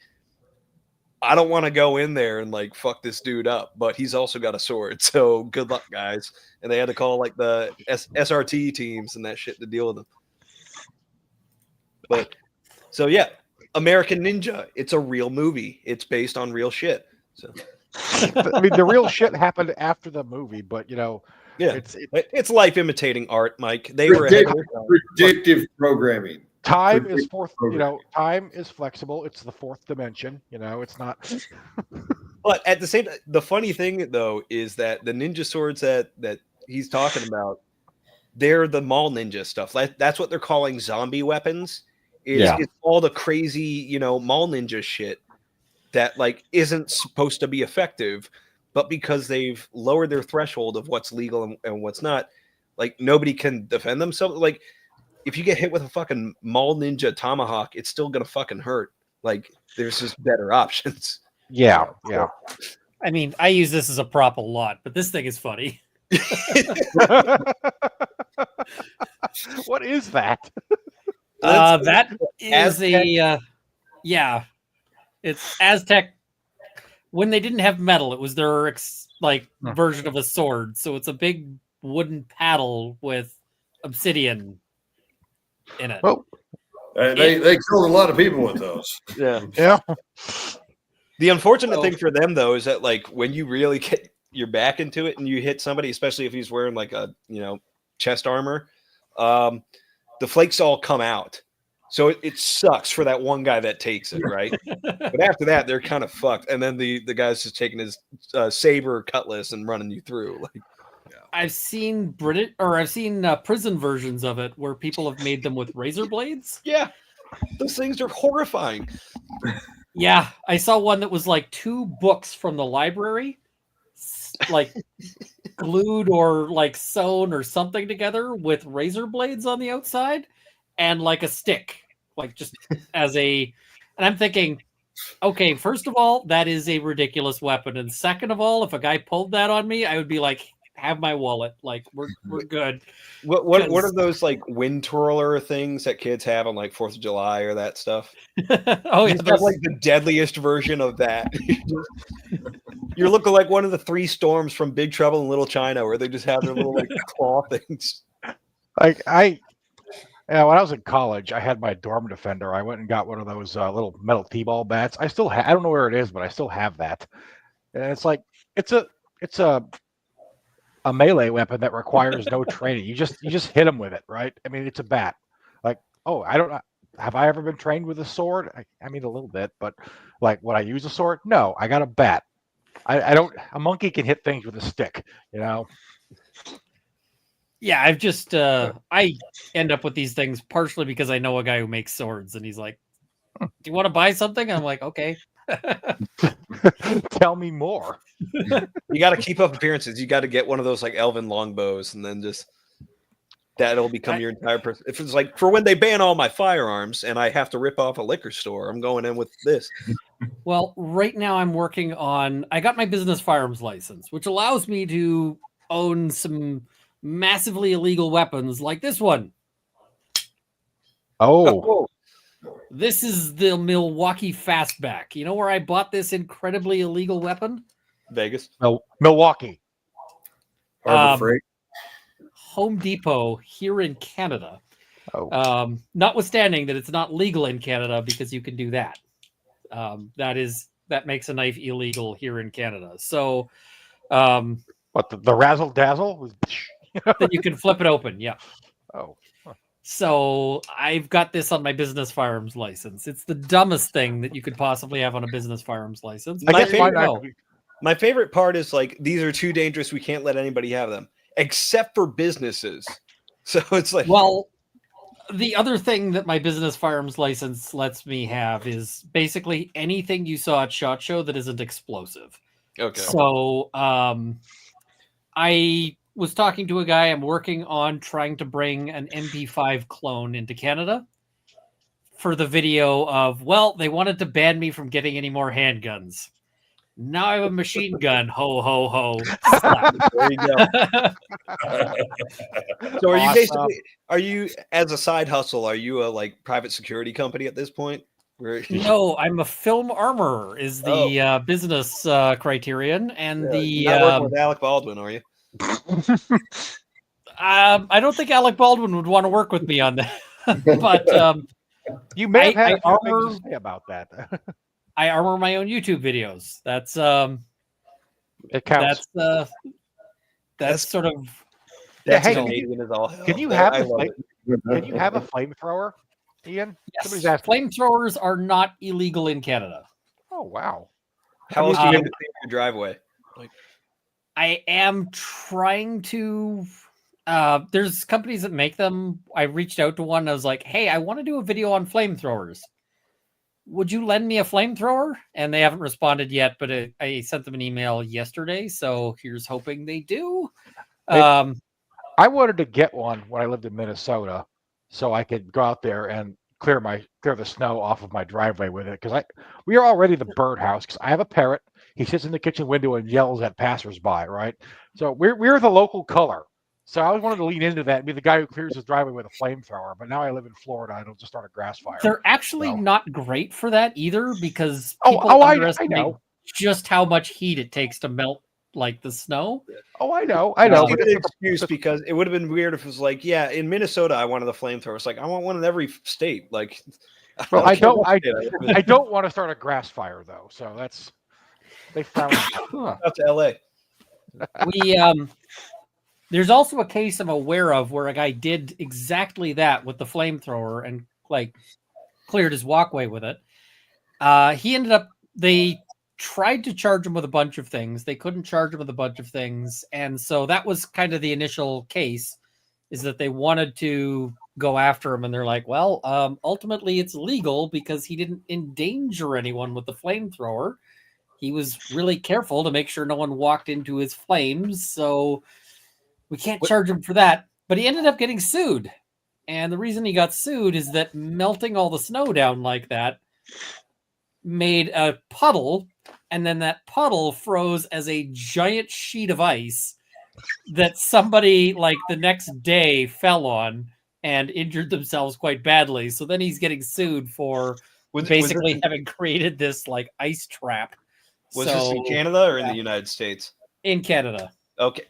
I don't want to go in there and like fuck this dude up, but he's also got a sword. So good luck, guys. And they had to call like the SRT teams and that shit to deal with them. But so yeah, American Ninja. It's a real movie. It's based on real shit. So I mean, the real shit happened after the movie, but yeah, it's life imitating art, Mike. They were predictive programming. Time is time is flexible. It's the fourth dimension. It's not. But at the same time, the funny thing though is that the ninja swords that he's talking about, they're the mall ninja stuff. That's what they're calling zombie weapons. It's all the crazy, mall ninja shit that like isn't supposed to be effective, but because they've lowered their threshold of what's legal and what's not, like nobody can defend themselves. Like if you get hit with a fucking mall ninja tomahawk, it's still gonna fucking hurt. Like there's just better options. Yeah. I mean, I use this as a prop a lot, but this thing is funny. What is that? That is it's Aztec. When they didn't have metal, it was their version of a sword. So it's a big wooden paddle with obsidian in it. Well, they killed a lot of people with those. Yeah. The unfortunate thing for them though is that like when you really get your back into it and you hit somebody, especially if he's wearing like a chest armor, the flakes all come out. So it sucks for that one guy that takes it, right? But after that, they're kind of fucked. And then the guy's just taking his saber cutlass and running you through. Like, I've seen prison versions of it where people have made them with razor blades. Yeah, those things are horrifying. Yeah, I saw one that was like 2 books from the library, like glued or like sewn or something together with razor blades on the outside. And like a stick, like just as and I'm thinking, okay, first of all, that is a ridiculous weapon. And second of all, if a guy pulled that on me, I would be like, have my wallet. Like we're good. What are those like wind twirler things that kids have on like 4th of July or that stuff? Oh yeah, that's like the deadliest version of that. You're looking like one of the 3 storms from Big Trouble in Little China where they just have their little like claw things. Yeah, when I was in college, I had my dorm defender. I went and got one of those little metal t-ball bats. I still I don't know where it is, but I still have that. And it's like it's a melee weapon that requires no training. You just hit them with it, right? I mean, it's a bat. Like, I don't know. Have I ever been trained with a sword? I mean, a little bit, but like, would I use a sword? No, I got a bat. I don't. A monkey can hit things with a stick, Yeah, I've just I end up with these things partially because I know a guy who makes swords, and he's like, "Do you want to buy something?" I'm like, "Okay." Tell me more. You got to keep up appearances. You got to get one of those like elven longbows, and then just that'll become your entire person. If it's like for when they ban all my firearms and I have to rip off a liquor store, I'm going in with this. Well, right now I'm working on. I got my business firearms license, which allows me to own some massively illegal weapons like this one. Oh, This is the Milwaukee Fastback. You know where I bought this incredibly illegal weapon? Vegas. Milwaukee. Harbor Freight. Home Depot here in Canada. Oh, Notwithstanding that it's not legal in Canada because you can do that. That makes a knife illegal here in Canada. So what the razzle dazzle? then you can flip it open. Yeah. Oh, So I've got this on my business firearms license. It's the dumbest thing that you could possibly have on a business firearms license. I My guess mine. favorite- My favorite part is like these are too dangerous. We can't let anybody have them, except for businesses. So it's like, Well, the other thing that my business firearms license lets me have is basically anything you saw at SHOT Show that isn't explosive. okay, So I was talking to a guy. I'm working on trying to bring an MP5 clone into Canada for the video of, well, they wanted to ban me from getting any more handguns. Now I have a machine gun. Ho, ho, ho. Slap. there you go. So Awesome. are you as a side hustle? Are you a like private security company at this point? Where No, I'm a film armorer is the business criterion. And you're not working with Alec Baldwin, are you? I don't think Alec Baldwin would want to work with me on that. But you may have had I a few armor- things to say about that. I armor my own YouTube videos. That's It counts. that's sort of That's hey, Canadian as all hell. Can you I have a love flame? it. Can you have a flamethrower, Ian? yes. Somebody's asking. Flamethrowers are not illegal in Canada. Oh wow. How else do you have to clean your driveway? I am trying to. There's companies that make them. I reached out to one. I was like, "Hey, I want to do a video on flamethrowers. Would you lend me a flamethrower?" And they haven't responded yet, but I sent them an email yesterday. So here's hoping they do. I wanted to get one when I lived in Minnesota, so I could go out there and clear the snow off of my driveway with it. Because we are already the birdhouse. Because I have a parrot. He sits in the kitchen window and yells at passersby. Right. So we're the local color. So I always wanted to lean into that and be the guy who clears his driveway with a flamethrower. But now I live in Florida. I don't just start a grass fire. They're actually not great for that either because Oh, people I underestimate know. just how much heat it takes to melt like the snow. Oh, I know. But But it's an excuse because it would have been weird if it was like, yeah, in Minnesota I wanted a flamethrower. It's like I want one in every state. Like, well, I don't don't want to start a grass fire though. So they found out to LA. We there's also a case I'm aware of where a guy did exactly that with the flamethrower and like cleared his walkway with it. They tried to charge him with a bunch of things. They couldn't charge him with a bunch of things. And so that was kind of the initial case, is that they wanted to go after him. And they're like, well, ultimately it's legal because he didn't endanger anyone with the flamethrower. He was really careful to make sure no one walked into his flames. So we can't charge him for that. But he ended up getting sued. And the reason he got sued is that melting all the snow down like that made a puddle, and then that puddle froze as a giant sheet of ice that somebody like the next day fell on and injured themselves quite badly. So then he's getting sued for basically having created this like ice trap. Was this in Canada or in the United States? In Canada. Okay.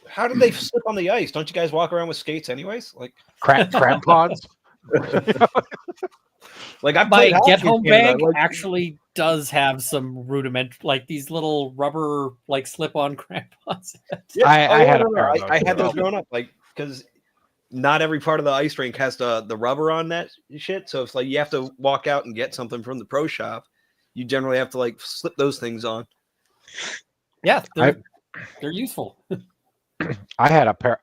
How did they slip on the ice? Don't you guys walk around with skates anyways? Like crampons? Like I my played get home bag like, actually does have some rudiment, like these little rubber like slip-on crampons. Yeah. I had I had those growing up, like because not every part of the ice rink has the rubber on that shit. So it's like you have to walk out and get something from the pro shop. You generally have to like slip those things on. Yeah, they're useful. I had a pair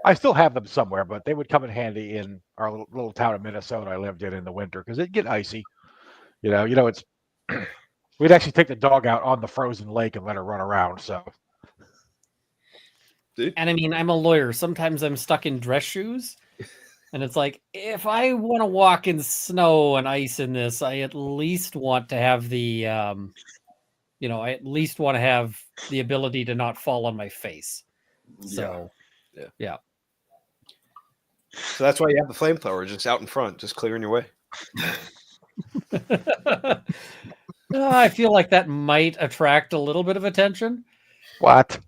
I still have them somewhere, but they would come in handy in our little town of Minnesota I lived in the winter because it'd get icy. It's we'd actually take the dog out on the frozen lake and let her run around. So, and I mean, I'm a lawyer. Sometimes I'm stuck in dress shoes, and it's like if I want to walk in snow and ice in this, I at least want to have the, I at least want to have the ability to not fall on my face. So, yeah. So that's why you have the flamethrower just out in front, just clearing your way. I feel like that might attract a little bit of attention. what?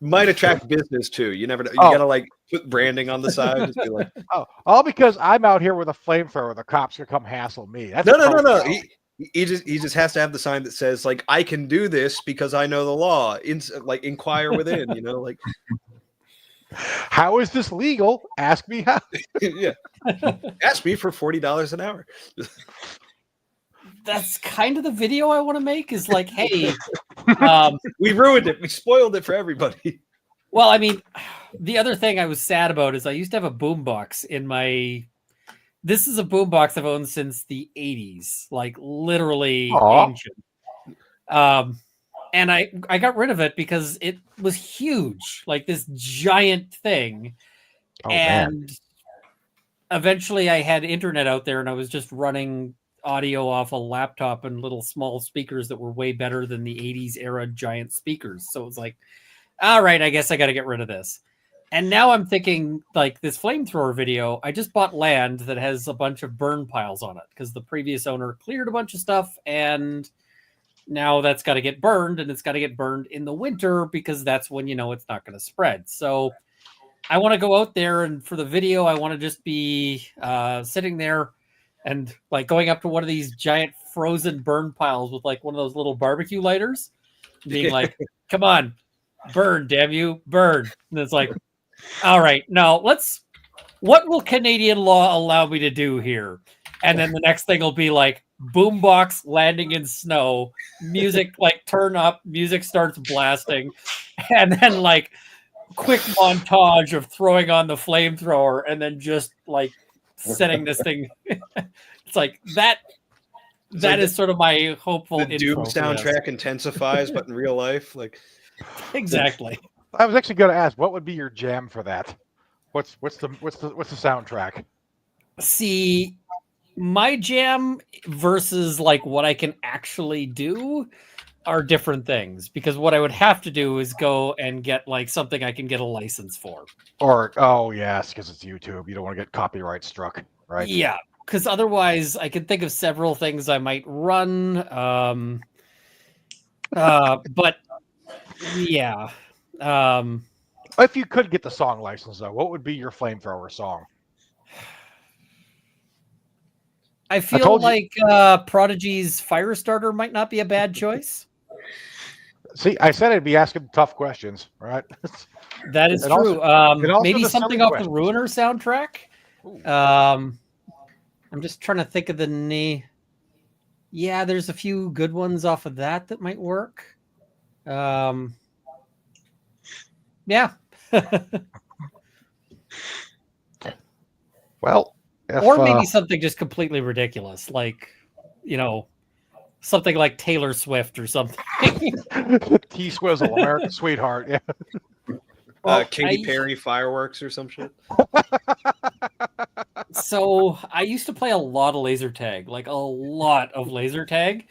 Might attract business too. You never know. You gotta like put branding on the side. Just be like, all because I'm out here with a flamethrower. The cops could come hassle me. That's no. He just has to have the sign that says like, I can do this because I know the law. Inquire within. Like. How is this legal? Ask me how. Yeah. Ask me for $40 an hour. That's kind of the video I want to make is like, hey, we ruined it. We spoiled it for everybody. Well, I mean, the other thing I was sad about is I used to have a boombox in my. This is a boombox I've owned since the 80s, like literally ancient. And I got rid of it because it was huge, like this giant thing. And eventually I had internet out there and I was just running audio off a laptop and little small speakers that were way better than the 80s era giant speakers. So it was like, all right, I guess I got to get rid of this. And now I'm thinking like this flamethrower video, I just bought land that has a bunch of burn piles on it because the previous owner cleared a bunch of stuff and now that's got to get burned, and it's got to get burned in the winter because that's when it's not going to spread. So I want to go out there, and for the video, I want to just be sitting there and like going up to one of these giant frozen burn piles with like one of those little barbecue lighters, being like, "Come on, burn, damn you, burn!" And it's like, all right, now what will Canadian law allow me to do here? And then the next thing will be like boombox landing in snow, music like turn up, music starts blasting, and then like quick montage of throwing on the flamethrower and then just like setting this thing. It's like that. That is sort of my hopeful. The Doom soundtrack intensifies, but in real life, like exactly. I was actually going to ask, what would be your jam for that? What's the soundtrack? See, my jam versus like what I can actually do are different things, because what I would have to do is go and get like something I can get a license for. Or, oh yes, because it's YouTube. You don't want to get copyright struck, right? Yeah, because otherwise I can think of several things I might run. But yeah. If you could get the song license, though, what would be your flamethrower song? I feel like Prodigy's Firestarter might not be a bad choice. See, I said I'd be asking tough questions, right? That is true. Maybe something off the Ruiner soundtrack. I'm just trying to think of the name. Yeah, there's a few good ones off of that might work. Yeah. Well, or maybe something just completely ridiculous, like, something like Taylor Swift or something. T-Swizzle, American Sweetheart. Yeah. Katy Perry Fireworks or some shit. So I used to play a lot of laser tag, like a lot of laser tag.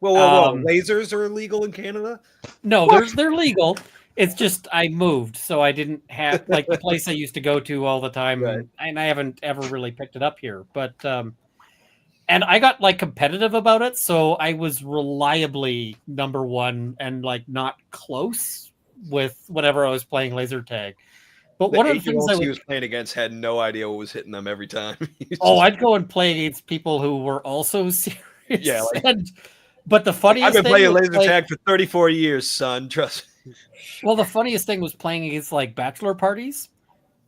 Whoa. Lasers are illegal in Canada? No, they're legal. It's just I moved, so I didn't have like the place I used to go to all the time, right. and I haven't ever really picked it up here. But and I got like competitive about it, so I was reliably number one and like not close with whenever I was playing laser tag. But one of the things he was playing against had no idea what was hitting them every time. I'd go and play against people who were also serious. Yeah, but the funniest I've been playing laser tag for 34 years, son. Trust me. Well, the funniest thing was playing against like bachelor parties,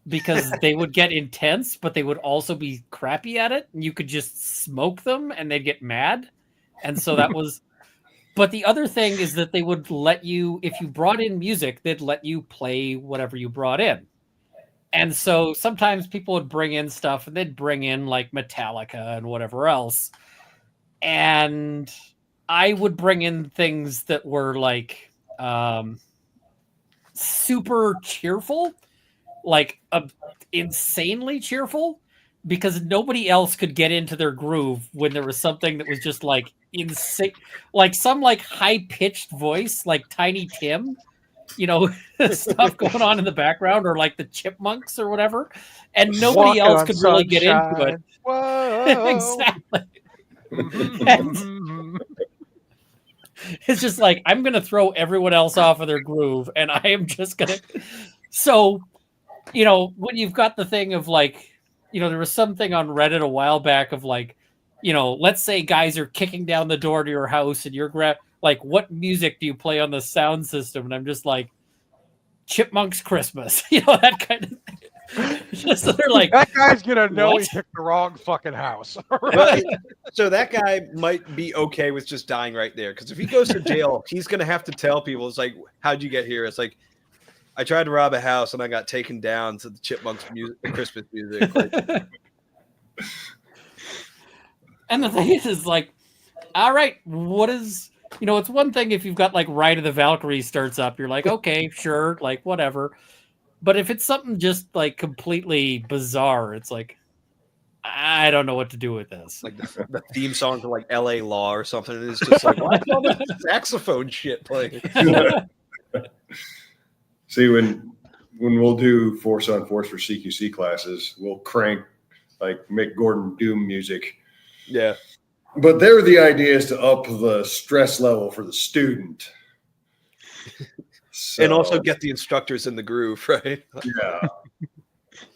because they would get intense, but they would also be crappy at it. And you could just smoke them and they'd get mad. And so that was, but the other thing is that they would let you, if you brought in music, they'd let you play whatever you brought in. And so sometimes people would bring in stuff, and they'd bring in like Metallica and whatever else. And I would bring in things that were like super cheerful, like insanely cheerful, because nobody else could get into their groove when there was something that was just like insane, like some like high pitched voice, like Tiny Tim, stuff going on in the background, or like the Chipmunks or whatever, and nobody Walking else on could really get into it. sunshine. Whoa. Exactly. It's just like, I'm going to throw everyone else off of their groove, and I am just going to. So, when you've got the thing of like, there was something on Reddit a while back of like, let's say guys are kicking down the door to your house and you're like, what music do you play on the sound system? And I'm just like, Chipmunks Christmas, that kind of thing. Just so they're like, that guy's gonna know what? he picked the wrong fucking house. Well, so that guy might be okay with just dying right there, because if he goes to jail, he's gonna have to tell people, it's like, how'd you get here? It's like, I tried to rob a house and I got taken down to the Chipmunks music, Christmas music. Like, and the thing is like, all right, what is, it's one thing if you've got like Ride of the Valkyrie starts up, you're like, okay, sure, like whatever. But if it's something just like completely bizarre, it's like, I don't know what to do with this. like the theme song to like L.A. Law or something. And it's just like, why is all this saxophone shit playing? See, when we'll do force on force for CQC classes, we'll crank like Mick Gordon Doom music. Yeah. But there, the idea is to up the stress level for the student. So, And also get the instructors in the groove, right? yeah.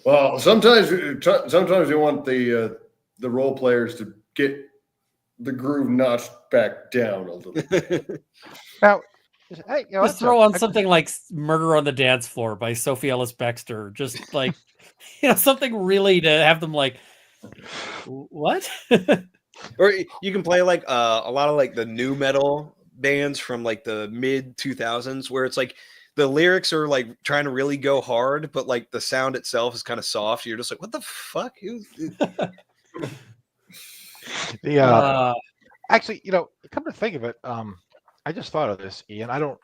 Well, sometimes we want the role players to get the groove notched back down a little bit. Now, hey, just throw on something like Murder on the Dance Floor by Sophie Ellis Bextor. Just like, something really to have them like, what? Or you can play like a lot of like the new metal bands from like the mid 2000s, where it's like the lyrics are like trying to really go hard, but like the sound itself is kind of soft. You're just like, what the fuck? Actually, come to think of it, I just thought of this, Ian. I don't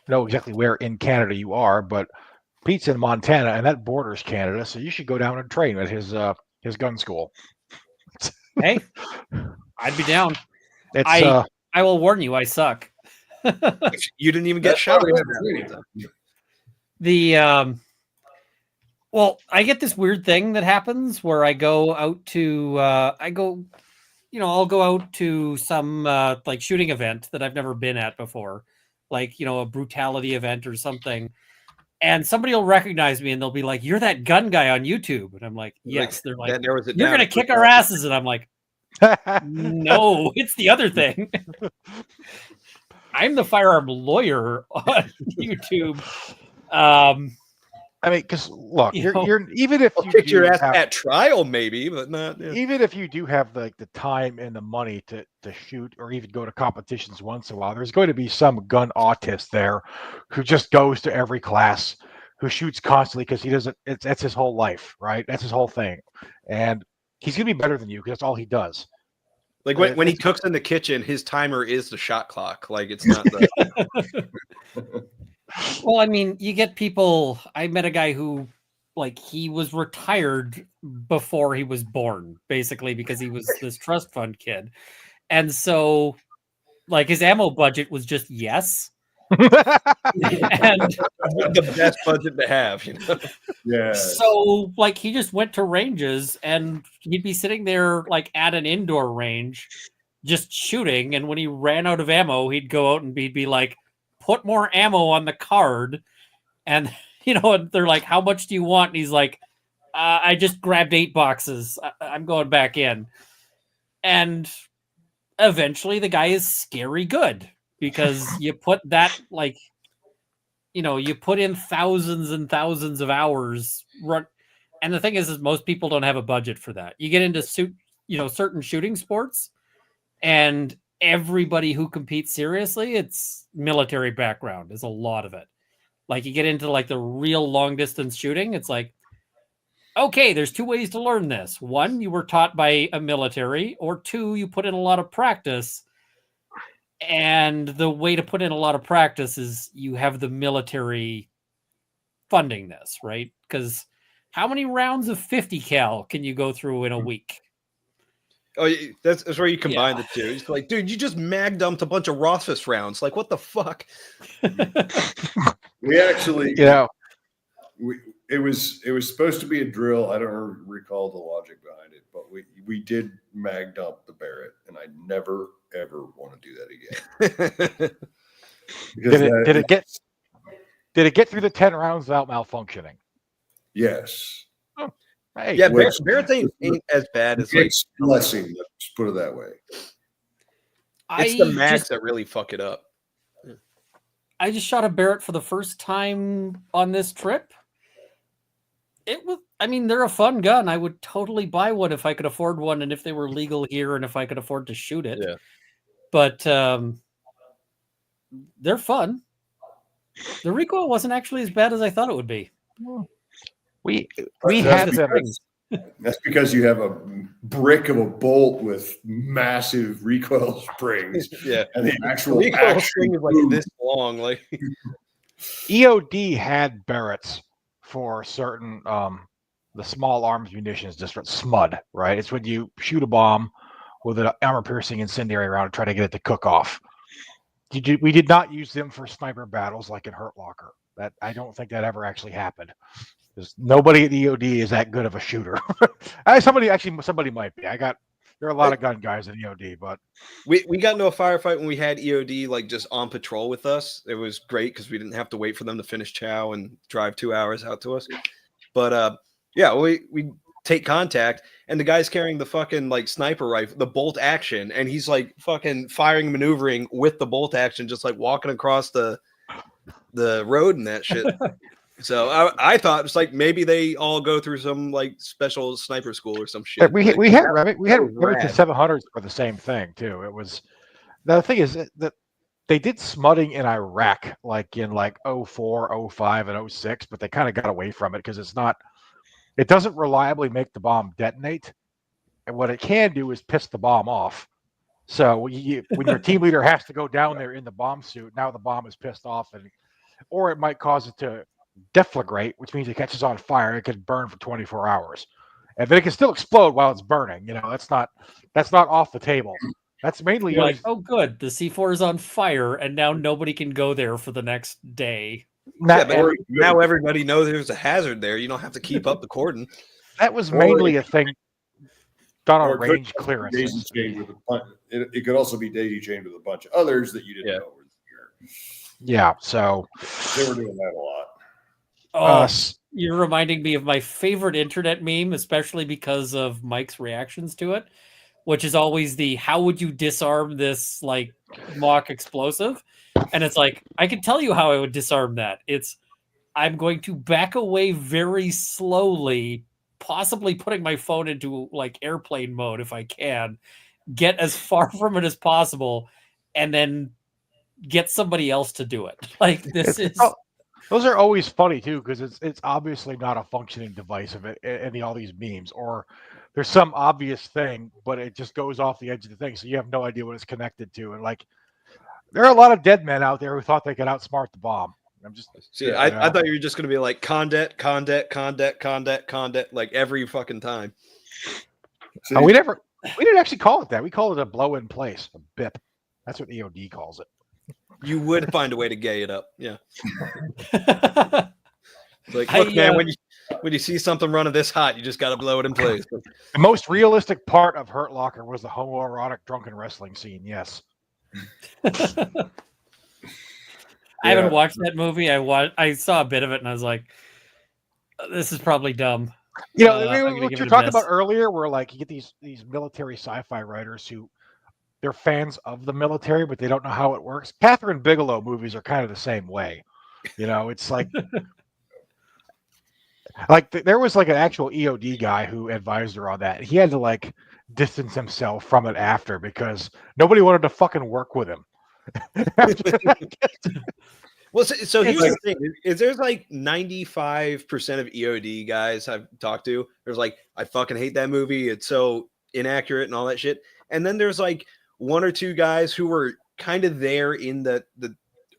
know exactly where in Canada you are, but Pete's in Montana, and that borders Canada, so you should go down and train at his gun school. Hey, I'd be down. It's I will warn you, I suck. You didn't even get shot. Well, I get this weird thing that happens where I go out to I'll go out to some like shooting event that I've never been at before, like a brutality event or something, and somebody will recognize me and they'll be like, "You're that gun guy on YouTube," and I'm like, "Yes." They're like, "You're gonna kick our asses," and I'm like, "No, it's the other thing." I'm the firearm lawyer on YouTube. I mean, because look, you're even if you kick your ass at trial, maybe, but not. Yeah. Even if you do have the time and the money to shoot or even go to competitions once in a while, there's going to be some gun autist there who just goes to every class, who shoots constantly because he doesn't. That's his whole life, right? That's his whole thing, and he's gonna be better than you because that's all he does. Like when he cooks in the kitchen, his timer is the shot clock. Like it's not the. Well, I mean, you get people. I met a guy who, like, he was retired before he was born, basically, because he was this trust fund kid. And so, like, his ammo budget was just yes. And the best budget to have, Yeah. So, like, he just went to ranges and he'd be sitting there, like, at an indoor range, just shooting. And when he ran out of ammo, he'd go out and he'd be like, put more ammo on the card. And, and they're like, how much do you want? And he's like, I just grabbed 8 boxes. I'm going back in. And eventually the guy is scary good because you put that, like, you put in thousands and thousands of hours. And the thing is most people don't have a budget for that. You get into certain shooting sports, and everybody who competes seriously, it's military background is a lot of it. Like you get into like the real long distance shooting, it's like, okay, there's two ways to learn this. One, you were taught by a military, or two, you put in a lot of practice. And the way to put in a lot of practice is you have the military funding this, right? Because how many rounds of 50 cal can you go through in a week? Oh, that's where you combine the two. It's like, dude, you just mag dumped a bunch of Rothfuss rounds. Like, what the fuck? We actually, Yeah. It was supposed to be a drill. I don't recall the logic behind it, but we did mag dump the Barrett, and I never ever want to do that again. Did it get through the 10 rounds without malfunctioning? Yes. Oh, hey. Yeah, Barrett ain't as bad as like blessing. Let's put it that way. It's the mags that really fuck it up. I just shot a Barrett for the first time on this trip. It was, I mean, they're a fun gun. I would totally buy one if I could afford one, and if they were legal here, and if I could afford to shoot it. Yeah. But they're fun. The recoil wasn't actually as bad as I thought it would be. We had them. That's because you have a brick of a bolt with massive recoil springs. Yeah, and the actual recoil spring is like this long. Like EOD had Barretts for certain the small arms munitions, just SMUD, right? It's when you shoot a bomb with an armor-piercing incendiary round and try to get it to cook off. We did not use them for sniper battles like in Hurt Locker. That I don't think that ever actually happened. Because nobody at the EOD is that good of a shooter. Somebody might be. There are a lot of gun guys in EOD, but we got into a firefight when we had EOD like just on patrol with us. It was great because we didn't have to wait for them to finish chow and drive 2 hours out to us. But yeah, we take contact, and the guy's carrying the fucking like sniper rifle, the bolt action, and he's like fucking firing, maneuvering with the bolt action, just like walking across the road and that shit. So I thought it's like maybe they all go through some like special sniper school or some shit. We had Remington 700s for the same thing too. It was the thing is that they did smudding in Iraq like in like 04, 05, and 06, but they kind of got away from it because it doesn't reliably make the bomb detonate, and what it can do is piss the bomb off. So when your team leader has to go down there in the bomb suit, now the bomb is pissed off, or it might cause it to deflagrate, which means it catches on fire. It could burn for 24 hours, and then it can still explode while it's burning. That's not off the table. That's mainly like, oh, good, the C4 is on fire, and now nobody can go there for the next day. Now everybody knows there's a hazard there. You don't have to keep up the cordon. That was mainly a thing done on range clearance. It could also be daisy chained with a bunch of others that you didn't know were here. Yeah, so they were doing that a lot. Oh, you're reminding me of my favorite internet meme, especially because of Mike's reactions to it, which is always how would you disarm this like mock explosive? And it's like, I can tell you how I would disarm that. I'm going to back away very slowly, possibly putting my phone into like airplane mode if I can, get as far from it as possible, and then get somebody else to do it. Like those are always funny too, because it's obviously not a functioning device of it in all these memes, or there's some obvious thing, but it just goes off the edge of the thing, so you have no idea what it's connected to. And like, there are a lot of dead men out there who thought they could outsmart the bomb. I thought you were just going to be like condet, like every fucking time. We didn't actually call it that. We call it a blow in place, a BIP. That's what EOD calls it. You would find a way to gay it up. Yeah. Like, look, man, when you see something running this hot, you just got to blow it in place. The most realistic part of Hurt Locker was the homoerotic drunken wrestling scene. Yes. I haven't watched that movie. I saw a bit of it and I was like, this is probably dumb. What you're talking about earlier, where like you get these military sci-fi writers who they're fans of the military, but they don't know how it works. Catherine Bigelow movies are kind of the same way. It's like there was like an actual EOD guy who advised her on that. He had to like distance himself from it after because nobody wanted to fucking work with him. Well, so here's It's the thing: is there's like 95% of EOD guys I've talked to. There's like, I fucking hate that movie. It's so inaccurate and all that shit. And then there's like one or two guys who were kind of there in the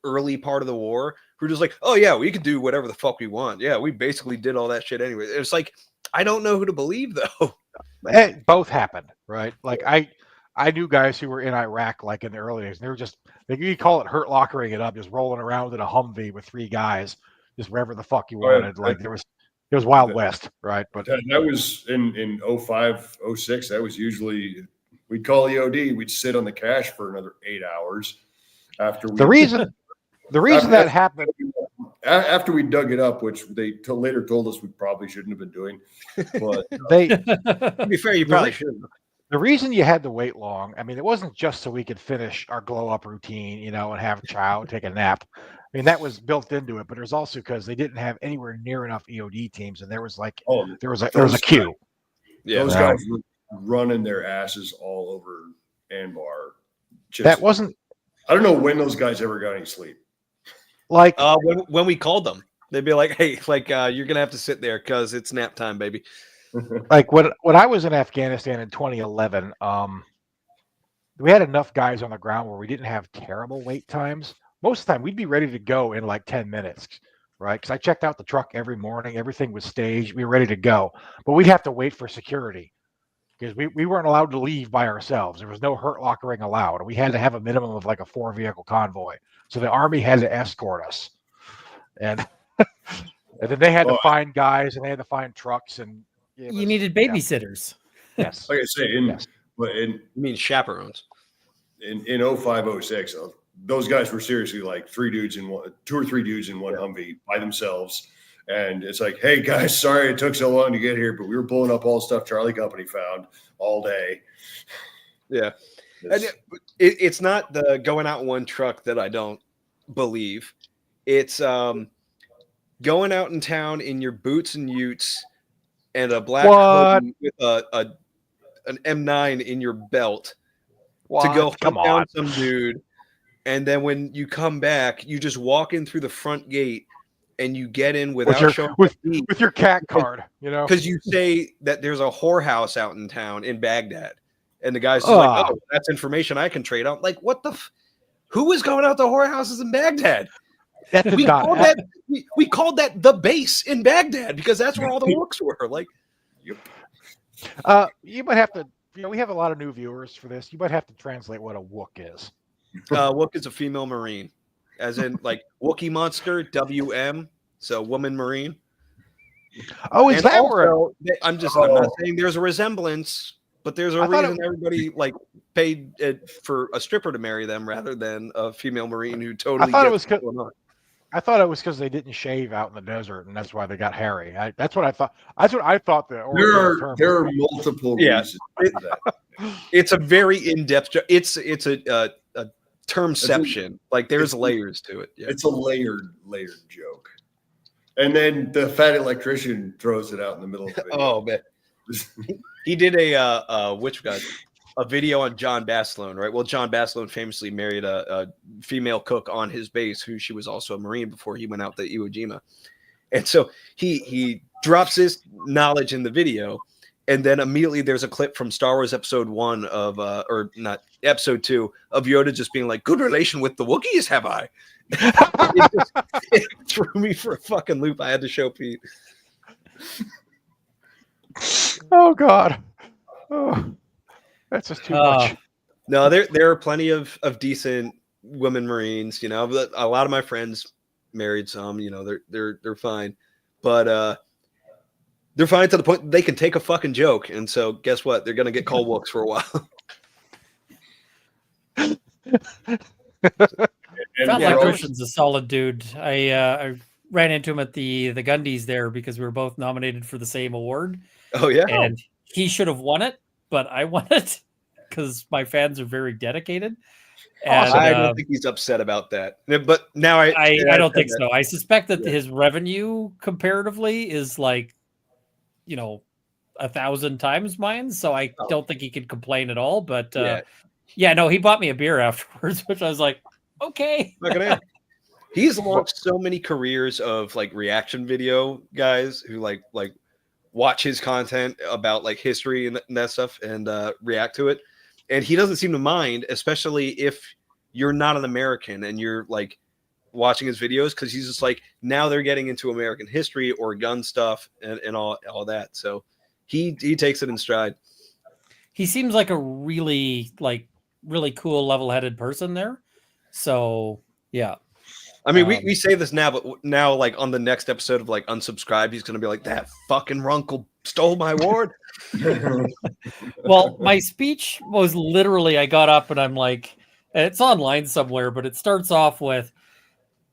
early part of the war who are just like, oh yeah, we could do whatever the fuck we want. Yeah, we basically did all that shit anyway. It's like, I don't know who to believe though. Both happened, right? Like I knew guys who were in Iraq like in the early days. And they were just you call it hurt lockering it up, just rolling around in a Humvee with 3 guys, just wherever the fuck you wanted. Like it was Wild West, right? But that was in 05, 06. That was usually we'd call EOD. We'd sit on the cache for another 8 hours after we, the reason that happened. After we dug it up, which they later told us we probably shouldn't have been doing. But To be fair, you probably should. The reason you had to wait long, I mean, it wasn't just so we could finish our glow up routine, and have chow, take a nap. I mean, that was built into it, but it was also because they didn't have anywhere near enough EOD teams, and there was a queue. Yeah, those guys were running their asses all over Anbar. That wasn't. I don't know when those guys ever got any sleep. Like when we called them, they'd be like, "Hey, you're gonna have to sit there because it's nap time, baby." Like when I was in Afghanistan in 2011, we had enough guys on the ground where we didn't have terrible wait times. Most of the time, we'd be ready to go in like 10 minutes, right? Because I checked out the truck every morning. Everything was staged. We were ready to go. But we'd have to wait for security because we weren't allowed to leave by ourselves. There was no hurt lockering allowed. We had to have a minimum of like a 4-vehicle convoy. So the Army had to escort us. And, and then they had to find guys and they had to find trucks and you needed babysitters. Yes. Like I say, you mean chaperones? In 05, 06, those guys were seriously like 2 or 3 dudes in one Humvee by themselves. And it's like, hey guys, sorry it took so long to get here, but we were blowing up all the stuff Charlie Company found all day. Yeah. It's not the going out in one truck that I don't believe. It's going out in town in your boots and utes and a black hoodie with an M9 in your belt to go hunt down some dude. And then when you come back, you just walk in through the front gate and you get in without showing with your cat card, because you say that there's a whorehouse out in town in Baghdad. And the guy's just like, oh, that's information I can trade out. Like, what the who is going out to whorehouses in Baghdad? We called that the base in Baghdad because that's where all the wooks were. Like, you might have to. We have a lot of new viewers for this. You might have to translate what a wook is. Wook is a female marine, as in like Wookiee monster, WM, so woman marine. Oh, is and that also, where? I'm not saying there's a resemblance, but there's a reason everybody paid for a stripper to marry them rather than a female marine who totally. I thought it was because they didn't shave out in the desert, and that's why they got hairy. That's what I thought. That's what I thought. There are multiple reasons for that. It's a very in-depth. It's a termception. Like there's layers to it. Yeah. It's a layered joke, and then the fat electrician throws it out in the middle of the video. Oh man, he did a video on John Baslone, right? Well, John Baslone famously married a female cook on his base who she was also a Marine before he went out to Iwo Jima. And so he drops this knowledge in the video, and then immediately there's a clip from Star Wars Episode 1 of, or not, Episode 2 of Yoda just being like, good relation with the Wookiees, have I? It threw me for a fucking loop. I had to show Pete. Oh, God. Oh. That's just too much. No, there are plenty of decent women Marines. But a lot of my friends married some. They're fine, but they're fine to the point they can take a fucking joke. And so, guess what? They're gonna get called wooks for a while. Fat Electrician's a solid dude. I ran into him at the Gundies there because we were both nominated for the same award. Oh yeah, and he should have won it. But I won it because my fans are very dedicated. And I don't think he's upset about that. But now I don't think so. I suspect that his revenue comparatively is 1,000 times mine. So I don't think he could complain at all. But no, he bought me a beer afterwards, which I was like, okay. He's launched so many careers of like reaction video guys who like watch his content about like history and that stuff and react to it. And he doesn't seem to mind, especially if you're not an American and you're like watching his videos, because he's just like, now they're getting into American history or gun stuff and all that. So he takes it in stride. He seems like a really cool, level-headed person there. So yeah. I mean, we say this now, but now, like on the next episode of like Unsubscribe, he's gonna be like, that fucking Runkle stole my award. Well, my speech was literally, I got up and I'm like, it's online somewhere, but it starts off with,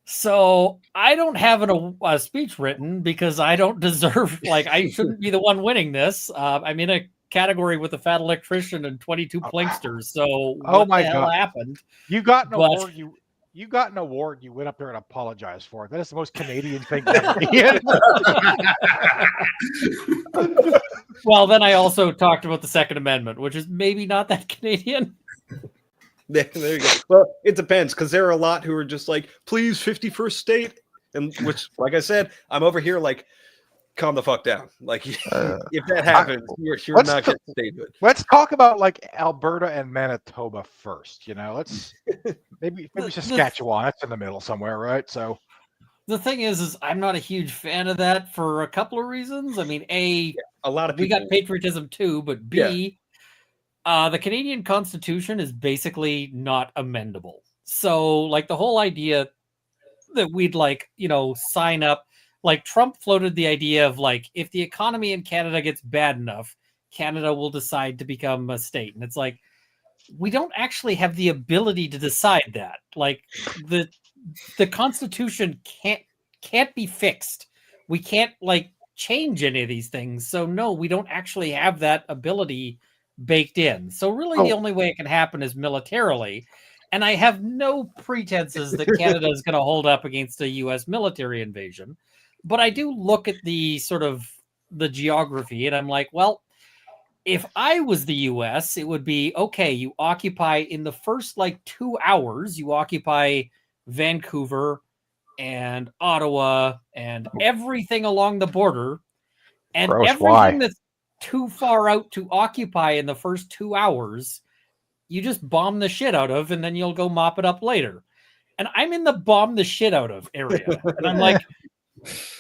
so I don't have a speech written because I don't deserve, like, I shouldn't be the one winning this. I'm in a category with a fat electrician and 22 plinksters. So what the hell happened? You got an award. You got an award. You went up there and apologized for it. That is the most Canadian thing ever. Well, then I also talked about the Second Amendment, which is maybe not that Canadian. There you go. Well, it depends, because there are a lot who are just like, please, 51st state, and which, like I said, I'm over here like, calm the fuck down. Like, if that happens, you're not getting to stay good. Let's talk about like Alberta and Manitoba first. You know, let's maybe Saskatchewan. That's in the middle somewhere, right? So the thing is I'm not a huge fan of that for a couple of reasons. I mean, a lot of people, we got patriotism too, but B, the Canadian Constitution is basically not amendable. So, like, the whole idea that we'd sign up. Like, Trump floated the idea of, like, if the economy in Canada gets bad enough, Canada will decide to become a state. And it's like, we don't actually have the ability to decide that. Like, the Constitution can't be fixed. We can't, like, change any of these things. So, no, we don't actually have that ability baked in. So, really, the only way it can happen is militarily. And I have no pretenses that Canada is going to hold up against a U.S. military invasion. But I do look at the sort of the geography and I'm like, well, if I was the US, it would be, okay, you occupy in the first like 2 hours, you occupy Vancouver and Ottawa and everything along the border. And everything that's too far out to occupy in the first 2 hours, you just bomb the shit out of, and then you'll go mop it up later. And I'm in the bomb the shit out of area. And I'm like,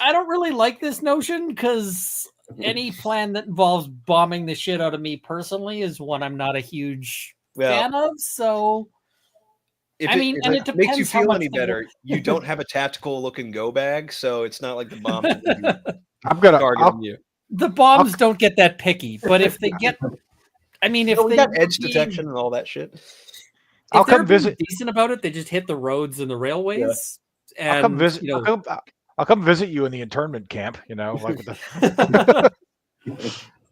I don't really like this notion, because any plan that involves bombing the shit out of me personally is one I'm not a huge fan of. So, it depends. Makes you feel any better, you don't have a tactical looking go bag, so it's not like the bomb. I'm gonna target you. The bombs don't get that picky, but if they get, I mean, if they got edge detection and all that shit, I'll come visit. Decent about it, they just hit the roads and the railways. Yeah. And, I'll come visit. I'll come visit you in the internment camp, like with the...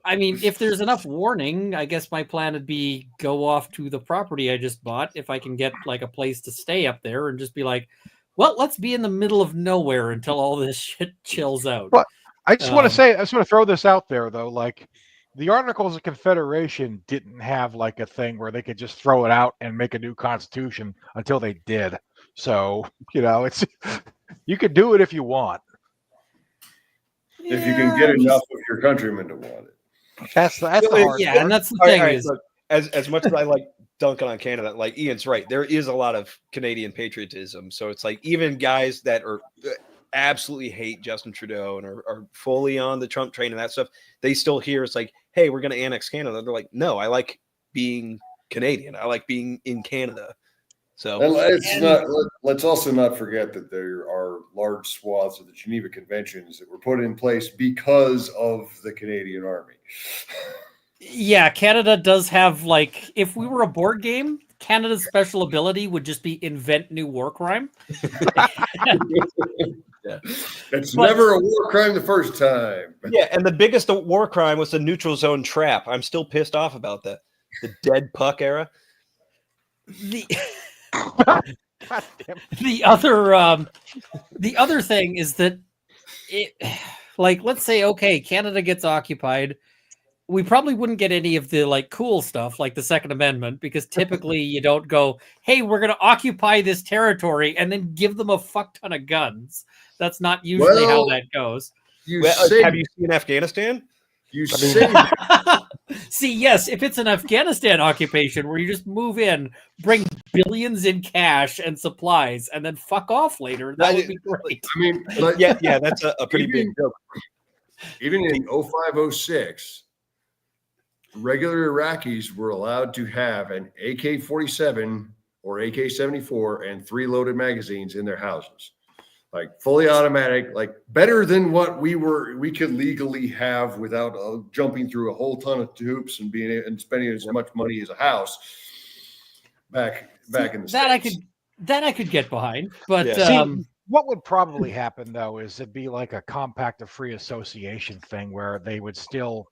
I mean, if there's enough warning, I guess my plan would be go off to the property I just bought, if I can get like a place to stay up there, and just be like, well, let's be in the middle of nowhere until all this shit chills out. Well, I just want to throw this out there, though. Like, the Articles of Confederation didn't have like a thing where they could just throw it out and make a new constitution until they did. So, it's... You could do it if you want. If you can get enough of your countrymen to want it. That's the hard. Yeah, and that's the thing is, look, as much as I like dunking on Canada, like Ian's right, there is a lot of Canadian patriotism. So it's like, even guys that are absolutely hate Justin Trudeau and are fully on the Trump train and that stuff, they still hear it's like, hey, we're going to annex Canada. They're like, no, I like being Canadian. I like being in Canada. So let's also not forget that there are large swaths of the Geneva Conventions that were put in place because of the Canadian Army. Yeah, Canada does have, like, if we were a board game, Canada's special ability would just be invent new war crime. It's never a war crime the first time. Yeah, and the biggest war crime was the neutral zone trap. I'm still pissed off about that. The dead puck era. The other thing is that it, like, let's say, okay, Canada gets occupied. we probably wouldn't get any of the like cool stuff like the Second Amendment, because typically you don't go, hey, we're going to occupy this territory and then give them a fuck ton of guns. That's not usually how that goes. Have you seen Afghanistan? You say See, yes, if it's an Afghanistan occupation where you just move in, bring billions in cash and supplies, and then fuck off later, that would be great. I mean, yeah, that's a pretty big joke. Even in 0506, regular Iraqis were allowed to have an AK-47 or AK-74 and 3 loaded magazines in their houses. Like fully automatic, like better than what we could legally have without jumping through a whole ton of hoops and spending as much money as a house back in the States. I could get behind, but See, what would probably happen though is it'd be like a compact of free association thing where they would still,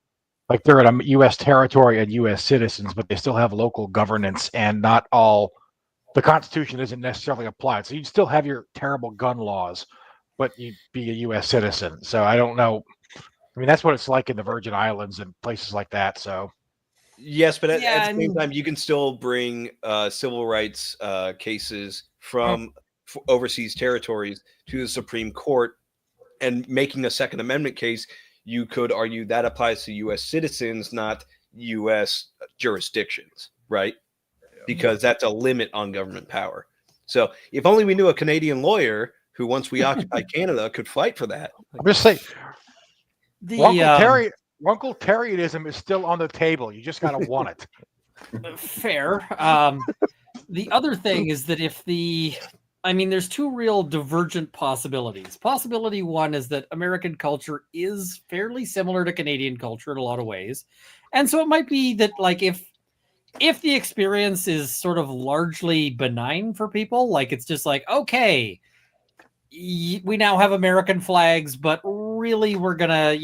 like, they're in a U.S. territory and U.S. citizens, but they still have local governance, and not all. The Constitution isn't necessarily applied. So you'd still have your terrible gun laws, but you'd be a U.S. citizen. So I don't know. I mean, that's what it's like in the Virgin Islands and places like that. So yes, but at the same time, you can still bring civil rights cases from overseas territories to the Supreme Court, and making a Second Amendment case, you could argue that applies to U.S. citizens, not U.S. jurisdictions, right? Because that's a limit on government power. So if only we knew a Canadian lawyer who, once we occupy Canada, could fight for that. I'm just saying, Runkle Terryism is still on the table. You just got to want it. Fair. The other thing is that there's two real divergent possibilities. Possibility one is that American culture is fairly similar to Canadian culture in a lot of ways. And so it might be that, like, if the experience is sort of largely benign for people, like it's just like, okay, we now have American flags, but really we're gonna,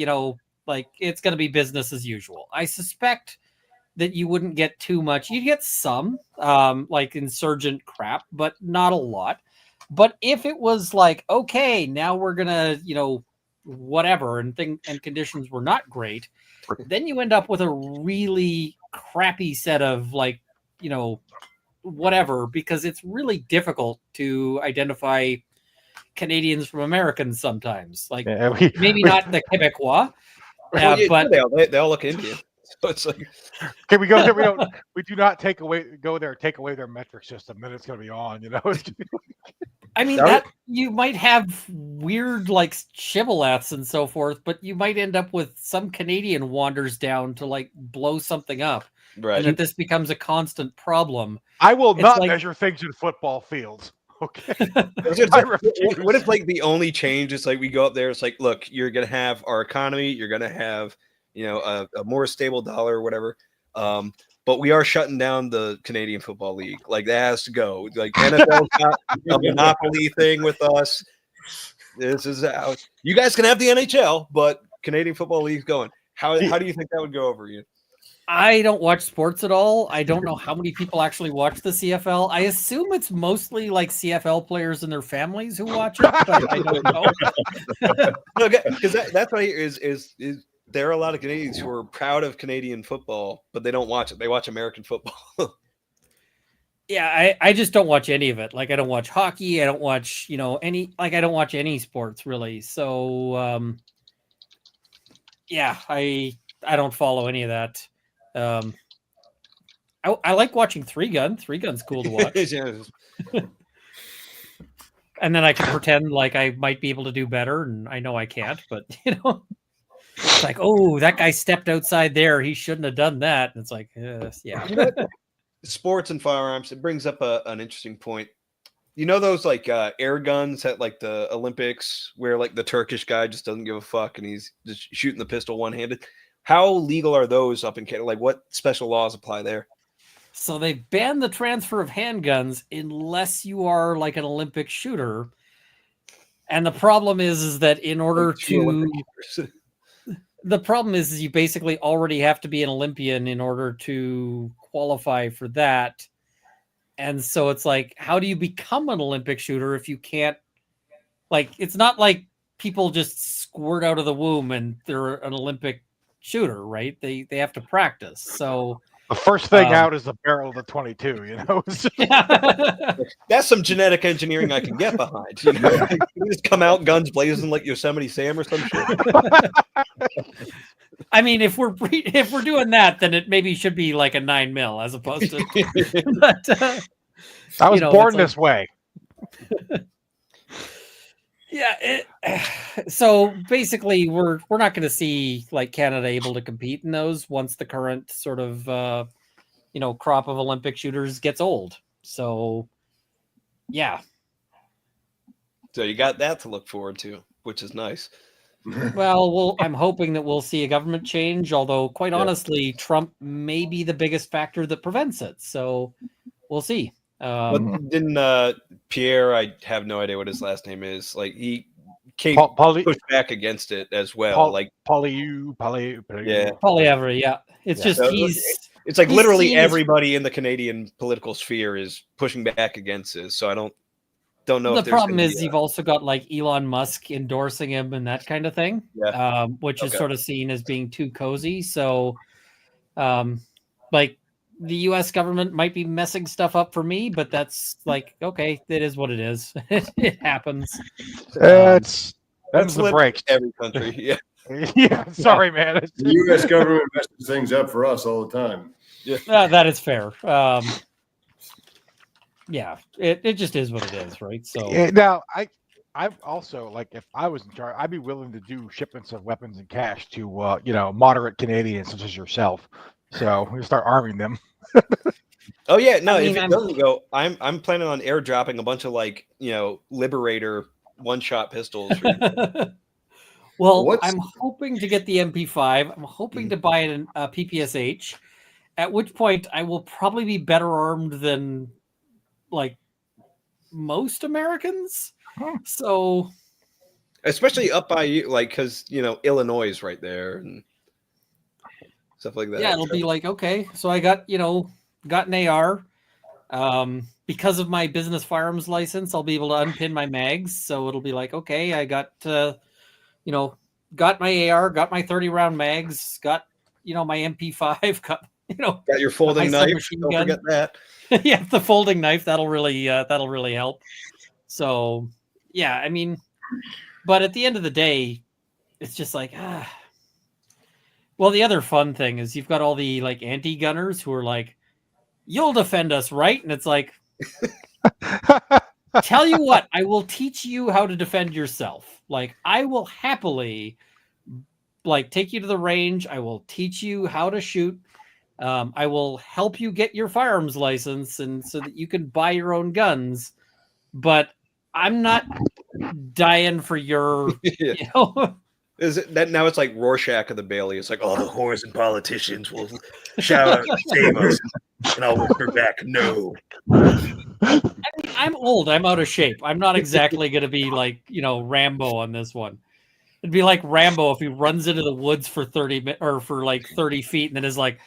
like, it's gonna be business as usual. I suspect that you wouldn't get too much. You'd get some like insurgent crap, but not a lot. But if it was like, okay, now we're gonna, whatever, and conditions were not great, then you end up with a really crappy set of, like, whatever, because it's really difficult to identify Canadians from Americans sometimes. Like, maybe not the Quebecois, but they all look Indian. So it's like, okay, we go there. We do not take away their metric system. Then it's going to be on. I mean, that you might have weird, like, shibboleths and so forth, but you might end up with some Canadian wanders down to, like, blow something up. Right. And that this becomes a constant problem. I will not measure things in football fields. Okay. What if, like, the only change is, like, we go up there, it's like, look, you're going to have our economy, you're going to have, a more stable dollar or whatever. But we are shutting down the Canadian Football League. Like, that has to go. Like, NFL got a monopoly thing with us. This is how you guys can have the NHL, but Canadian Football League's going. How do you think that would go over you? I don't watch sports at all. I don't know how many people actually watch the CFL. I assume it's mostly like CFL players and their families who watch it, but I don't know. Okay, because that's what I hear is there are a lot of Canadians who are proud of Canadian football, but they don't watch it. They watch American football. Yeah, I just don't watch any of it. Like, I don't watch hockey. I don't watch, I don't watch any sports really. So, yeah, I don't follow any of that. I like watching Three Gun. Three Gun's cool to watch. And then I can pretend like I might be able to do better, and I know I can't, but it's like, oh, that guy stepped outside there. He shouldn't have done that. And it's like, yeah. Sports and firearms, it brings up an interesting point. Those, like, air guns at, like, the Olympics where, like, the Turkish guy just doesn't give a fuck and he's just shooting the pistol one-handed. How legal are those up in Canada? Like, what special laws apply there? So they ban the transfer of handguns unless you are, like, an Olympic shooter. And the problem is that in order to... The problem is you basically already have to be an Olympian in order to qualify for that. And so it's like, how do you become an Olympic shooter if you can't, like, it's not like people just squirt out of the womb and they're an Olympic shooter, right? They have to practice. So The first thing out is the barrel of the 22. You know, That's some genetic engineering I can get behind. You know, like, you just come out guns blazing like Yosemite Sam or some shit. I mean, if we're doing that, then it maybe should be like a 9mm as opposed to. But I was born like, this way. Yeah. So basically, we're not going to see like Canada able to compete in those once the current sort of crop of Olympic shooters gets old. So yeah. So you got that to look forward to, which is nice. Well, I'm hoping that we'll see a government change, although quite honestly, Trump may be the biggest factor that prevents it. So we'll see. But didn't Pierre, I have no idea what his last name is, like he came pushed back against it as well. Like Poilievre, yeah. It's just so it's like literally everybody in the Canadian political sphere is pushing back against this. So I don't know. The problem is you've also got like Elon Musk endorsing him and that kind of thing, which is sort of seen as being too cozy. So, like the U.S. government might be messing stuff up for me, but that's like okay, it is what it is. It happens. That's the breaks. Every country, yeah. Yeah, sorry, man. The U.S. government messes things up for us all the time. Yeah, that is fair. Yeah, it just is what it is, right? So now I also like if I was in charge, I'd be willing to do shipments of weapons and cash to moderate Canadians such as yourself. So we start arming them. Oh yeah, no. If it doesn't go, I'm planning on airdropping a bunch of like Liberator one-shot pistols. Well, I'm hoping to get the MP5. I'm hoping to buy a PPSH. At which point, I will probably be better armed than like most Americans. So, especially up by you, like because Illinois is right there and stuff like that. Yeah, it'll be like okay. So I got an AR. Because of my business firearms license, I'll be able to unpin my mags. So it'll be like okay, I got got my AR, got my 30-round mags, got my MP5, got your folding knife. Don't forget that. Yeah, the folding knife that'll really help. So yeah, I mean, but at the end of the day, it's just like Well, the other fun thing is you've got all the like anti-gunners who are like, "You'll defend us, right?" And it's like, tell you what, I will teach you how to defend yourself. Like, I will happily like take you to the range. I will teach you how to shoot. I will help you get your firearms license and so that you can buy your own guns. But I'm not dying for your, Is it that now? It's like Rorschach of the Bailey. It's like all the whores and politicians will shout out, "Save us," and I'll whisper back, "No." I mean, I'm old. I'm out of shape. I'm not exactly going to be like Rambo on this one. It'd be like Rambo if he runs into the woods for 30 or for like 30 feet and then is like,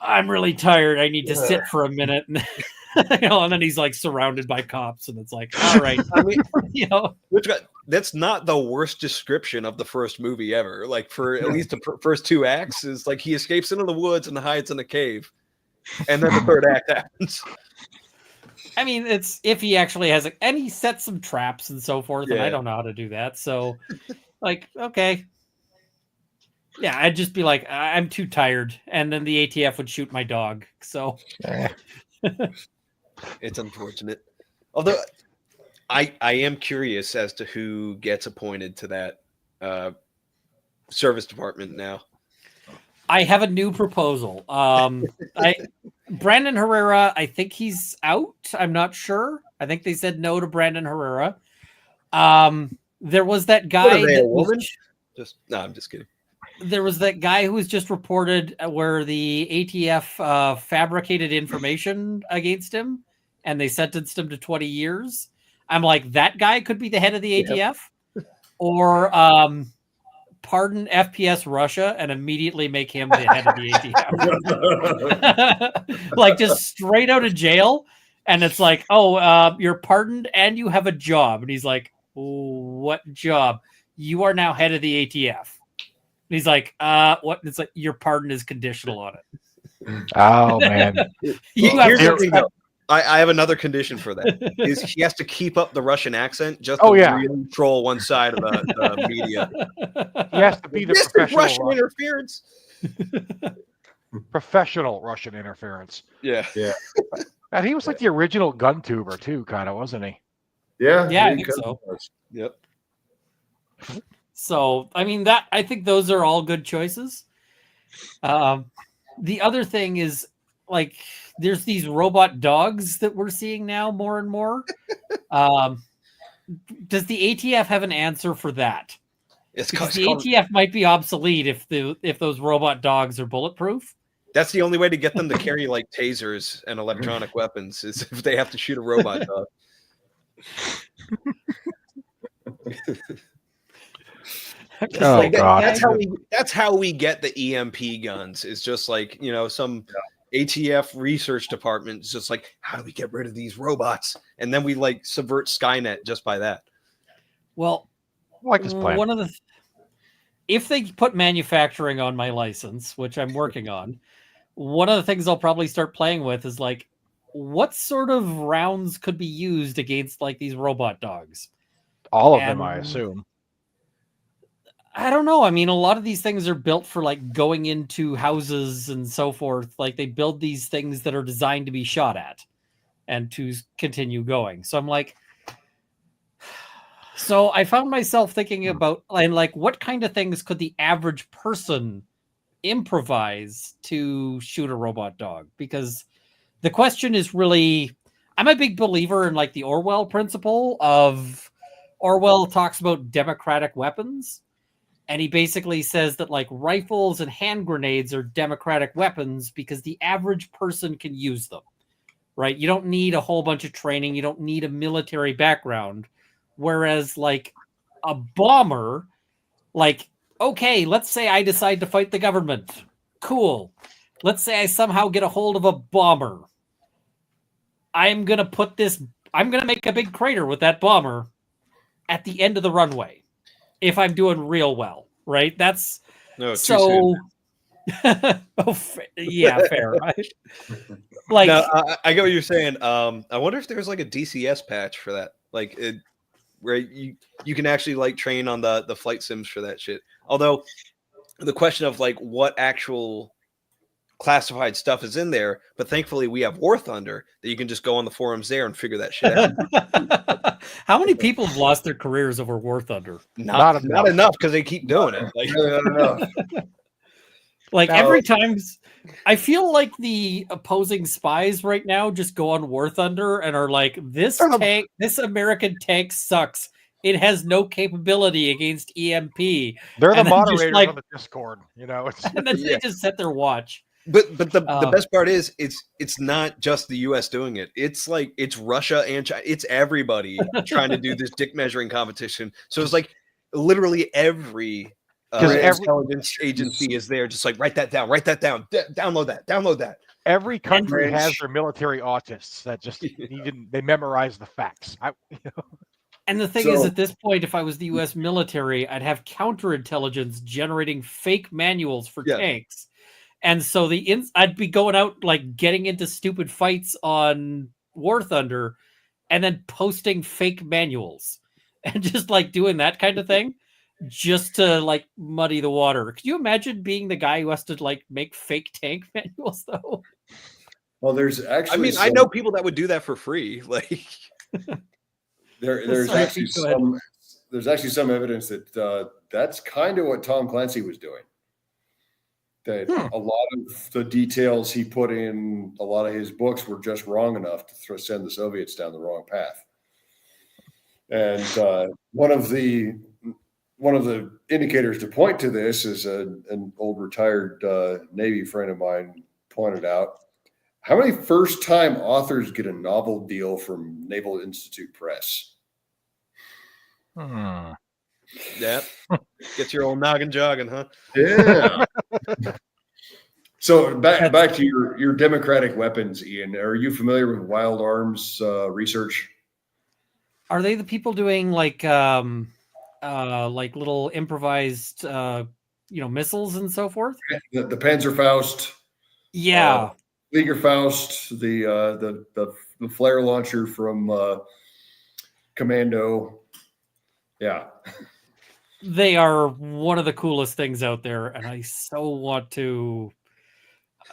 "I'm really tired. I need to sit for a minute." And, and then he's like surrounded by cops, and it's like, all right. I mean, that's not the worst description of the first movie ever. Like for at least the first two acts is like he escapes into the woods and hides in a cave, and then the third act happens. I mean, it's if he actually has and he sets some traps and so forth, and I don't know how to do that. So, like, okay. Yeah, I'd just be like, I'm too tired. And then the ATF would shoot my dog. So it's unfortunate. Although I am curious as to who gets appointed to that service department now. I have a new proposal. Brandon Herrera, I think he's out. I'm not sure. I think they said no to Brandon Herrera. There was that guy. No, I'm just kidding. There was that guy who was just reported where the ATF fabricated information against him and they sentenced him to 20 years. I'm like, that guy could be the head of the ATF or pardon FPS Russia and immediately make him the head of the ATF. Like just straight out of jail. And it's like, you're pardoned and you have a job. And he's like, what job? You are now head of the ATF. He's like, what? It's like your pardon is conditional on it. Oh man, You have Here's to the thing, accept- though. I have another condition for that. Is he has to keep up the Russian accent just Oh, to yeah. really troll one side of the media. he has to be the This is professional Russian interference. professional Russian interference. Yeah. And he was like the original gun tuber too, kind of, wasn't he? Yeah, Yeah, I he think kinda so. was. Yep. So, I mean, I think those are all good choices. The other thing is, like, there's these robot dogs that we're seeing now more and more. Does the ATF have an answer for that? It's Because called, the ATF might be obsolete if those robot dogs are bulletproof. that's the only way to get them to carry like tasers and electronic weapons is if they have to shoot a robot dog. Oh, Like, God. That's how we get the EMP guns. It's just like, some ATF research department is just like, how do we get rid of these robots? And then we like subvert Skynet just by that. Well, I like this plan. one of the if they put manufacturing on my license, which I'm working on, one of the things I'll probably start playing with is like, what sort of rounds could be used against like these robot dogs? All of them, And I assume. I don't know. I mean, a lot of these things are built for like going into houses and so forth. Like they build these things that are designed to be shot at and to continue going. So I'm like, so I found myself thinking about and like what kind of things could the average person improvise to shoot a robot dog? Because the question is really, I'm a big believer in like the Orwell principle of Orwell talks about democratic weapons. And he basically says that like rifles and hand grenades are democratic weapons because the average person can use them, right? You don't need a whole bunch of training. You don't need a military background. Whereas like a bomber, like, okay, let's say I decide to fight the government. Cool. Let's say I somehow get a hold of a bomber. I'm going to make a big crater with that bomber at the end of the runway. If I'm doing real well, right? That's No, too so. soon. Yeah, fair, right? Like, No, I get what you're saying. I wonder if there's like a DCS patch for that, like where you can actually like train on the flight sims for that shit. Although the question of like what actual classified stuff is in there, but thankfully we have War Thunder that you can just go on the forums there and figure that shit out. how many people have lost their careers over War Thunder? Not enough because they keep doing it. Like, Not enough. Like Now- every time, I feel like the opposing spies right now just go on War Thunder and are like, this American tank sucks. It has no capability against EMP. They're the And then just, moderators like- on the Discord. It's And then they just set their watch. But the best part is it's not just the U.S. doing it. It's like it's Russia and China. It's everybody trying to do this dick measuring competition. So it's like literally every intelligence agency is there, just like write that down, download that. every country has French. their military autists that just they memorize the facts. And the thing is, So- at this point, if I was the U.S. military, I'd have counterintelligence generating fake manuals for tanks. And so I'd be going out, like, getting into stupid fights on War Thunder and then posting fake manuals and just, like, doing that kind of thing just to, like, muddy the water. Could you imagine being the guy who has to, like, make fake tank manuals, though? Well, there's actually. I mean, I know people that would do that for free. Like, there's Sorry, actually go ahead. some evidence that that's kind of what Tom Clancy was doing. That a lot of the details he put in a lot of his books were just wrong enough to send the Soviets down the wrong path. And one of the indicators to point to this is an old retired Navy friend of mine pointed out. How many first-time authors get a novel deal from Naval Institute Press? yeah, get your old noggin jogging, huh? Yeah. So back to your democratic weapons, Ian. Are you familiar with Wild Arms research? Are they the people doing, like little improvised missiles and so forth. The Panzerfaust, Yeah, Fliegerfaust, the flare launcher from Commando. Yeah. they are one of the coolest things out there, and I so want to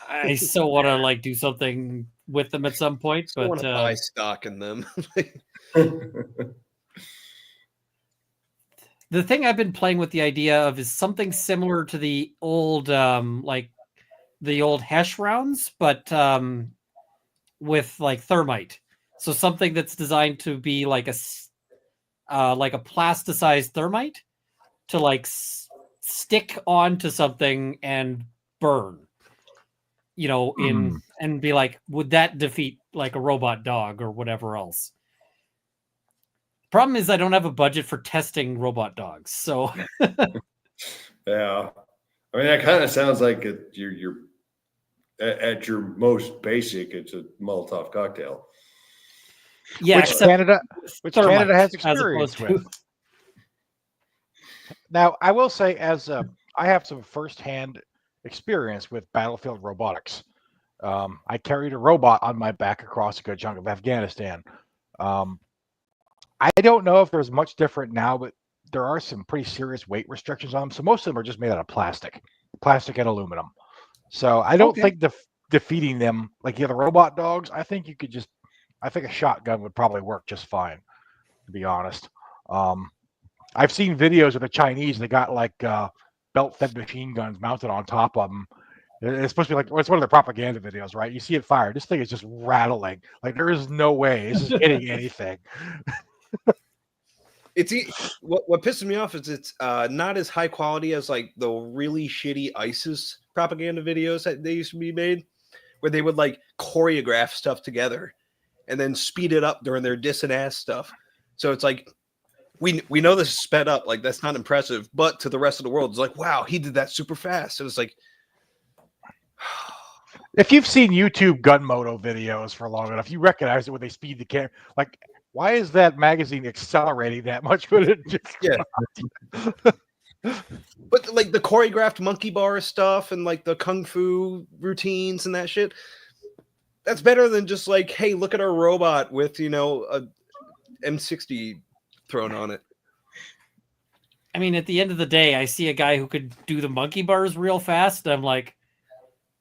like do something with them at some point. I want But to buy stock in them. the thing I've been playing with the idea of is something similar to the old like the old Hesh rounds, but with like thermite. So something that's designed to be like a plasticized thermite to like stick onto something and burn. And be like, would that defeat like a robot dog or whatever else? Problem is, I don't have a budget for testing robot dogs, so Yeah, I mean that kind of sounds like you're at your most basic. It's a Molotov cocktail. yeah. Which Canada has as experience opposed to with. Now, I will say, I have some firsthand experience with battlefield robotics. I carried a robot on my back across a good chunk of Afghanistan. I don't know if there's much different now, but there are some pretty serious weight restrictions on them. So most of them are just made out of plastic and aluminum. So I don't think defeating them, like the other robot dogs, I think a shotgun would probably work just fine, to be honest. I've seen videos of the Chinese. They got like belt-fed machine guns mounted on top of them. It's supposed to be like, well, it's one of the propaganda videos, right? You see it fire. This thing is just rattling. Like there is no way this is hitting anything. What pisses me off is it's not as high quality as like the really shitty ISIS propaganda videos that they used to be made, where they would like choreograph stuff together and then speed it up during their diss and ass stuff. So it's like we know this is sped up, like that's not impressive, but to the rest of the world, it's like, wow, he did that super fast. And it's like, if you've seen YouTube gun moto videos for long enough, you recognize it when they speed the camera. Like, why is that magazine accelerating that much? But it just But like the choreographed monkey bar stuff and like the kung fu routines and that shit, that's better than just like, hey, look at our robot with a M60 thrown on it. I mean, at the end of the day, I see a guy who could do the monkey bars real fast. And I'm like,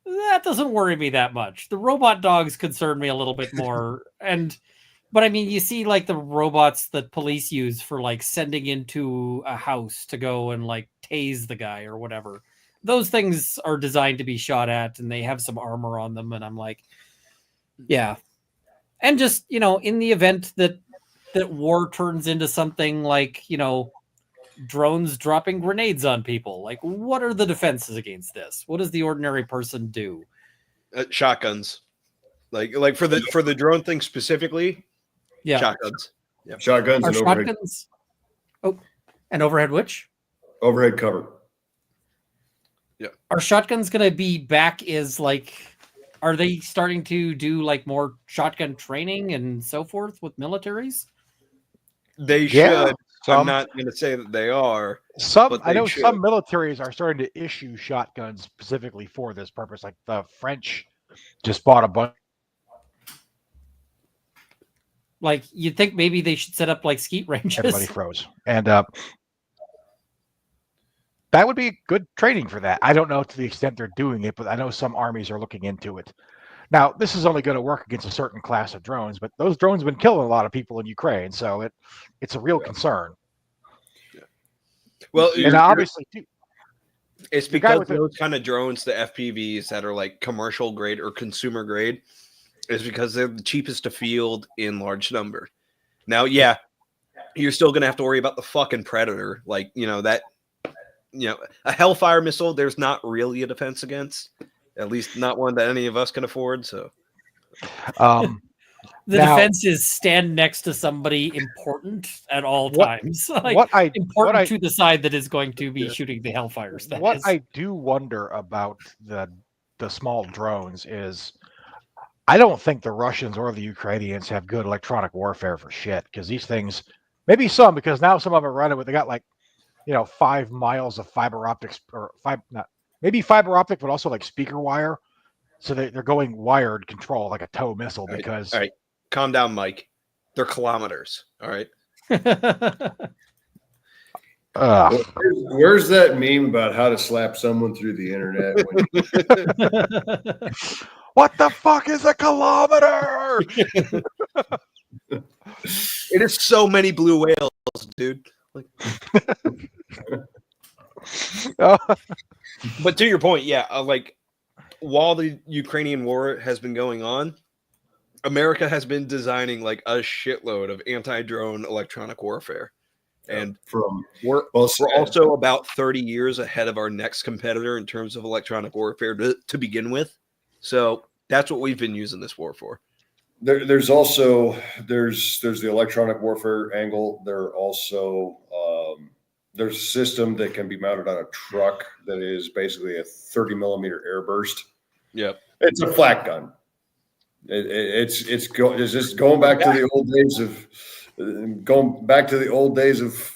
that doesn't worry me that much. The robot dogs concern me a little bit more. But I mean, you see like the robots that police use for like sending into a house to go and like tase the guy or whatever. Those things are designed to be shot at and they have some armor on them. And I'm like, yeah. And just, in the event that war turns into something like, drones dropping grenades on people, like what are the defenses against this? What does the ordinary person do? Shotguns, like for the drone thing specifically. Yeah, shotguns. Yeah, shotguns and overhead. Shotguns. Oh, and overhead which? Overhead cover. Yeah. Are shotguns going to be back? Are they starting to do like more shotgun training and so forth with militaries? They should. I'm not going to say that they are. I know some militaries are starting to issue shotguns specifically for this purpose. Like the French just bought a bunch. Like you'd think maybe they should set up like skeet ranges. Everybody froze, and that would be good training for that. I don't know to the extent they're doing it, but I know some armies are looking into it. Now, this is only going to work against a certain class of drones, but those drones have been killing a lot of people in Ukraine, so it's a real concern. Yeah. Well, and obviously, too, it's because those kind of drones, the FPVs that are like commercial grade or consumer grade, is because they're the cheapest to field in large number. Now, yeah, you're still going to have to worry about the fucking Predator. Like, a Hellfire missile, there's not really a defense against. At least not one that any of us can afford. So, the defense is stand next to somebody important at all times. Important to the side that is going to be shooting the Hellfires. I do wonder about the small drones is, I don't think the Russians or the Ukrainians have good electronic warfare for shit, because these things, maybe some, because now some of them are running with, they got like 5 miles of fiber optics maybe fiber optic, but also like speaker wire. So they're going wired control like a TOW missile because. All right. Calm down, Mike. They're kilometers. All right. Where's that meme about how to slap someone through the internet? What the fuck is a kilometer? It is so many blue whales, dude. Like, but to your point, yeah, like while the Ukrainian war has been going on, America has been designing like a shitload of anti-drone electronic warfare. And we're also about 30 years ahead of our next competitor in terms of electronic warfare to begin with. So that's what we've been using this war for. There's also there's the electronic warfare angle. There's a system that can be mounted on a truck that is basically a 30 millimeter airburst. Yep, it's a flak gun. It's just going back to the old days of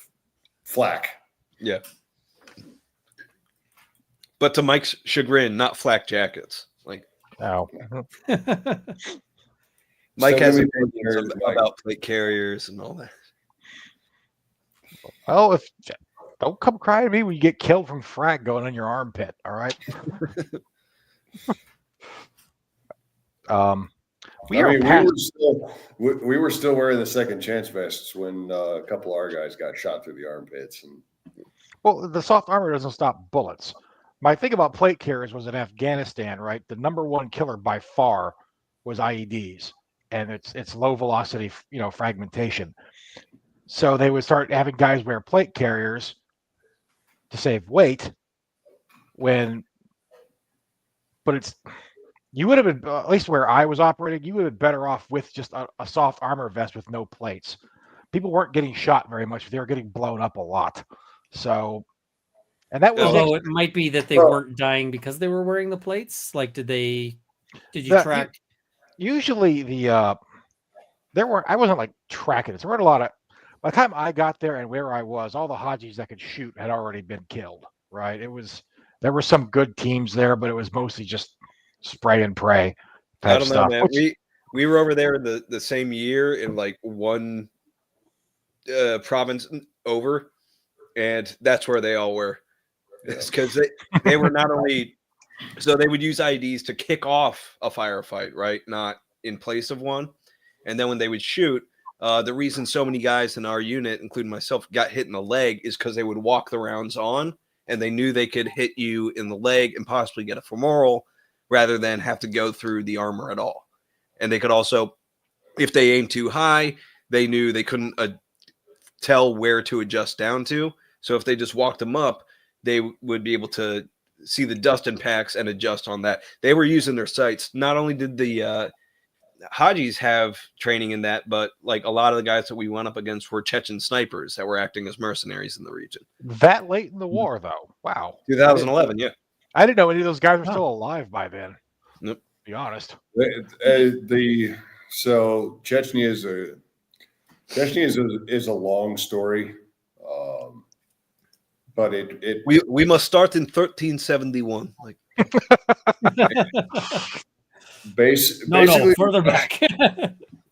flak. Yeah. But to Mike's chagrin, not flak jackets. Like, no. Mike has opinions about plate carriers and all that. Well, don't come cry to me when you get killed from frag going in your armpit. All right. We were still wearing the second chance vests when a couple of our guys got shot through the armpits. Well, the soft armor doesn't stop bullets. My thing about plate carriers was in Afghanistan, right? The number one killer by far was IEDs, and it's low velocity, fragmentation. So they would start having guys wear plate carriers to save weight. You would have been, at least where I was operating, you would have been better off with just a soft armor vest with no plates. People weren't getting shot very much. They were getting blown up a lot. So, and that was. Although it might be that they weren't dying because they were wearing the plates. Like, did you track? Usually I wasn't like tracking it. There weren't a lot of, by the time I got there and where I was, all the Hajis that could shoot had already been killed, right? There were some good teams there, but it was mostly just spray and pray type stuff. Man. We were over there in the same year in like one province over, and that's where they all were. It's because they were not only, so they would use IEDs to kick off a firefight, right? Not in place of one. And then when they would shoot, the reason so many guys in our unit, including myself, got hit in the leg is because they would walk the rounds on, and they knew they could hit you in the leg and possibly get a femoral rather than have to go through the armor at all. And they could also, if they aimed too high, they knew they couldn't tell where to adjust down to. So if they just walked them up, they would be able to see the dust impacts and adjust on that. They were using their sights. Not only did the Hajis have training in that, but like a lot of the guys that we went up against were Chechen snipers that were acting as mercenaries in the region. That late in the war, though. Wow. 2011, yeah. I didn't know any of those guys were still alive by then. Nope. To be honest. So Chechnya is a long story, but we must start in 1371. Like basically further back.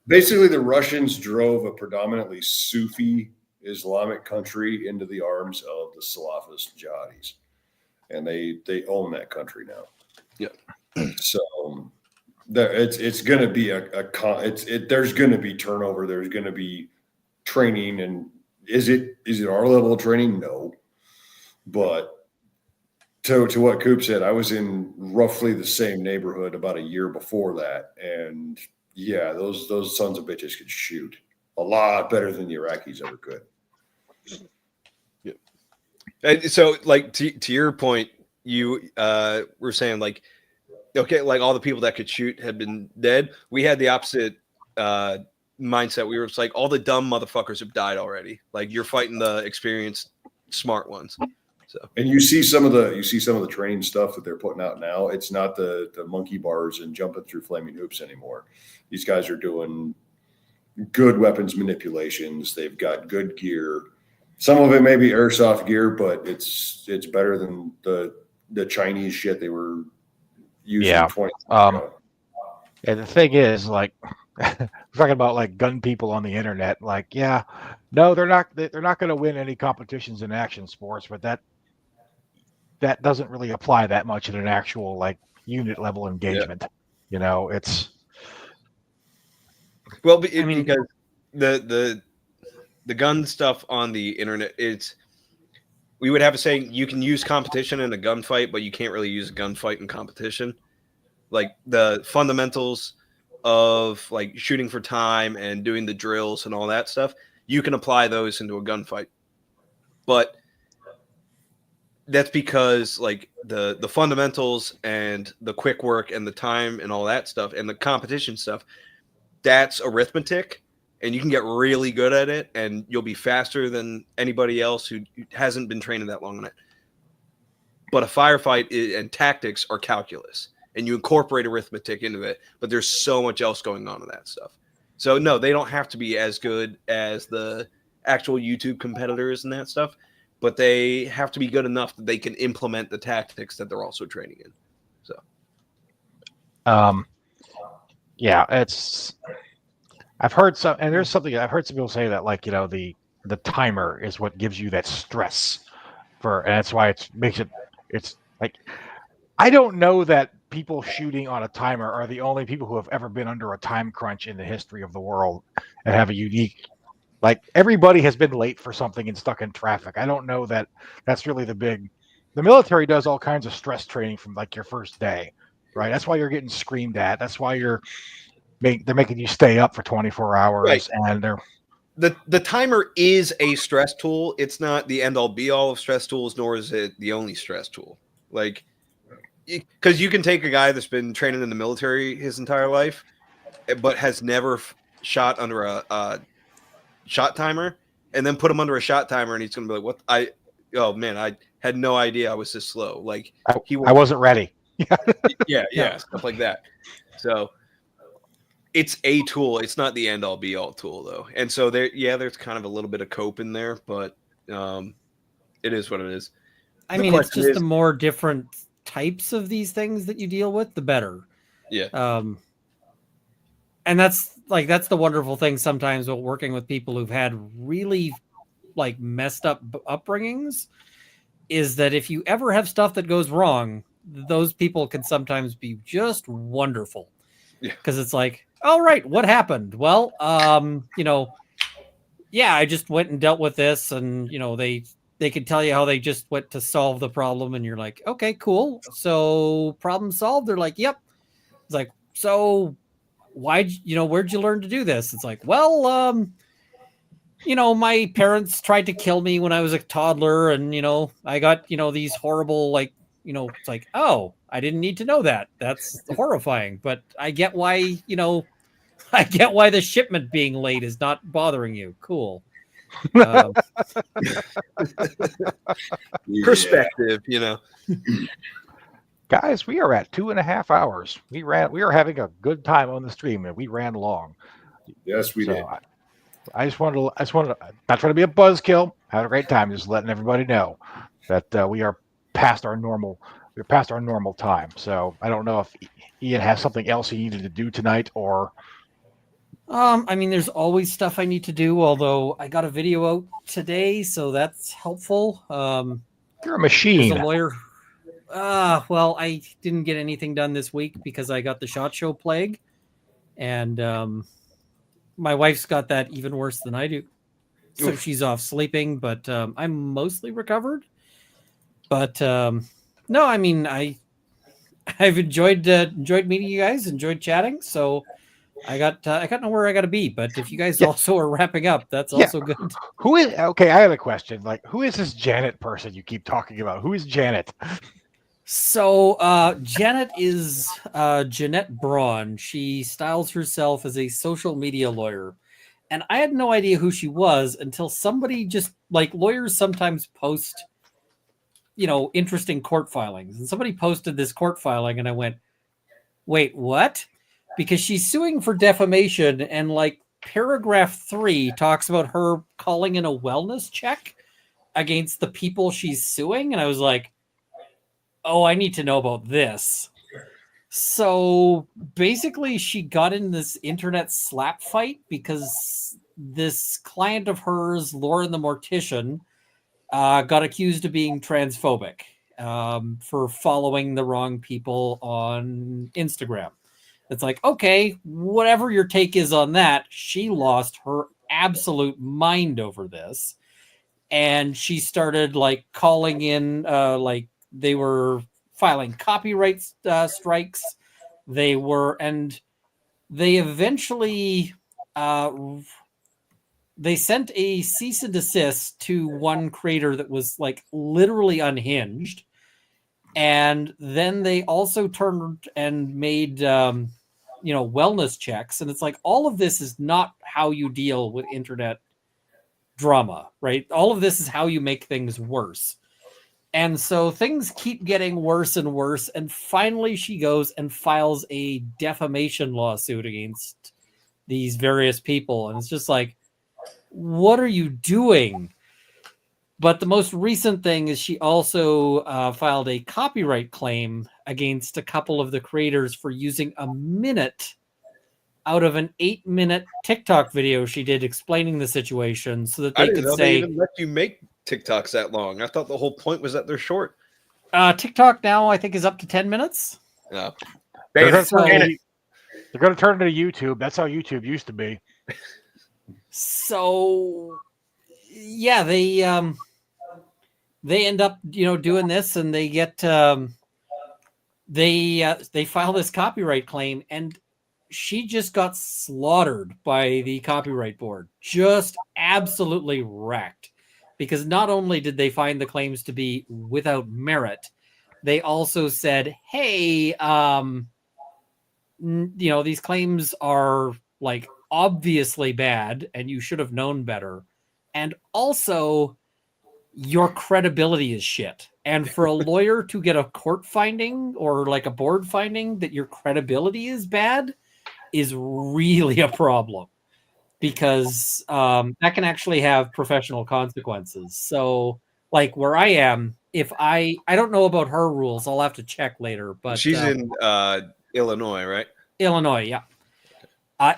Basically, the Russians drove a predominantly Sufi Islamic country into the arms of the Salafist jihadis. And they own that country now. Yeah. So it's going to be there's going to be turnover. There's going to be training. And is it our level of training? No. But to what Coop said, I was in roughly the same neighborhood about a year before that. And yeah, those sons of bitches could shoot a lot better than the Iraqis ever could. And so, like to your point, you were saying like, okay, like all the people that could shoot had been dead. We had the opposite mindset. We were just like, all the dumb motherfuckers have died already. Like you're fighting the experienced, smart ones. So, and you see some of the training stuff that they're putting out now. It's not the monkey bars and jumping through flaming hoops anymore. These guys are doing good weapons manipulations. They've got good gear. Some of it may be airsoft gear, but it's better than the Chinese shit they were using 20 years ago. And the thing is, like, we're talking about like gun people on the internet. Like, yeah, no, they're not going to win any competitions in action sports, but that doesn't really apply that much in an actual like unit level engagement. You know, it's because the gun stuff on the internet, we would have a saying, you can use competition in a gunfight, but you can't really use a gunfight in competition. Like the fundamentals of like shooting for time and doing the drills and all that stuff, you can apply those into a gunfight. But that's because like the fundamentals and the quick work and the time and all that stuff and the competition stuff, that's arithmetic, and you can get really good at it, and you'll be faster than anybody else who hasn't been training that long on it. But a firefight and tactics are calculus, and you incorporate arithmetic into it, but there's so much else going on in that stuff. So no, they don't have to be as good as the actual YouTube competitors and that stuff, but they have to be good enough that they can implement the tactics that they're also training in. So, yeah, I've heard some people say that, like, you know, the timer is what gives you that stress and that's why it's like, I don't know that people shooting on a timer are the only people who have ever been under a time crunch in the history of the world and have a unique, like, everybody has been late for something and stuck in traffic. I don't know that that's really the military does all kinds of stress training from like your first day, right? That's why you're getting screamed at. That's why they're making you stay up for 24 hours. Right. And the timer is a stress tool. It's not the end all be all of stress tools, nor is it the only stress tool. Like, because you can take a guy that's been training in the military his entire life, but has never shot under a shot timer, and then put him under a shot timer, and he's going to be like, I had no idea I was this slow. Like, I wasn't ready. yeah, stuff like that. So it's a tool. It's not the end all be all tool though. And so there's kind of a little bit of cope in there, but it is what it is. I mean, it's just the more different types of these things that you deal with, the better. Yeah. And that's the wonderful thing sometimes with working with people who've had really like messed up upbringings, is that if you ever have stuff that goes wrong, those people can sometimes be just wonderful. Yeah. Because it's like, all right, what happened? Well, I just went and dealt with this, and they could tell you how they just went to solve the problem, and you're like, okay, cool. So problem solved. They're like, yep. It's like, so where'd you learn to do this? It's like, well, my parents tried to kill me when I was a toddler, and I got these horrible, it's like, oh, I didn't need to know that. That's horrifying, but I get why the shipment being late is not bothering you. Cool. Perspective, Guys, we are at 2.5 hours. We are having a good time on the stream, and we ran long. Yes, we did. I just wanted to, not trying to be a buzzkill. Had a great time, just letting everybody know that we are past our normal. We're past our normal time. So I don't know if Ian has something else he needed to do tonight, or. I mean, there's always stuff I need to do, although I got a video out today, so that's helpful. You're a machine. As a lawyer. Well, I didn't get anything done this week because I got the SHOT Show plague, and my wife's got that even worse than I do. So Oof. She's off sleeping, but I'm mostly recovered. But no, I mean, I've enjoyed meeting you guys, enjoyed chatting, so I got nowhere I got to be, but if you guys also are wrapping up, that's also good. Okay, I have a question. Like, who is this Janet person you keep talking about? Who is Janet? So Janet is Jeanette Braun. She styles herself as a social media lawyer. And I had no idea who she was until somebody lawyers sometimes post, interesting court filings. And somebody posted this court filing and I went, wait, what? Because she's suing for defamation, and paragraph 3 talks about her calling in a wellness check against the people she's suing. And I was like, oh, I need to know about this. So basically, she got in this internet slap fight because this client of hers, Lauren the Mortician, got accused of being transphobic for following the wrong people on Instagram. It's like, okay, whatever your take is on that, she lost her absolute mind over this. And she started like calling in, like they were filing copyright strikes. They eventually, they sent a cease and desist to one creator that was like literally unhinged. And then they also turned and made, wellness checks. And it's like, all of this is not how you deal with internet drama, right? All of this is how you make things worse. And so things keep getting worse and worse. And finally, she goes and files a defamation lawsuit against these various people. And it's just like, what are you doing? But the most recent thing is she also filed a copyright claim against a couple of the creators for using a minute out of an 8-minute TikTok video she did explaining the situation so that they could say... they even let you make TikToks that long. I thought the whole point was that they're short. TikTok now, I think, is up to 10 minutes. Yeah. They're going to turn it to YouTube. That's how YouTube used to be. So, yeah, they end up, doing this, and they get they file this copyright claim, and she just got slaughtered by the copyright board, just absolutely wrecked, because not only did they find the claims to be without merit, they also said, hey, these claims are like obviously bad and you should have known better. And also your credibility is shit. And for a lawyer to get a court finding or like a board finding that your credibility is bad is really a problem, because that can actually have professional consequences. So like where I am, if I don't know about her rules, I'll have to check later, but she's in Illinois, right? Illinois. Yeah.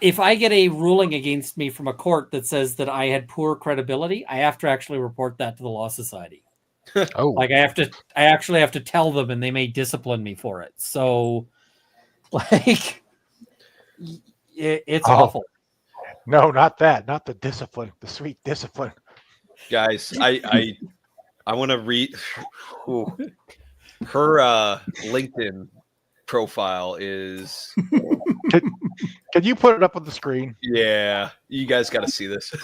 If I get a ruling against me from a court that says that I had poor credibility, I have to actually report that to the Law Society. Oh, Like I actually have to tell them, and they may discipline me for it. So like it's awful. No, not that. Not the discipline. The sweet discipline. Guys, I want to read her LinkedIn profile is... Can you put it up on the screen? Yeah, you guys got to see this.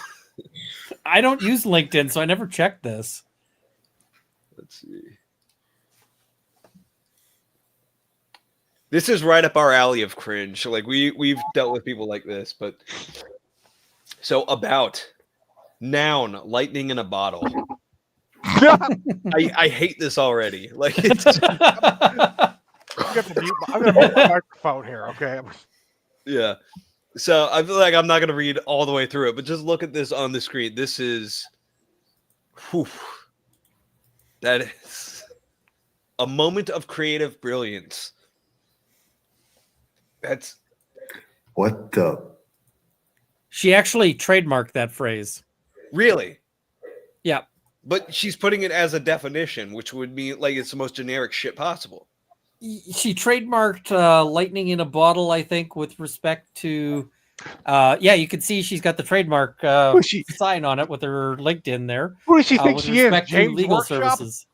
I don't use LinkedIn, so I never checked this. Let's see. This is right up our alley of cringe. Like we've dealt with people like this, but so about noun, lightning in a bottle. I hate this already. Like it's, I'm gonna mute my microphone here, okay? yeah. So I feel like I'm not gonna read all the way through it, but just look at this on the screen. This is, that is a moment of creative brilliance. That's what the. She actually trademarked that phrase. Really? Yeah. But she's putting it as a definition, which would mean like it's the most generic shit possible. She trademarked lightning in a bottle, I think, with respect to you can see she's got the trademark sign on it with her LinkedIn there. Who does she think with she is? respect to James legal Workshop? services.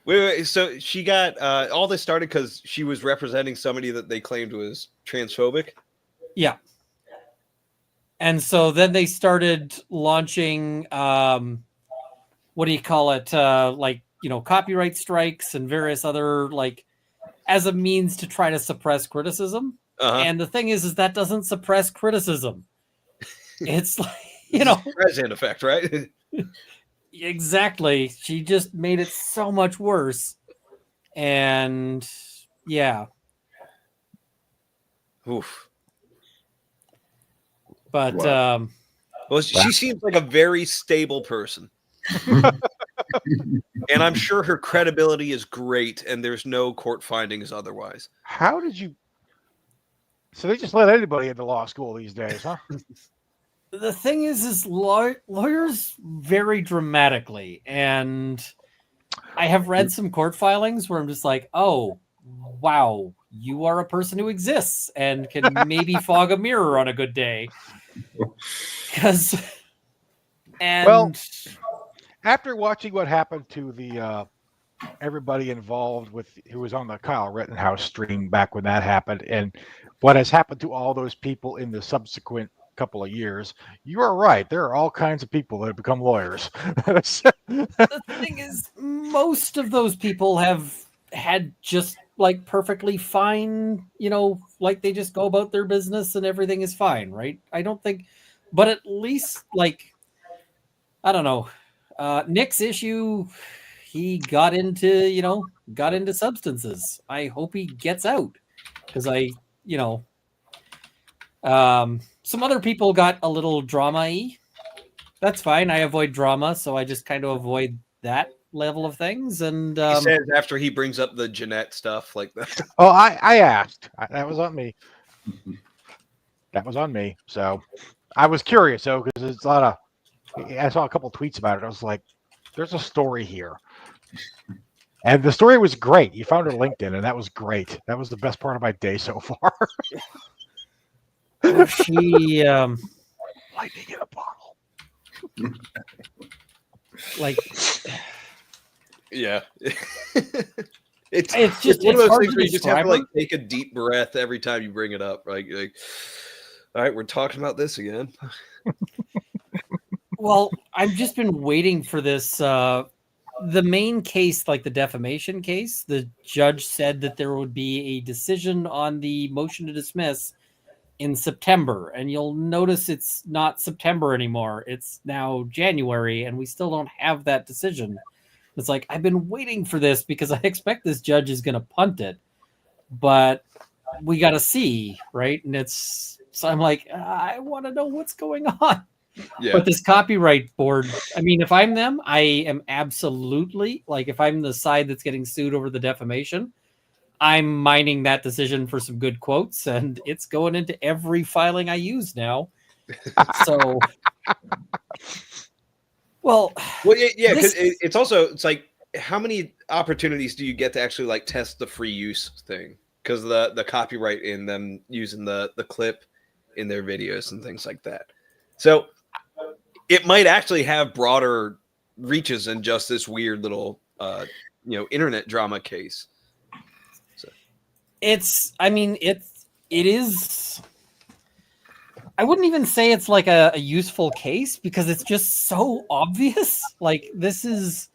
Wait. So she got all this started because she was representing somebody that they claimed was transphobic? Yeah. And so then they started launching, what do you call it? Copyright strikes and various other, as a means to try to suppress criticism. Uh-huh. And the thing is that doesn't suppress criticism. It's like, Present effect, right? Exactly. She just made it so much worse. And yeah. Oof. But wow. Well, she seems like a very stable person. And I'm sure her credibility is great, and there's no court findings otherwise. How did you? So they just let anybody into law school these days, huh? The thing is lawyers vary dramatically, and I have read some court filings where I'm just like, oh, wow, you are a person who exists and can maybe fog a mirror on a good day. Well, after watching what happened to the everybody involved with who was on the Kyle Rittenhouse stream back when that happened, and what has happened to all those people in the subsequent couple of years, you are right. There are all kinds of people that have become lawyers. The thing is, most of those people have had just like perfectly fine, like they just go about their business and everything is fine, right? I don't think, but at least like, I don't know, Nick's issue, he got into substances. I hope he gets out, because some other people got a little drama-y. That's fine. I avoid drama, so I just kind of avoid that level of things. And he says after he brings up the Jeanette stuff like that. Oh, I asked. That was on me. That was on me. So I was curious, though, because it's a lot of. I saw a couple tweets about it. I was like, "There's a story here," and the story was great. You found her LinkedIn, and that was great. That was the best part of my day so far. She lightning in a bottle. Like, yeah. It's one of those hard things to where you just have to describe like take a deep breath every time you bring it up. Like, all right, we're talking about this again. Well, I've just been waiting for this. The main case, like the defamation case, the judge said that there would be a decision on the motion to dismiss in September. And you'll notice it's not September anymore. It's now January, and we still don't have that decision. It's like, I've been waiting for this because I expect this judge is going to punt it. But we got to see, right? And so I'm like, I want to know what's going on. Yeah. But this copyright board, I mean, if I'm them, I am absolutely, like, if I'm the side that's getting sued over the defamation, I'm mining that decision for some good quotes, and it's going into every filing I use now. So, well, yeah, because it's like, how many opportunities do you get to actually like test the free use thing? Because the copyright in them using the clip in their videos and things like that. So it might actually have broader reaches than just this weird little internet drama case. So it is. I wouldn't even say it's like a useful case, because it's just so obvious. Like, this is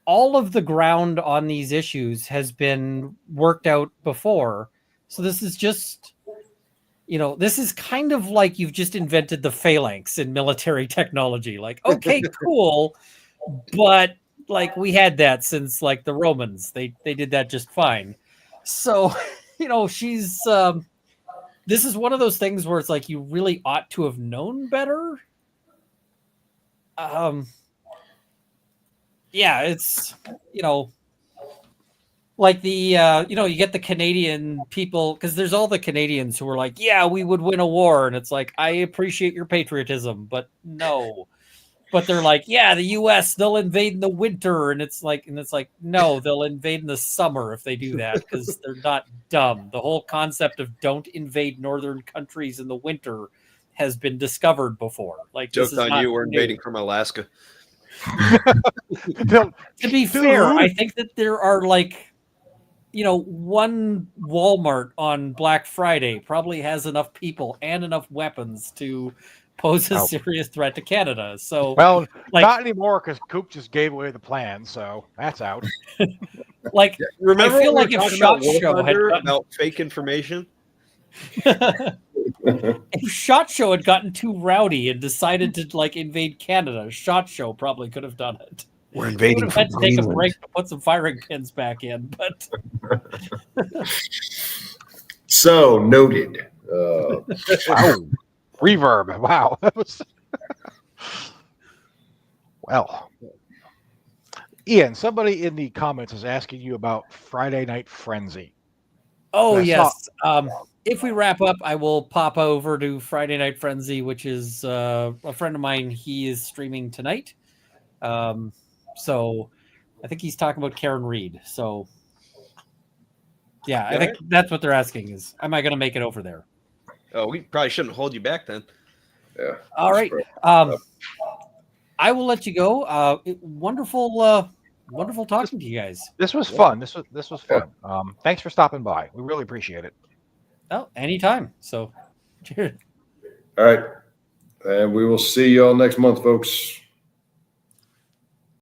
all of the ground on these issues has been worked out before. So this is just, this is kind of like you've just invented the phalanx in military technology. Like, okay, cool. But like, we had that since like the Romans. They did that just fine. So, she's, this is one of those things where it's like, you really ought to have known better. Yeah, it's, like the, you get the Canadian people, because there's all the Canadians who are like, yeah, we would win a war. And it's like, I appreciate your patriotism, but no. But they're like, yeah, the U.S., they'll invade in the winter. And it's like, no, they'll invade in the summer if they do that, because they're not dumb. The whole concept of don't invade northern countries in the winter has been discovered before. Like, joke's on you, we're invading from Alaska. To be fair, I think that there are like, one Walmart on Black Friday probably has enough people and enough weapons to pose a serious threat to Canada. So, well, like, not anymore, because Coop just gave away the plan, so that's out. Like, remember, I feel when like if SHOT Show had about fake information. If SHOT Show had gotten too rowdy and decided to like invade Canada, SHOT Show probably could have done it. We're invading. Would have had to take a break to put some firing pins back in, but so noted. Wow. Reverb. Wow. Well, Ian, somebody in the comments is asking you about Friday Night Frenzy. Oh, I saw- yes. If we wrap up, I will pop over to Friday Night Frenzy, which is a friend of mine. He is streaming tonight. So I think he's talking about Karen Reed. So yeah, I think that's what they're asking is, am I going to make it over there? Oh, we probably shouldn't hold you back then. Yeah. All right. I will let you go. Wonderful talking to you guys. This was fun. This was fun. Thanks for stopping by. We really appreciate it. Oh, anytime. So cheers. All right. And we will see you all next month, folks.